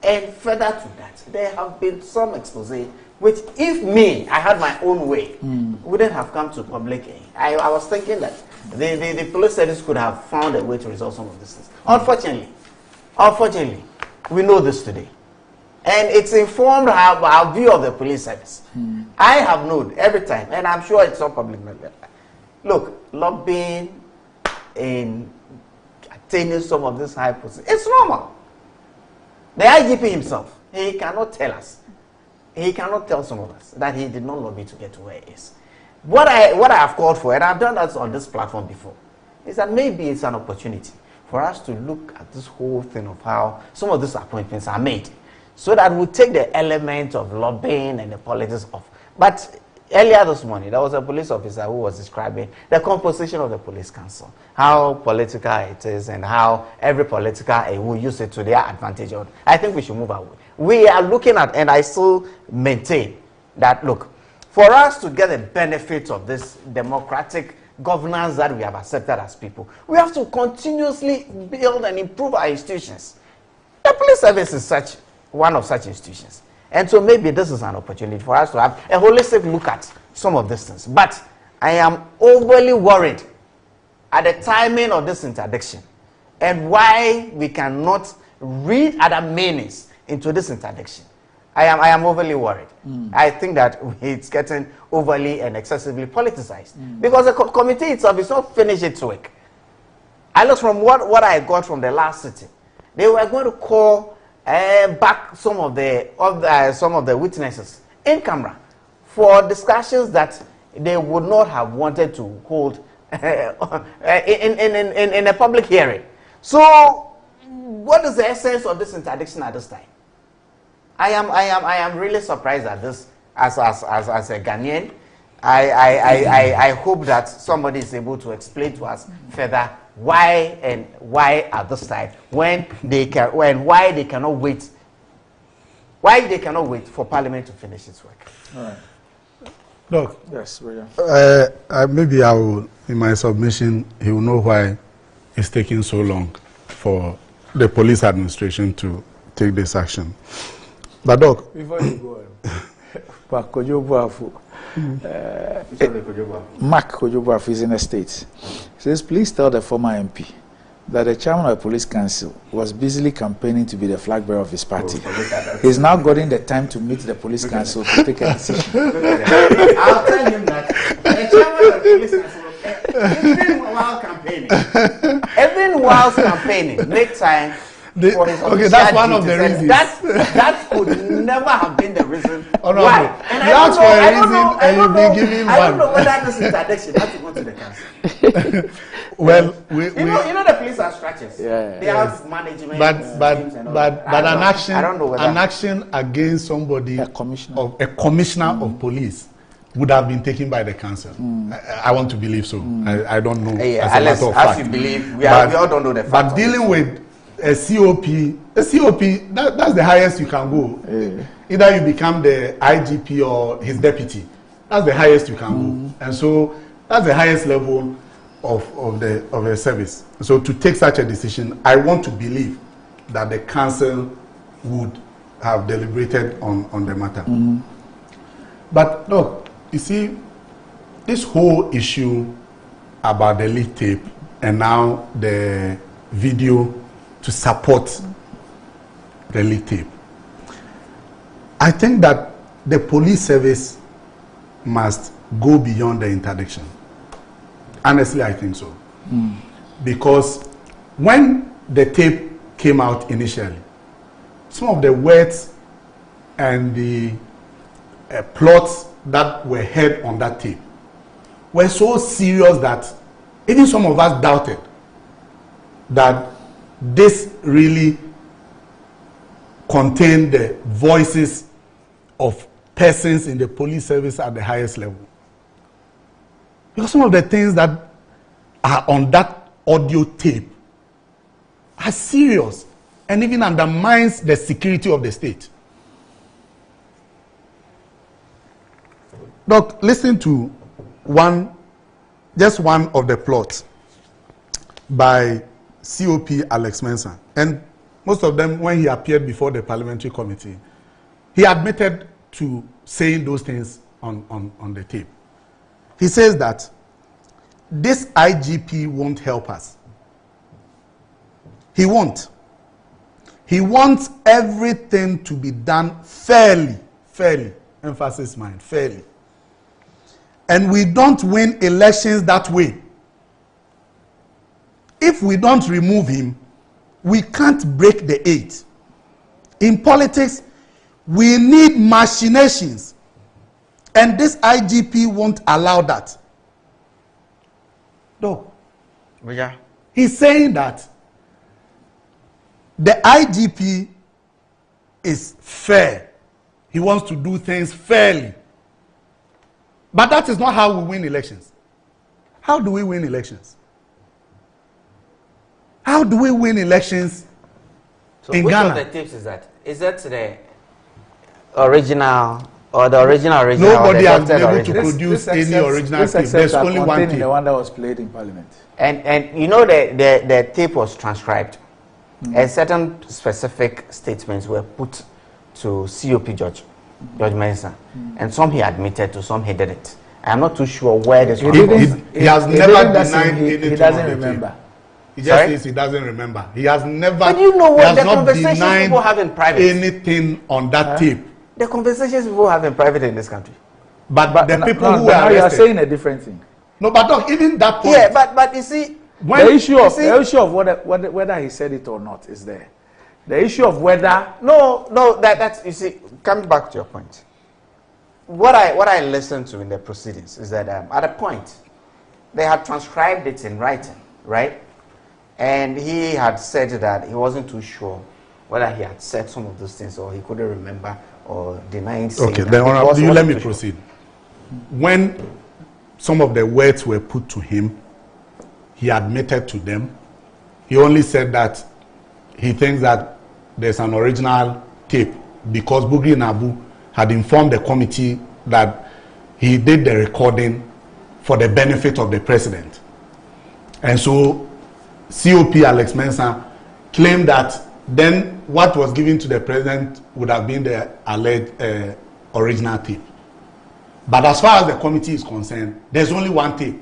And further to that, there have been some expose, which if I had my own way, wouldn't have come to public. I was thinking that the police service could have found a way to resolve some of these things. Unfortunately, we know this today. And it's informed our view of the police service. I have known every time, and I'm sure it's all public. Look, lobbying in attaining some of this high position, it's normal. The IGP himself, he cannot tell us. He cannot tell some of us that he did not lobby to get to where he is. What I have called for, and I've done that on this platform before, is that maybe it's an opportunity for us to look at this whole thing of how some of these appointments are made, so that we take the element of lobbying and the politics off. But earlier this morning, there was a police officer who was describing the composition of the police council, how political it is, and how every political will use it to their advantage. I think we should move away. We are looking at, and I still maintain that, look, for us to get the benefits of this democratic governance that we have accepted as people, we have to continuously build and improve our institutions. The police service is such one of such institutions. And so maybe this is an opportunity for us to have a holistic look at some of these things. But I am overly worried at the timing of this interdiction and why we cannot read other meanings into this interdiction. I am overly worried. I think that it's getting overly and excessively politicized because the committee itself is not finished its work. I look from what I got from the last sitting. They were going to call back some of the witnesses in camera for discussions that they would not have wanted to hold in a public hearing. So, what is the essence of this interdiction at this time? I am really surprised at this as a Ghanaian. I hope that somebody is able to explain to us further why at this time why they cannot wait for Parliament to finish its work. All right. Doc. Yes, William. Maybe I will, in my submission, he will know why it's taking so long for the police administration to take this action. But Doc, before you go, Mark Kojobuafu is in the States. He says, please tell the former MP that the chairman of the police council was busily campaigning to be the flag bearer of his party. He's now gotten the time to meet the police council to take a decision. I'll tell him that the chairman of the police council, even while campaigning, make time for his okay, that's one of the reasons. That could never have been the reason why. And I don't know whether this interdiction has to go to the council. Well, you know the police are structures. They have management. But an action against somebody, a commissioner of police, would have been taken by the council. I want to believe so. I don't know. As you believe, we all don't know the fact. But dealing with a COP, that's the highest you can go. Either you become the IGP or his deputy. That's the highest you can go. And so that's the highest level of the service. So to take such a decision, I want to believe that the council would have deliberated on the matter. But look, you see, this whole issue about the leak tape and now the video to support the leak tape, I think that the police service must go beyond the interdiction. Honestly, I think so. Because when the tape came out initially, some of the words and the plots that were heard on that tape were so serious that even some of us doubted that this really contained the voices of persons in the police service at the highest level. Because some of the things that are on that audio tape are serious and even undermines the security of the state. Doc, listen to just one of the plots by COP Alex Mensah. And most of them, when he appeared before the parliamentary committee, he admitted to saying those things on the tape. He says that this IGP won't help us. He won't. He wants everything to be done fairly, emphasis mine, fairly. And we don't win elections that way. If we don't remove him, we can't break the 8. In politics, we need machinations. And this IGP won't allow that. No. Yeah. He's saying that the IGP is fair. He wants to do things fairly. But that is not how we win elections. How do we win elections? How do we win elections in Ghana? Which of the tips is that? Is that the original or the original? Nobody has been able to produce any original tape. There's only one tape. The one that was played in Parliament. And you know the tape was transcribed. And certain specific statements were put to COP George Mensah, and some he admitted to, some he didn't. I'm not too sure where this one was. He has never denied anything. He doesn't remember. He just says he doesn't remember. He has never. But you know what the conversations denied people have in private. anything on that tape. The conversations people have in private in this country. But the people who are arrested. You are saying a different thing. No, but look, even that point. Yeah, but you see, the issue of whether he said it or not is there. The issue of whether that's, you see, coming back to your point. What I listened to in the proceedings is that at a point they had transcribed it in writing, right? And he had said that he wasn't too sure whether he had said some of those things or he couldn't remember or denied saying Okay, that. then Honorable, you let me proceed. When some of the words were put to him, he admitted to them. He only said that he thinks that there's an original tape because Bugri Nabu had informed the committee that he did the recording for the benefit of the president. And so COP Alex Mensah claimed that then what was given to the president would have been the alleged original tape. But as far as the committee is concerned, there's only one tape.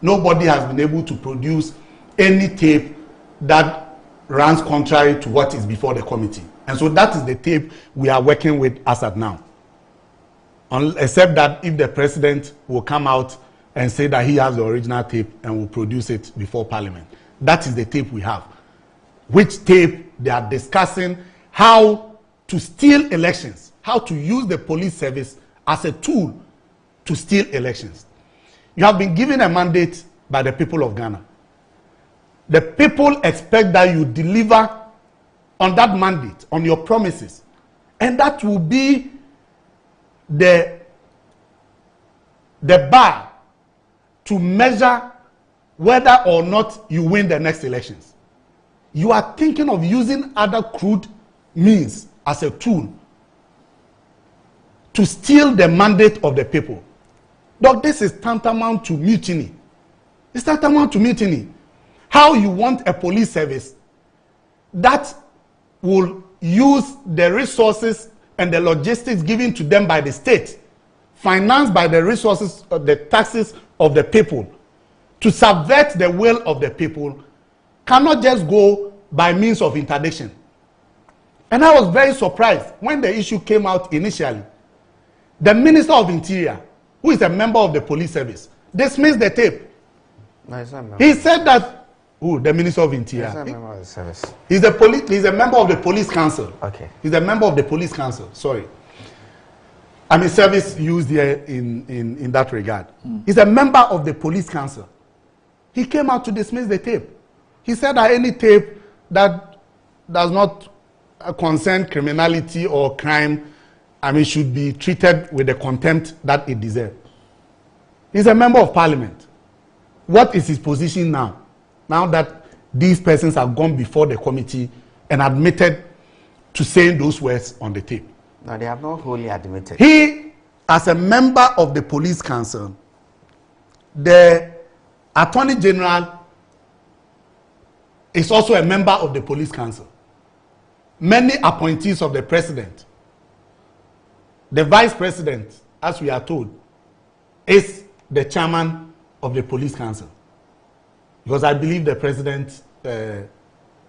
Nobody has been able to produce any tape that runs contrary to what is before the committee. And so that is the tape we are working with as at now. Except that if the president will come out and say that he has the original tape and will produce it before Parliament. That is the tape we have. Which tape they are discussing how to steal elections, how to use the police service as a tool to steal elections. You have been given a mandate by the people of Ghana. The people expect that you deliver on that mandate, on your promises. And that will be the bar to measure whether or not you win the next elections. You are thinking of using other crude means as a tool to steal the mandate of the people. Doc, this is tantamount to mutiny. It's tantamount to mutiny. How you want a police service that will use the resources and the logistics given to them by the state, financed by the resources of the taxes of the people, to subvert the will of the people, cannot just go by means of interdiction. And I was very surprised when the issue came out initially. The Minister of Interior, who is a member of the police service, dismissed the tape. No, he said that, the Minister of Interior. He's a member of the service. He's a member of the police council. Okay. He's a member of the police council, sorry. I mean, service used here in that regard. He's a member of the police council. He came out to dismiss the tape. He said that any tape that does not concern criminality or crime, I mean, should be treated with the contempt that it deserves. He's a member of parliament. What is his position now? Now that these persons have gone before the committee and admitted to saying those words on the tape. No, they have not wholly admitted. He, as a member of the police council, the Attorney General is also a member of the police council. Many appointees of the president, the vice president, as we are told, is the chairman of the police council. Because I believe the president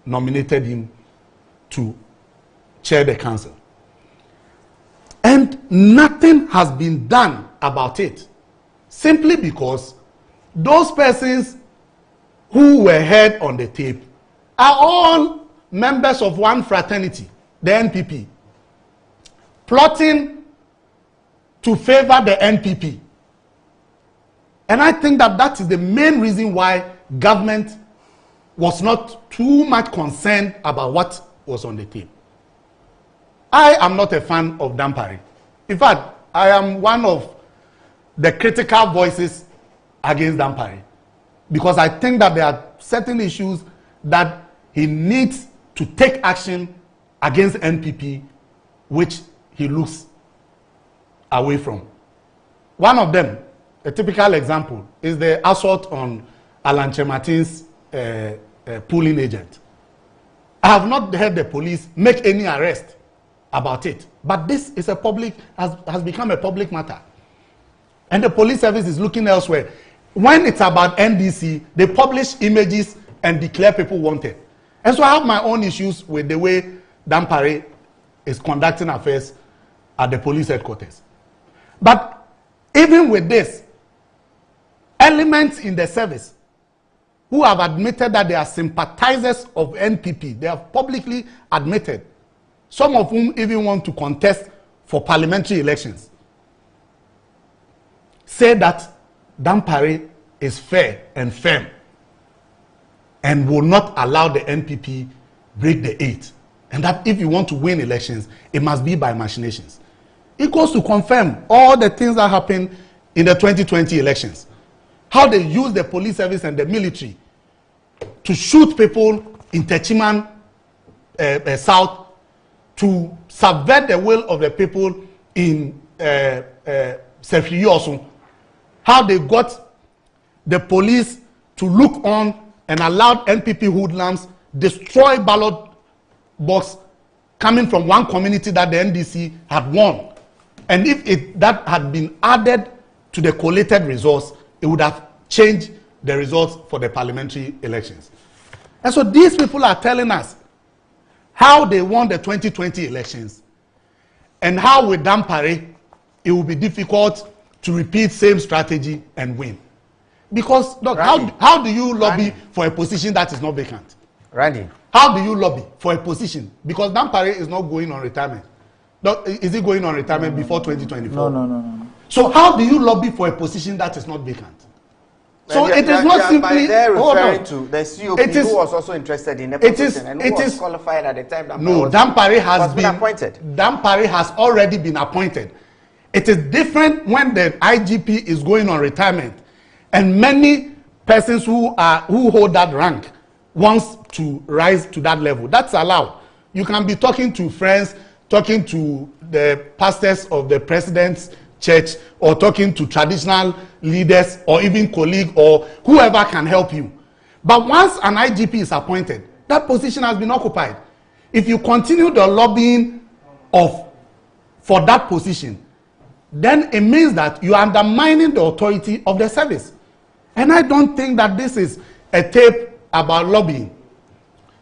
nominated him to chair the council. And nothing has been done about it, simply because those persons who were heard on the tape are all members of one fraternity, the NPP, plotting to favor the NPP. And I think that that is the main reason why government was not too much concerned about what was on the tape. I am not a fan of Dampari. In fact, I am one of the critical voices against Dampari, because I think that there are certain issues that he needs to take action against NPP, which he looks away from. One of them, a typical example, is the assault on Alan Chematin's polling agent. I have not heard the police make any arrest about it. But this is a public, has become a public matter. And the police service is looking elsewhere. When it's about NDC, they publish images and declare people wanted. And so I have my own issues with the way Dampare is conducting affairs at the police headquarters. But even with this, elements in the service who have admitted that they are sympathizers of NPP, they have publicly admitted, some of whom even want to contest for parliamentary elections, say that Dampare is fair and firm and will not allow the NPP break the 8. And that if you want to win elections, it must be by machinations. It goes to confirm all the things that happened in the 2020 elections. How they use the police service and the military to shoot people in Techiman South, to subvert the will of the people in Sefriyosun. How they got the police to look on and allowed NPP hoodlums destroy ballot box coming from one community that the NDC had won. And if that had been added to the collated results, it would have changed the results for the parliamentary elections. And so these people are telling us how they won the 2020 elections and how with Dampare it will be difficult to repeat same strategy and win. Because look, how do you lobby for a position that is not vacant? Randy. How do you lobby for a position? Because Dampare is not going on retirement. Is he going on retirement before 2024? No. So how do you lobby for a position that is not vacant? So it is not simply referring to the COP who was also interested in the position and who was qualified at the time. Dampare has been appointed. Dampare has already been appointed. It is different when the IGP is going on retirement, and many persons who hold that rank wants to rise to that level. That's allowed. You can be talking to friends, talking to the pastors of the president's church, or talking to traditional leaders, or even colleague, or whoever can help you. But once an IGP is appointed, that position has been occupied. If you continue the lobbying for that position, then it means that you are undermining the authority of the service. And I don't think that this is a tape about lobbying.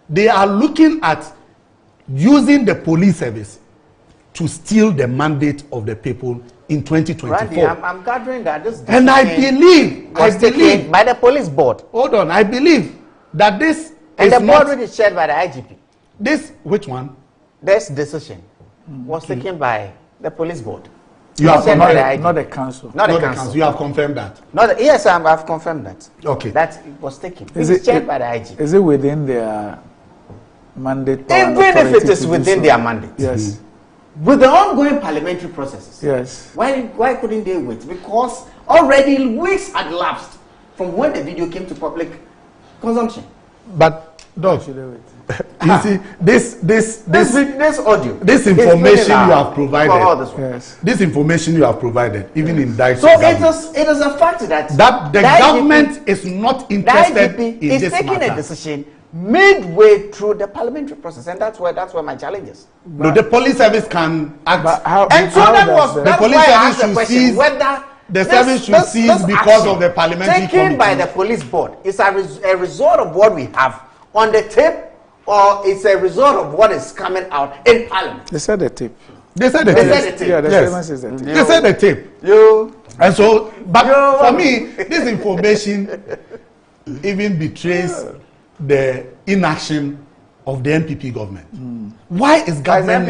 They are looking at using the police service to steal the mandate of the people in 2024. Randy, I'm gathering that this and I believe by the police board. Hold on, I believe that this and the board is chaired by the IGP. Which one? This decision was taken by the police board. You have not the council. Not the council. You have confirmed that. Yes, I've confirmed that. Okay. That it was taken. It's chaired by the IGP. Is it within their mandate? Even if it is within their mandate. Yes. With the ongoing parliamentary processes. Yes. Why couldn't they wait? Because already weeks had lapsed from when the video came to public consumption. But Doc, you see, this audio, this information you have provided, this information you have provided, even in direct. So it is a fact that the government is not interested in this matter. Is taking a decision midway through the parliamentary process, and that's where my challenge is. No, the police service can act. The police service should cease. Whether the service should cease because of the parliamentary taken committee. By the police board is a result of what we have on the tape, or it's a result of what is coming out in parliament. They said the tape. They said the tape. Yeah, the statement says the tape. They said the tape. And so, but for me, this information even betrays the inaction of the NPP government. Why is government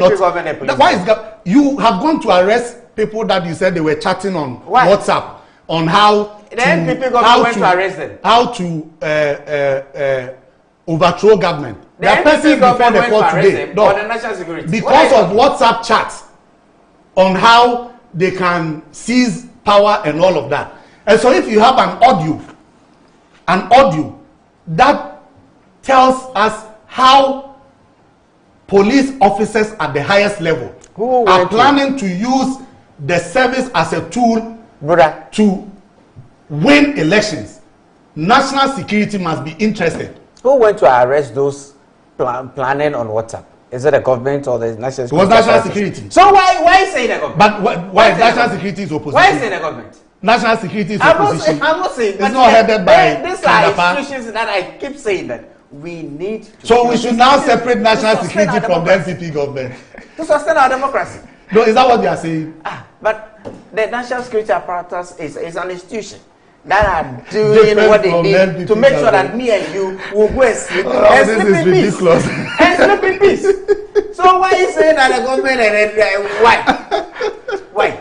you have gone to arrest people that you said they were chatting on WhatsApp on how the NPP government went to arrest them. How to overthrow government. The NPP government went to arrest them for the national security. Because of WhatsApp chats on how they can seize power and all of that. And so if you have an audio that tells us how police officers at the highest level are planning to use the service as a tool to win elections, national security must be interested. Who went to arrest those planning on WhatsApp? Is it the government or the national security? It was national security. So why say the government? But why national security is opposition? Why say the government? National security is opposition. I'm not saying. It's not headed by. These are institutions that I keep saying that we need. So we should now separate national security from the NPP government to sustain our democracy. No, is that what they are saying? But the national security apparatus is an institution that are doing what they need to make sure that me and you will go and sleep and sleep in peace. And sleep in peace. So why are you saying that the government and why? Why?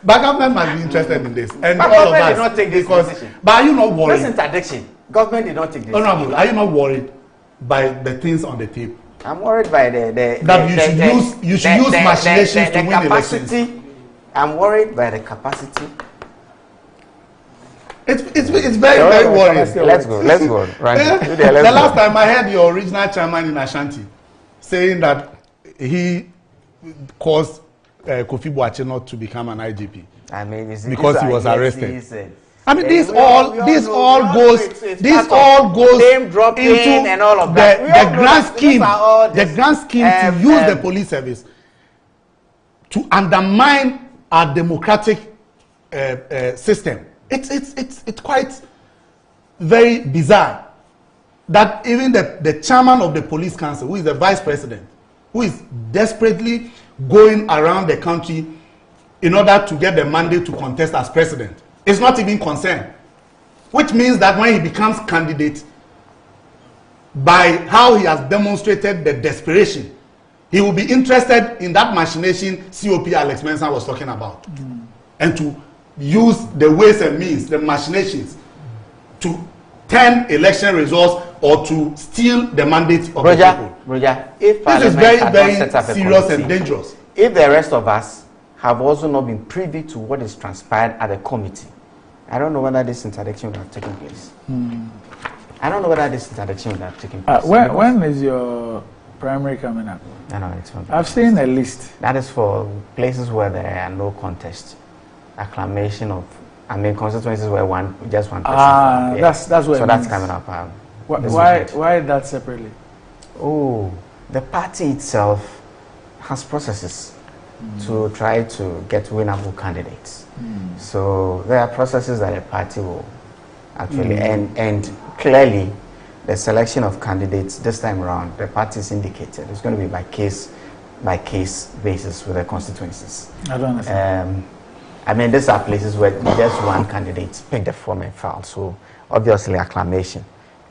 But government must be interested in this. And but all government of us, did not take this decision. But are you not worried? This interdiction. Government did not take this decision. Honorable, are you not worried by the things on the table? I'm worried by you should use machinations to win elections. I'm worried by the capacity. It's very worrying. Let's go. Right. The last time I heard your original chairman in Ashanti saying that he caused Kofi Boakye not to become an IGP. I mean, because he was arrested. I mean, this all goes into and all of that. The grand scheme to use the police service to undermine our democratic system. It's quite very bizarre that even the chairman of the police council, who is the vice president, who is desperately going around the country in order to get the mandate to contest as president, is not even concerned. Which means that when he becomes candidate, by how he has demonstrated the desperation, he will be interested in that machination COP Alex Mensah was talking about. And to use the ways and means, the machinations, to turn election results or to steal the mandate of the people. Roger, if this is very, very serious and dangerous. If the rest of us have also not been privy to what is transpired at the committee, I don't know whether this interdiction would have taken place. I don't know whether this interdiction would have taken place. When is your primary coming up? I know it's not. I've seen a list. That is for places where there are no contests. Acclamation of, constituencies where just one person. That's what. So that's coming up. Why that separately? Oh, the party itself has processes to try to get winnable candidates. So there are processes that a party will actually and clearly the selection of candidates this time around, the party is indicated it's going to be by case basis with the constituencies. I don't understand. These are places where just one candidate pick the form and file. So obviously acclamation.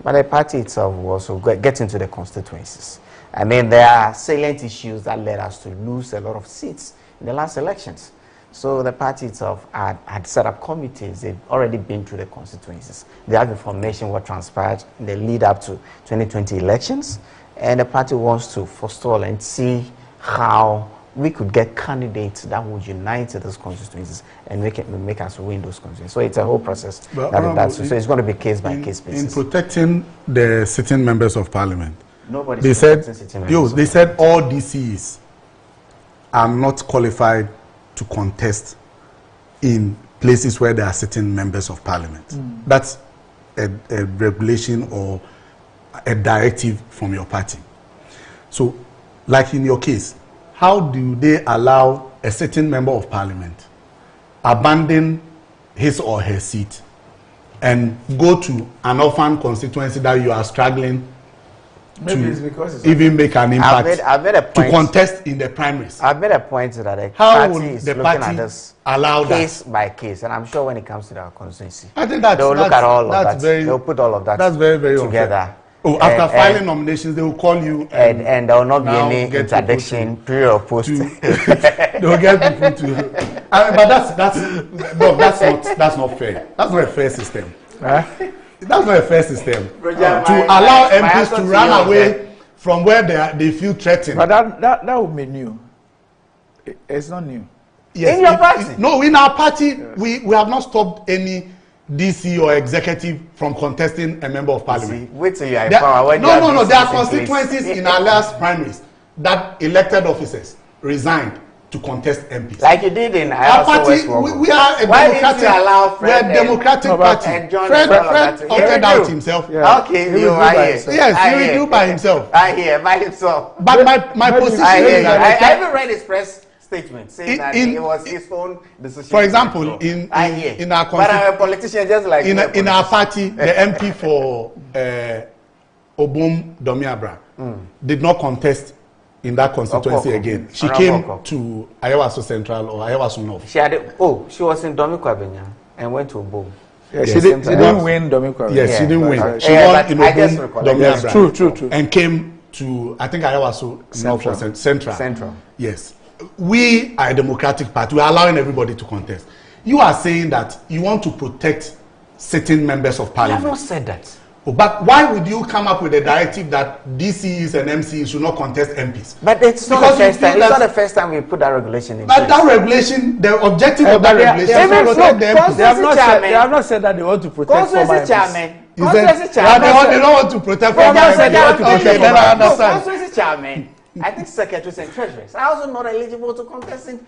But the party itself will also get into the constituencies. There are salient issues that led us to lose a lot of seats in the last elections. So the party itself had set up committees. They've already been through the constituencies. They have information what transpired in the lead up to 2020 elections. And the party wants to forestall and see how we could get candidates that would unite those constituencies and make us win those constituencies. So it's a whole process. So it's going to be case by case basis. In protecting the sitting members of parliament, they said all DCs are not qualified to contest in places where there are sitting members of parliament. That's a regulation or a directive from your party. So, like in your case, how do they allow a sitting member of parliament abandon his or her seat and go to an orphan constituency that you are struggling to even make an impact I've made a point, to contest in the primaries? I've made a point that the How party will is the looking party at this allow case that? by case, and I'm sure when it comes to their constituency, I think they'll look at all of that. They'll put all of that very together. Unfair. Oh, after filing nominations, they will call you, and there will not be any interdiction, period or post. They will get people to. But that's not fair. That's not a fair system. That's not a fair system. To allow MPs to run away from where they feel threatened. But that would be new. It's not new. Yes, in your party? No, in our party, we have not stopped any DC or executive from contesting a member of parliament. Wait till you are in power. No. There are constituencies in our last primaries that elected officers resigned to contest MPs. Like you did in our party, we are a democratic party. Fred opted out himself. Okay, he will do by himself. I hear by himself. But my position is that I haven't read his press statement saying that it was his own decision. For example, in our but I'm a politician just like in our party, the MP for Obum Domiabra did not contest in that constituency again. She came to Ayawaso Central or Ayawaso North. She was in Domikwabenya and went to Obum. Yeah, she didn't win Domikwabenya. Yes, she didn't win. She won in Obum Domiabra. True. And came to, I think, Ayawaso North or Central. Yes. We are a democratic party. We are allowing everybody to contest. You are saying that you want to protect certain members of parliament. I have not said that. But why would you come up with a directive that DCs and MCs should not contest MPs? But it's not the first time. It's not the first time we put that regulation in. But that regulation, the objective of that regulation is to protect the MPs. They have not said that they want to protect former MPs. They don't want to protect former MPs. Okay, then I understand. Constituency chairman, I think secretaries and treasurers are also not eligible to contest in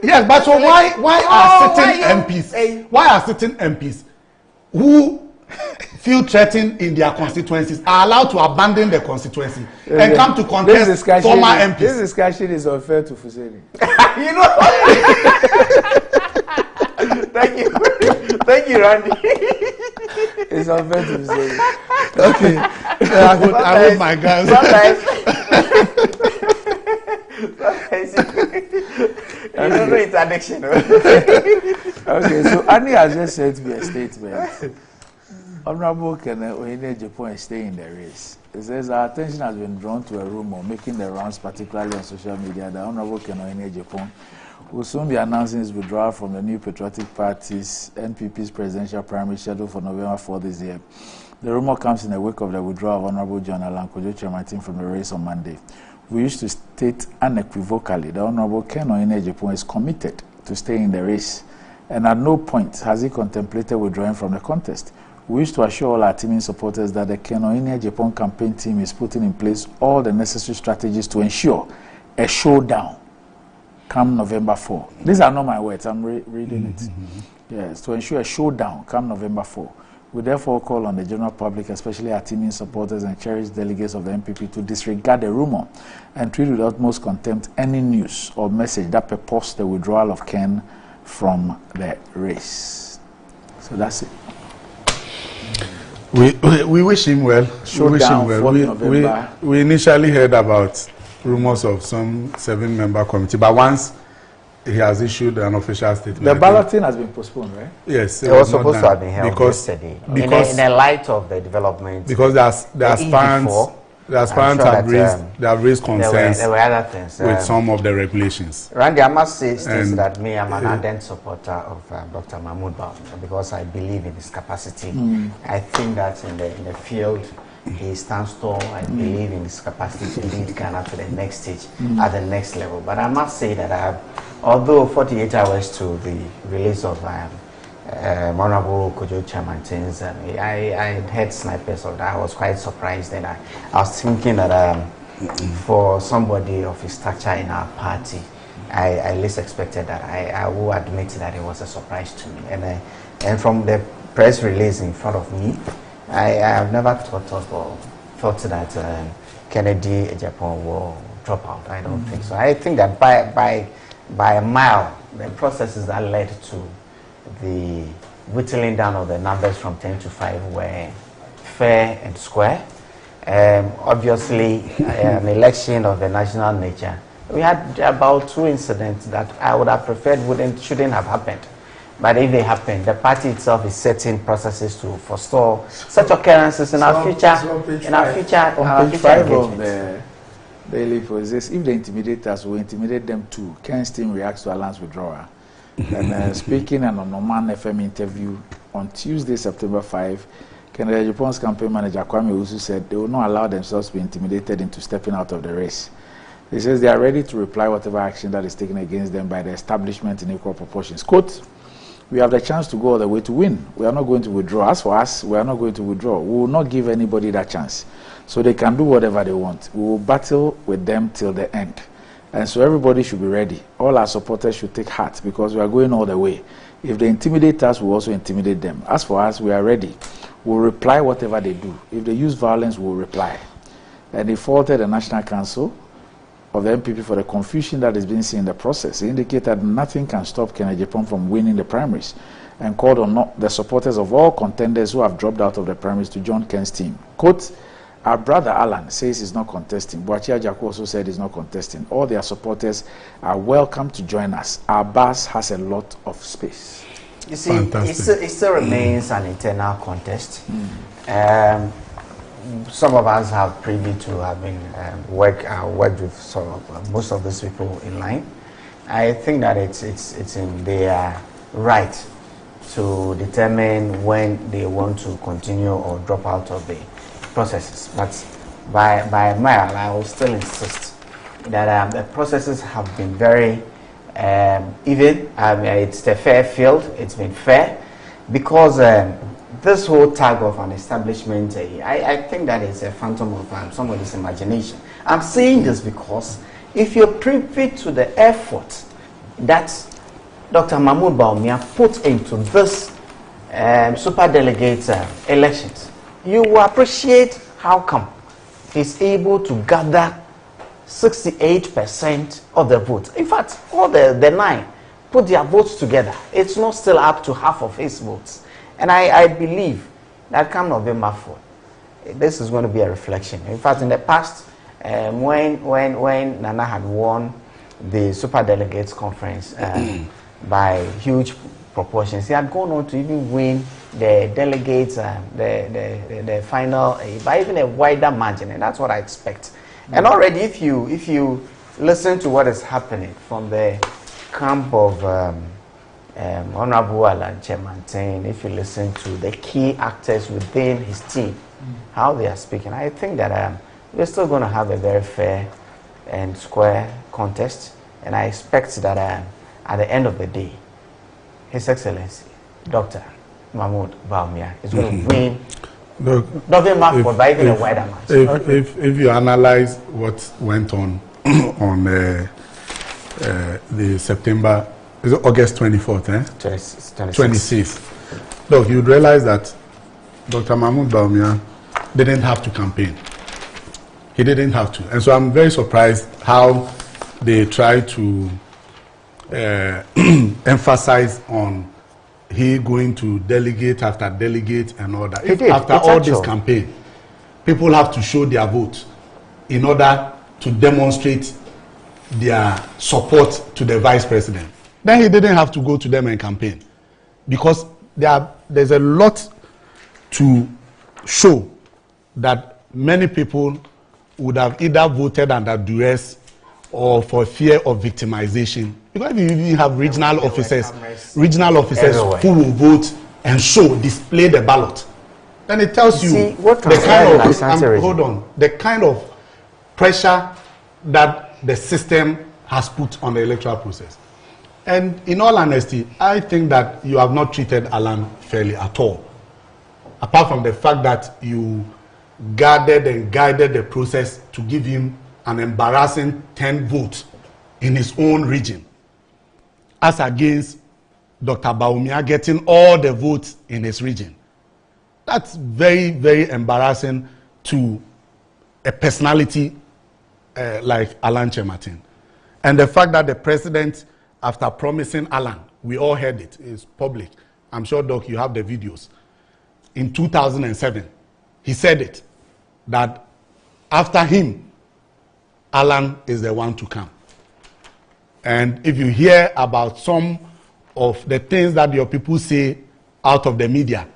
yes, but so why are certain MPs? Why are certain MPs who feel threatened in their constituencies are allowed to abandon their constituency and come to contest former MPs? This discussion is unfair to Fuseni. You know. Thank you, Randy. It's unfair to Fuseni. Okay, I hold my guns. You don't know it's addiction. Okay, so Annie has just sent me a statement. Honorable Kenneth Oyene-Ejepon is staying in the race. It says our attention has been drawn to a rumor making the rounds, particularly on social media, that Honorable Kenneth Oyene-Ejepon will soon be announcing his withdrawal from the New Patriotic Party's NPP's presidential primary scheduled for November 4 this year. The rumor comes in the wake of the withdrawal of Honorable John Alan Kojo Chairman from the race on Monday. We used to state unequivocally that Honorable Ken Oyene-Ejepon is committed to staying in the race, and at no point has he contemplated withdrawing from the contest. We wish to assure all our teaming supporters that the Ken Oyene-Ejepon campaign team is putting in place all the necessary strategies to ensure a showdown come November 4. These are not my words, I'm reading it. Yes, to ensure a showdown come November 4. We therefore call on the general public, especially our teaming supporters and cherished delegates of the MPP, to disregard the rumor and treat with utmost contempt any news or message that purports the withdrawal of Ken from the race. So that's it. We wish him well. We initially heard about rumors of some 7-member committee, but once he has issued an official statement. The balloting has been postponed, right? Yes, it was supposed to have been held yesterday. Because in the light of the development, because the aspirants have raised concerns there were other things, with some of the regulations. Randy, I must say that me, I'm an ardent supporter of Dr. Mahmoud Bawumia because I believe in his capacity. I think that in the field, he stands tall. I believe in his capacity to lead Ghana to the next stage, at the next level. But I must say that although 48 hours to the release of Honorable Kojo Chairman, I heard snipers of that. I was quite surprised, and I was thinking that for somebody of his stature in our party, I least expected that. I will admit that it was a surprise to me. And from the press release in front of me, I have never thought that Kennedy Ejepon will drop out. I don't think so. I think that by a mile, the processes that led to the whittling down of the numbers from 10 to 5 were fair and square. Obviously, an election of a national nature, we had about 2 incidents that I would have preferred shouldn't have happened. But if they happen, the party itself is setting processes to forestall such occurrences in our future. On page 5 of the Daily Post, if they intimidate us, we intimidate them too. Ken's team reacts to Alan's withdrawal. And speaking in an Oman FM interview on Tuesday, September 5, Kennedy Ejepon's campaign manager Kwame Usu said they will not allow themselves to be intimidated into stepping out of the race. He says they are ready to reply whatever action that is taken against them by the establishment in equal proportions. Quote, "We have the chance to go all the way to win. We are not going to withdraw. As for us, we are not going to withdraw. We will not give anybody that chance. So they can do whatever they want. We will battle with them till the end. And so everybody should be ready. All our supporters should take heart because we are going all the way. If they intimidate us, we'll also intimidate them. As for us, we are ready. We'll reply whatever they do. If they use violence, we'll reply. And they faulted the National Council of the MPP for the confusion that is being seen in the process. He indicated that nothing can stop Kennedy Japan from winning the primaries and called on the supporters of all contenders who have dropped out of the primaries to join Ken's team. Quote, our brother Alan says he's not contesting. Boachia Jaku also said he's not contesting. All their supporters are welcome to join us. Our bus has a lot of space. You see, it still remains an internal contest. Some of us have privy to having worked with most of these people in line. I think that it's in their right to determine when they want to continue or drop out of the processes. But by mile, I will still insist that the processes have been very even. It's a fair field. It's been fair because this whole tag of an establishment, I think that is a phantom of somebody's imagination. I'm saying this because if you're privy to the effort that Dr. Mahmoud Bawumia put into this superdelegate elections, you will appreciate how come he's able to gather 68% of the votes. In fact, all the 9 put their votes together. It's not still up to half of his votes. And I believe that come November 4th, this is going to be a reflection. In fact, in the past, when Nana had won the Superdelegates Conference by huge proportions, he had gone on to even win the delegates, the final, by even a wider margin, and that's what I expect. And already, if you listen to what is happening from the camp of Honorable Alan Chemantain, if you listen to the key actors within his team, how they are speaking, I think that we're still going to have a very fair and square contest, and I expect that at the end of the day, His Excellency, Dr. Mahmoud Bawumia is going to win. November for by even a wider margin. If you analyze what went on on the September, is it August 24th, 26th. Look, you'd realize that Dr. Mahmoud Bawumia didn't have to campaign. He didn't have to. And so I'm very surprised how they try to emphasize on he going to delegate after delegate and all that. After all this campaign, people have to show their vote in order to demonstrate their support to the vice president. Then he didn't have to go to them and campaign because there's a lot to show that many people would have either voted under duress or for fear of victimization. Because if you even have regional officers everywhere who will vote and display the ballot, then it tells you the kind of pressure that the system has put on the electoral process. And in all honesty, I think that you have not treated Alan fairly at all. Apart from the fact that you guarded and guided the process to give him an embarrassing 10 votes in his own region, as against Dr. Bawumia getting all the votes in his region. That's very, very embarrassing to a personality like Alan Chemantain. And the fact that the president, after promising Alan, we all heard it, it's public. I'm sure, Doc, you have the videos. In 2007, he said it, that after him, Alan is the one to come. And if you hear about some of the things that your people say out of the media,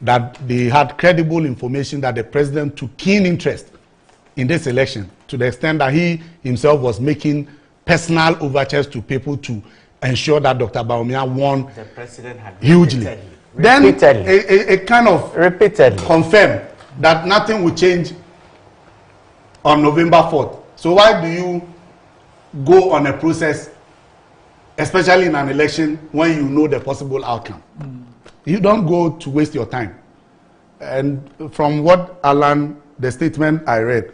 that they had credible information that the president took keen interest in this election to the extent that he himself was making personal overtures to people to ensure that Dr. Bawumia won the president had hugely. Then it kind of confirmed that nothing will change on November 4th. So why do you go on a process, especially in an election, when you know the possible outcome? You don't go to waste your time. And from what Alan, the statement I read,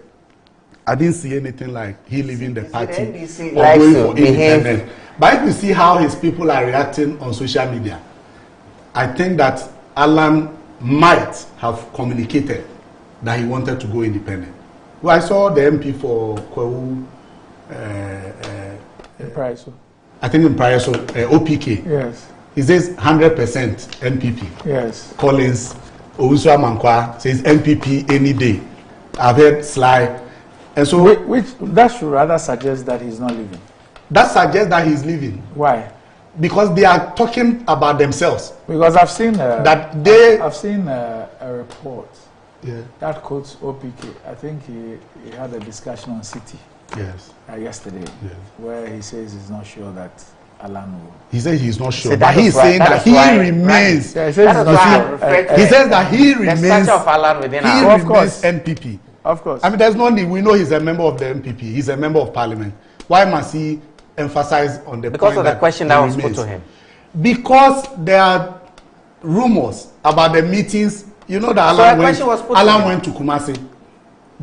I didn't see anything like he leaving the party NDC or likes going to for behave. independence. But if you see how his people are reacting on social media, I think that Alan might have communicated that he wanted to go independent. Well, I saw the MP for Kwewu, I think in Praia, OPK. Yes. He says 100% NPP. Yes. Collins, Owusu Amankwa says NPP any day. I've heard Sly. And so which that should rather suggest that he's not leaving. That suggests that he's leaving. Why? Because they are talking about themselves. Because I've seen that they. I've seen a report. Yeah. That quotes OPK. I think he had a discussion on City. Yes. Yesterday. Yes. Where he says he's not sure that Alan will. He says he's not sure, See, but he's saying that he remains. He says that he remains. The stature of Alan within he our. remains NPP. Of course. I mean, there's no need. We know he's a member of the NPP. He's a member of Parliament. Why must he emphasize on the because point of the question that was put to him? Because there are rumors about the meetings. You know that Alan went to Kumasi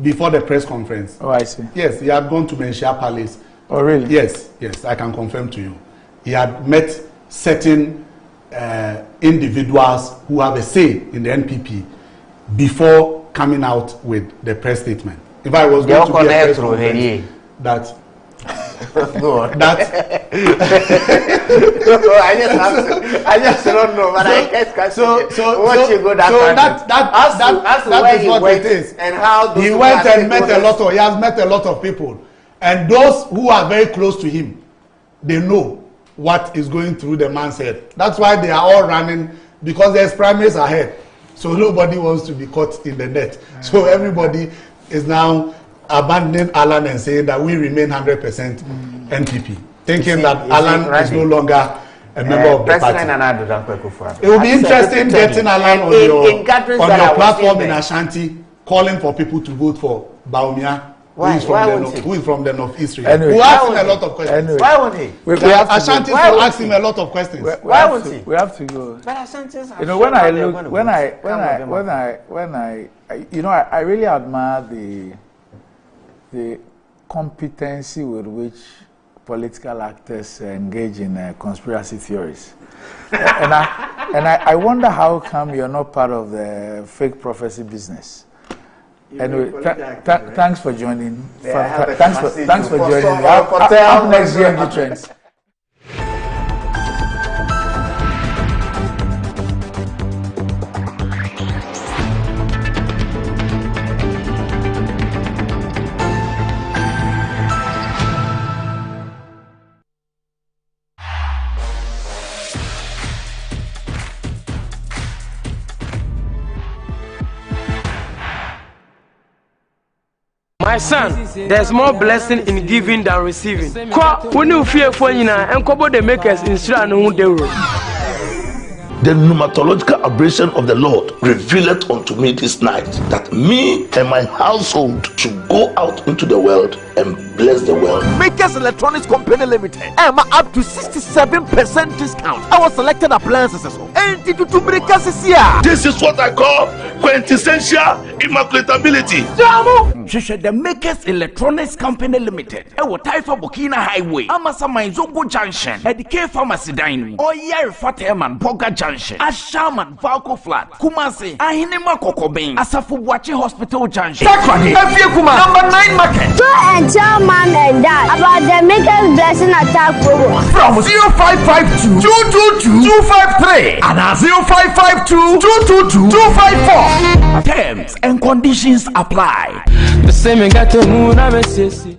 before the press conference. Oh, I see. Yes, he had gone to Menchia Palace. Oh, really? Yes, I can confirm to you. He had met certain individuals who have a say in the NPP before coming out with the press statement. If I was going to be a press conference, that I just don't know, but I guess that's what it is. And how he went and met a lot of. He has met a lot of people, and those who are very close to him, they know what is going through the man's head. That's why they are all running, because there's primaries ahead, so nobody wants to be caught in the net. So everybody is now abandoning Alan and saying that we remain 100% NPP, thinking that Alan is no longer a member of the party. It will be interesting getting Alan on your platform in Ashanti, calling for people to vote for Baumia, who is from the Northeast region. Anyway, who asked him a lot of questions. Anyway, why won't he? Ashanti will ask him a lot of questions. Why won't he? We have to go. But Ashantis have, you know, when I really admire the competency with which political actors engage in conspiracy theories. and I wonder how come you're not part of the fake prophecy business. Anyway, thanks for joining. Thanks for joining. Up next year, the trends. My son, there's more blessing in giving than receiving. When you fear for you and couple the makers in The pneumatological aberration of the Lord revealed unto me this night that me and my household should go out into the world and bless the world. Makers Electronics Company Limited. Up to 67% discount. Our selected appliances. This is what I call quintessential immaculatability. The Makers Electronics Company Limited. Taifa Burkina Highway. Amasa Zongo Junction. At the K Pharmacy Dining. Oyer Fateman Boga Junction. Ashaman Valco Flat. Kumasi. Ahinema Kokobin. Asafu Wachi Hospital Junction. Takrani. Number 9 Market. And tell mom and dad about the Makers Blessing Attack program. From 0552 222 253 and 0552 222 254. Terms and conditions apply. The same got to moon, I see.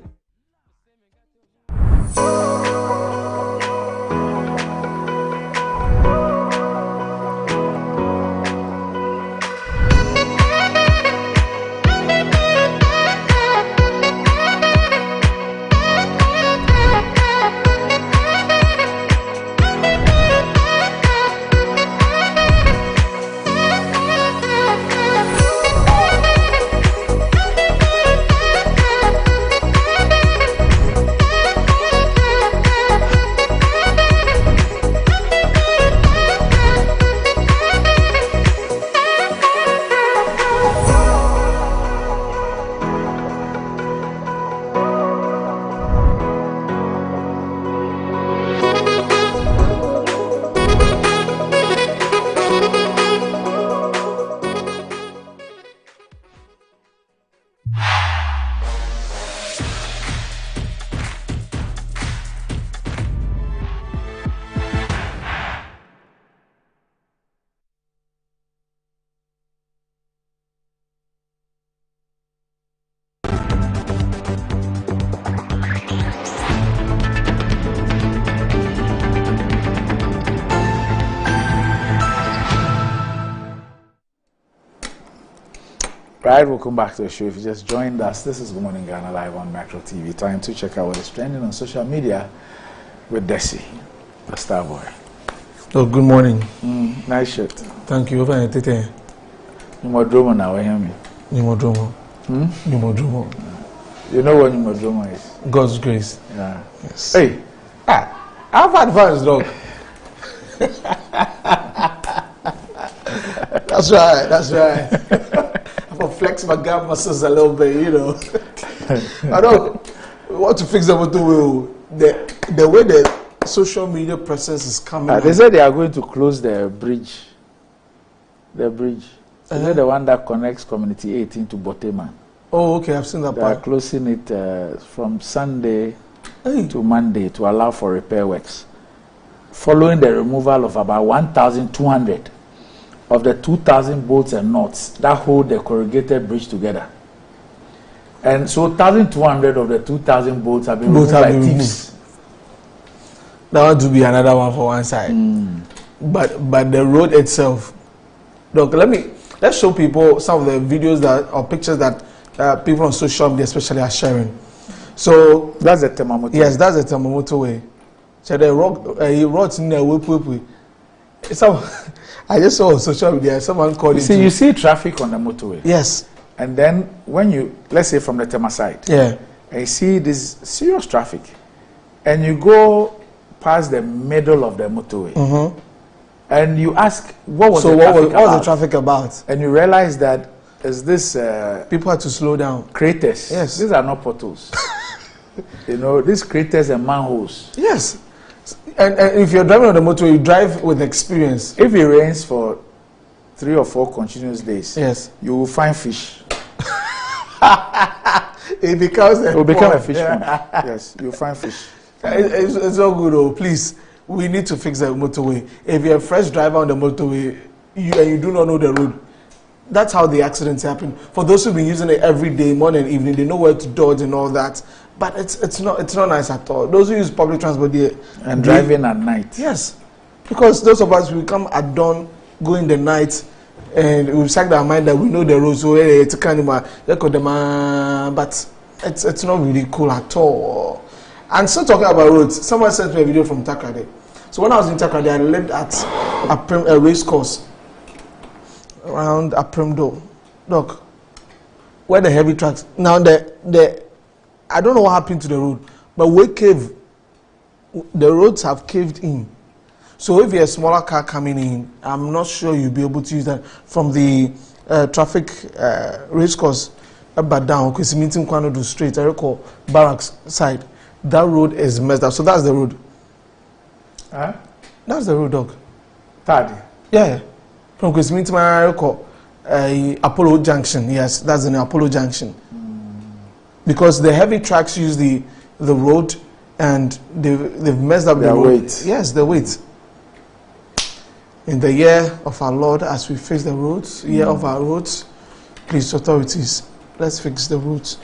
Right, welcome back to the show. If you just joined us, this is Good Morning Ghana live on Macro TV. Time to check out what is trending on social media with Desi, the star boy. Oh, good morning. Nice shirt. Thank you. Over Tete. Numodromo now, hear me. Numodromo. Numodromo. You know what Numodromo is? God's grace. Yeah. Yes. Hey. I've advanced, dog. That's right. That's right. I'm gonna flex my gap muscles a little bit, you know. I don't want to fix the motorway. The way the social media presence is coming. They said they are going to close the bridge. The bridge. Is it the one that connects Community 18 to Boteman? Oh, okay. I've seen that they part. They are closing it from Sunday to Monday to allow for repair works, following the removal of about 1,200 of the 2,000 bolts and nuts that hold the corrugated bridge together. And so 1,200 of the 2,000 bolts have been removed by thieves. That one to be another one for one side. But the road itself, look, let's show people some of the videos that or pictures that people on social media especially are sharing. So that's the Temamoto. Yes, that's the Temamoto way. So the roads in there, I just saw on social media someone called it. You see traffic on the motorway. Yes. And then when you, let's say from the Tema side, and you see this serious traffic, and you go past the middle of the motorway, and you ask, what was the traffic about? And you realize that is this people had to slow down. Craters. Yes. These are not potholes. You know, these craters and manholes. Yes. And if you're driving on the motorway, you drive with experience. If it rains for 3 or 4 continuous days, yes, you will find fish. It will become a fish pond. Yes, you'll find fish. It's not good, though. Please, we need to fix the motorway. If you're a fresh driver on the motorway and you do not know the road, that's how the accidents happen. For those who've been using it every day, morning and evening, they know where to dodge and all that. But it's not nice at all. Those who use public transport and driving at night. Yes, because those of us, we come at dawn, go in the night, and we've sacked our mind that we know the road, so it's kind of but it's not really cool at all. And still talking about roads, someone sent me a video from Takrade. So when I was in Takrade, I lived at a race course around Apremdo. Look, where the heavy trucks. Now I don't know what happened to the road, but the roads have caved in. So if you're a smaller car coming in, I'm not sure you'll be able to use that from the traffic race course but down, because meeting Kwano do straight, I recall Barracks side. That road is messed up. So that's the road. That's the road, dog. Third? Yeah. From Kwesiminti, I recall Apollo Junction. Yes, that's the Apollo Junction. Because the heavy trucks use the road and they've messed up the road. Weight. Yes, the weight. In the year of our Lord, as we fix the roads, year of our roads, please, authorities, let's fix the roads.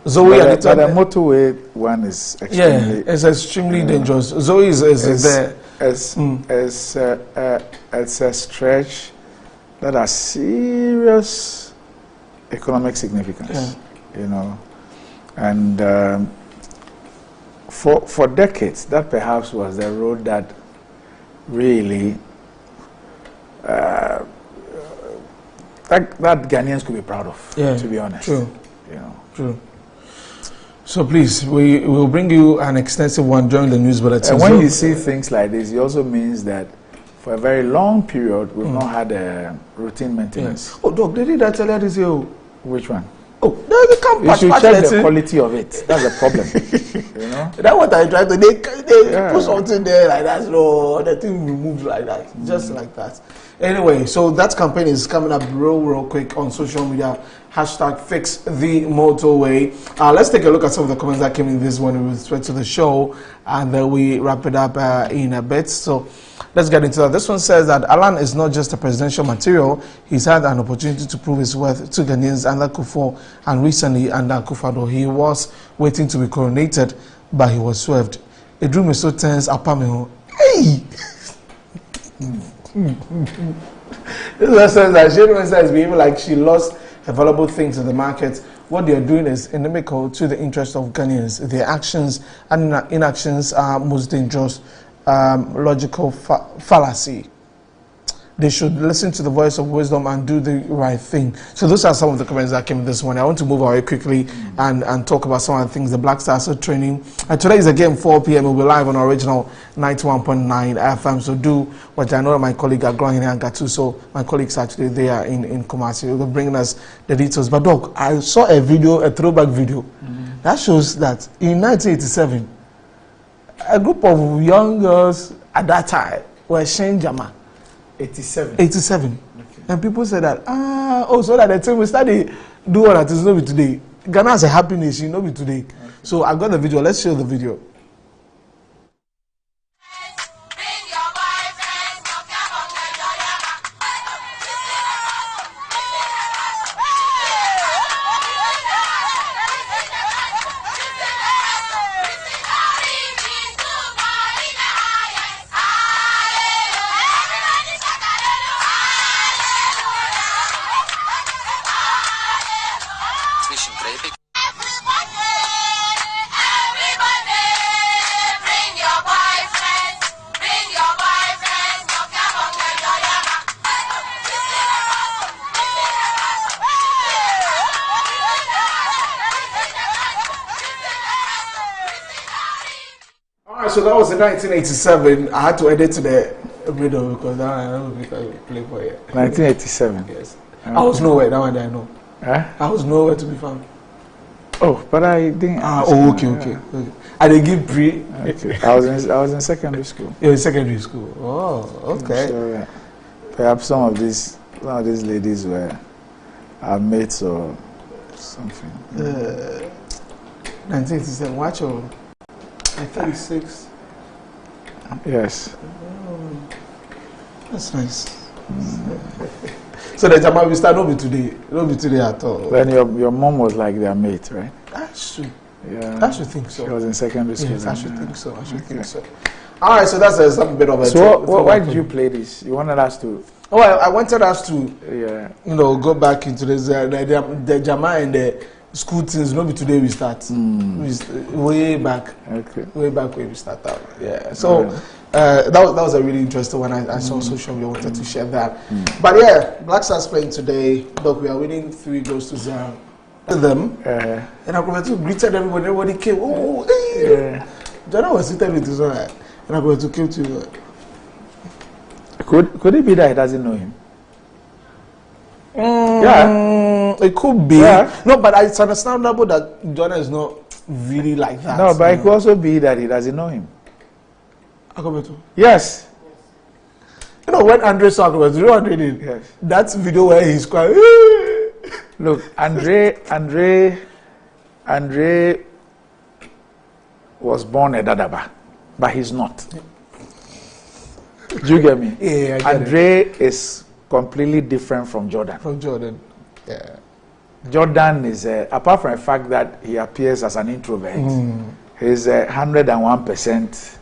Zoe, but the motorway one is extremely... Yeah, it's extremely dangerous. Zoe is there. It's a stretch that has serious economic significance, you know. And for decades, that perhaps was the road that really... that Ghanaians could be proud of, to be honest. True. You know. True. So please, we will bring you an extensive one during the news bulletin. And when you see things like this, it also means that for a very long period, we've not had a routine maintenance. Yes. Oh, Doc, they did that earlier this year. Which one? Oh, they can't you should check the quality of it. That's the problem. You know? That's what I tried to. They put something there like that. No, the thing removed like that, just like that. Anyway, so that campaign is coming up real quick on social media. Hashtag fix the motorway. Let's take a look at some of the comments that came in this one with respect to the show, and then we wrap it up in a bit. So let's get into that. This one says that Alan is not just a presidential material. He's had an opportunity to prove his worth to Ghanaians under Kufuor, and recently under Akufo-Addo. He was waiting to be coronated, but he was swerved. It drew me so tense. Apameho. Hey! This one says that she is behaving like she lost available things in the market, what they are doing is inimical to the interest of Ghanaians. Their actions and inactions are most dangerous logical fallacy. They should listen to the voice of wisdom and do the right thing. So those are some of the comments that came this morning. I want to move away quickly and talk about some of the things the Black Stars are training. Today is again 4 p.m. We'll be live on original 91.9 FM. So do what I know my colleague are growing in Gatu. So my colleagues actually there in Kumasi. They'll be bringing us the details. But Doc, I saw a video, a throwback video, that shows that in 1987, a group of young girls at that time were Shane Jama. 87. Okay. And people said that, so that the time we started do all that is not be today. Ghana has a happy nation, not be today. Okay. So I got the video. Let's show the video. So that was in 1987. I had to edit the video because I don't know if I play for it. 1987? Yes. I was nowhere, that one I know. I was nowhere to be found. Oh, but I didn't. Okay. I didn't give pre. Okay. I was in secondary school. You were in secondary school. Oh, okay. So, perhaps some of these ladies were our mates or something. 1987. Watch your. 36. Yes. That's nice. So the Jama we start not be today at all. Then your mom was like their mate, right? That's true. Yeah. I should think so. She was in secondary school. Yes, I should think so. Think so. All right, so that's some bit of a. So why did you play this? You wanted us to. Oh, I wanted us to. Go back into this the Jama and the school things. Not be today we start. Way back. Okay. Way back where we start out. Yeah. So that was a really interesting one. I saw social media. Wanted to share that. But yeah, Black Stars playing today. Look, we are winning 3-0 them. And I go to greeted everybody. Everybody came. Oh, hey. Jonah was sitting with his own. And I'm going to kill you. Could it be that he doesn't know him? Yeah, it could be. Yeah. No, but it's understandable that Jonah is not really like that. No, but it could also be that he doesn't know him. Akabetu? Yes. You know when Andre saw Akabetu, you know what Andre did? Yes. That video where he's crying. Look, Andre was born a Dadaba, but he's not. Do you get me? Yeah, I get Andre is completely different from Jordan. From Jordan, yeah. Jordan is, apart from the fact that he appears as an introvert, he's 101%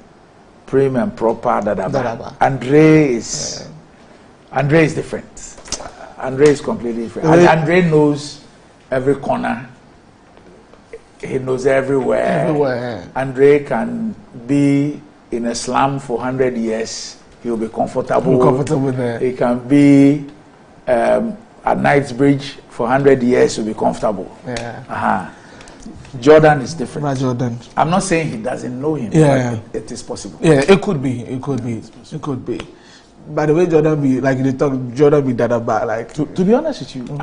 prim and proper Dadaba. Andre is different. Andre is completely different. And Andre knows every corner. He knows everywhere. Andre can be in a slum for 100 years. He'll be comfortable there. He can be at Knightsbridge for 100 years. He'll be comfortable. Yeah. Jordan is different. Not Jordan. I'm not saying he doesn't know him. Yeah. But it is possible. Yeah, it could be. It could be. By the way, Jordan be like they talk. Jordan be that about like. To be honest with you,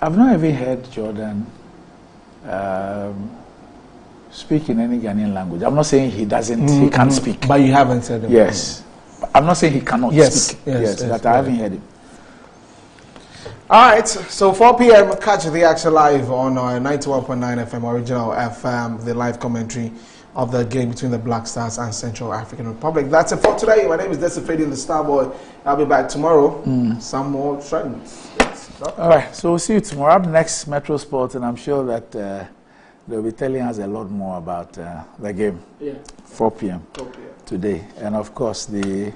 I've not even heard Jordan speak in any Ghanaian language. I'm not saying he doesn't. He can't speak. But you haven't said it. Yes. I'm not saying he cannot speak. Yes, but I haven't heard him. All right, so 4 p.m. catch the action live on 91.9 FM original FM, the live commentary of the game between the Black Stars and Central African Republic. That's it for today. My name is Desifedi the Starboy. I'll be back tomorrow. Some more trends. All right, so we'll see you tomorrow. Up next, Metro Sports, and I'm sure that they'll be telling us a lot more about the game. 4 p.m. today. And of course, the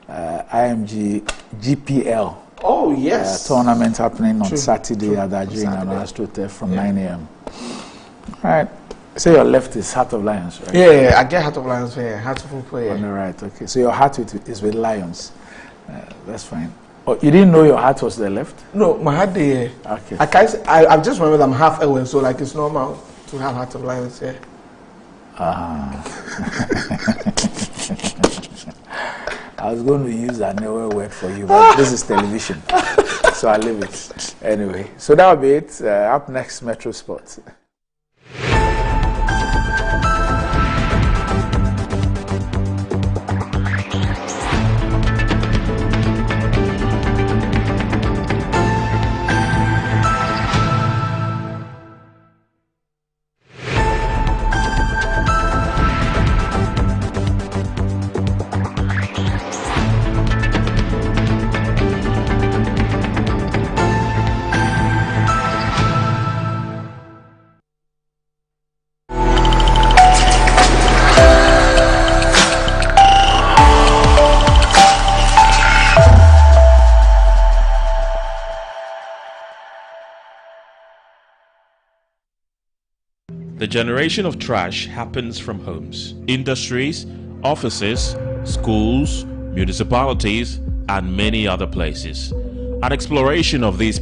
IMG GPL Oh, yes. Tournament happening on True. Saturday at the Adrian and AstroTurf from 9 a.m. All right. So your left is Heart of Lions, right? Yeah, I get Heart of Lions, Heart of Football, On the right, okay. So your heart is with Lions. That's fine. Oh, you didn't know your heart was the left? No, my heart there. Okay. I just remember I'm half away, so like it's normal to have Heart of Lions, yeah. I was going to use another word for you, but this is television, so I'll leave it. Anyway, so that'll be it. Up next, Metro Sports. The generation of trash happens from homes, industries, offices, schools, municipalities, and many other places. An exploration of these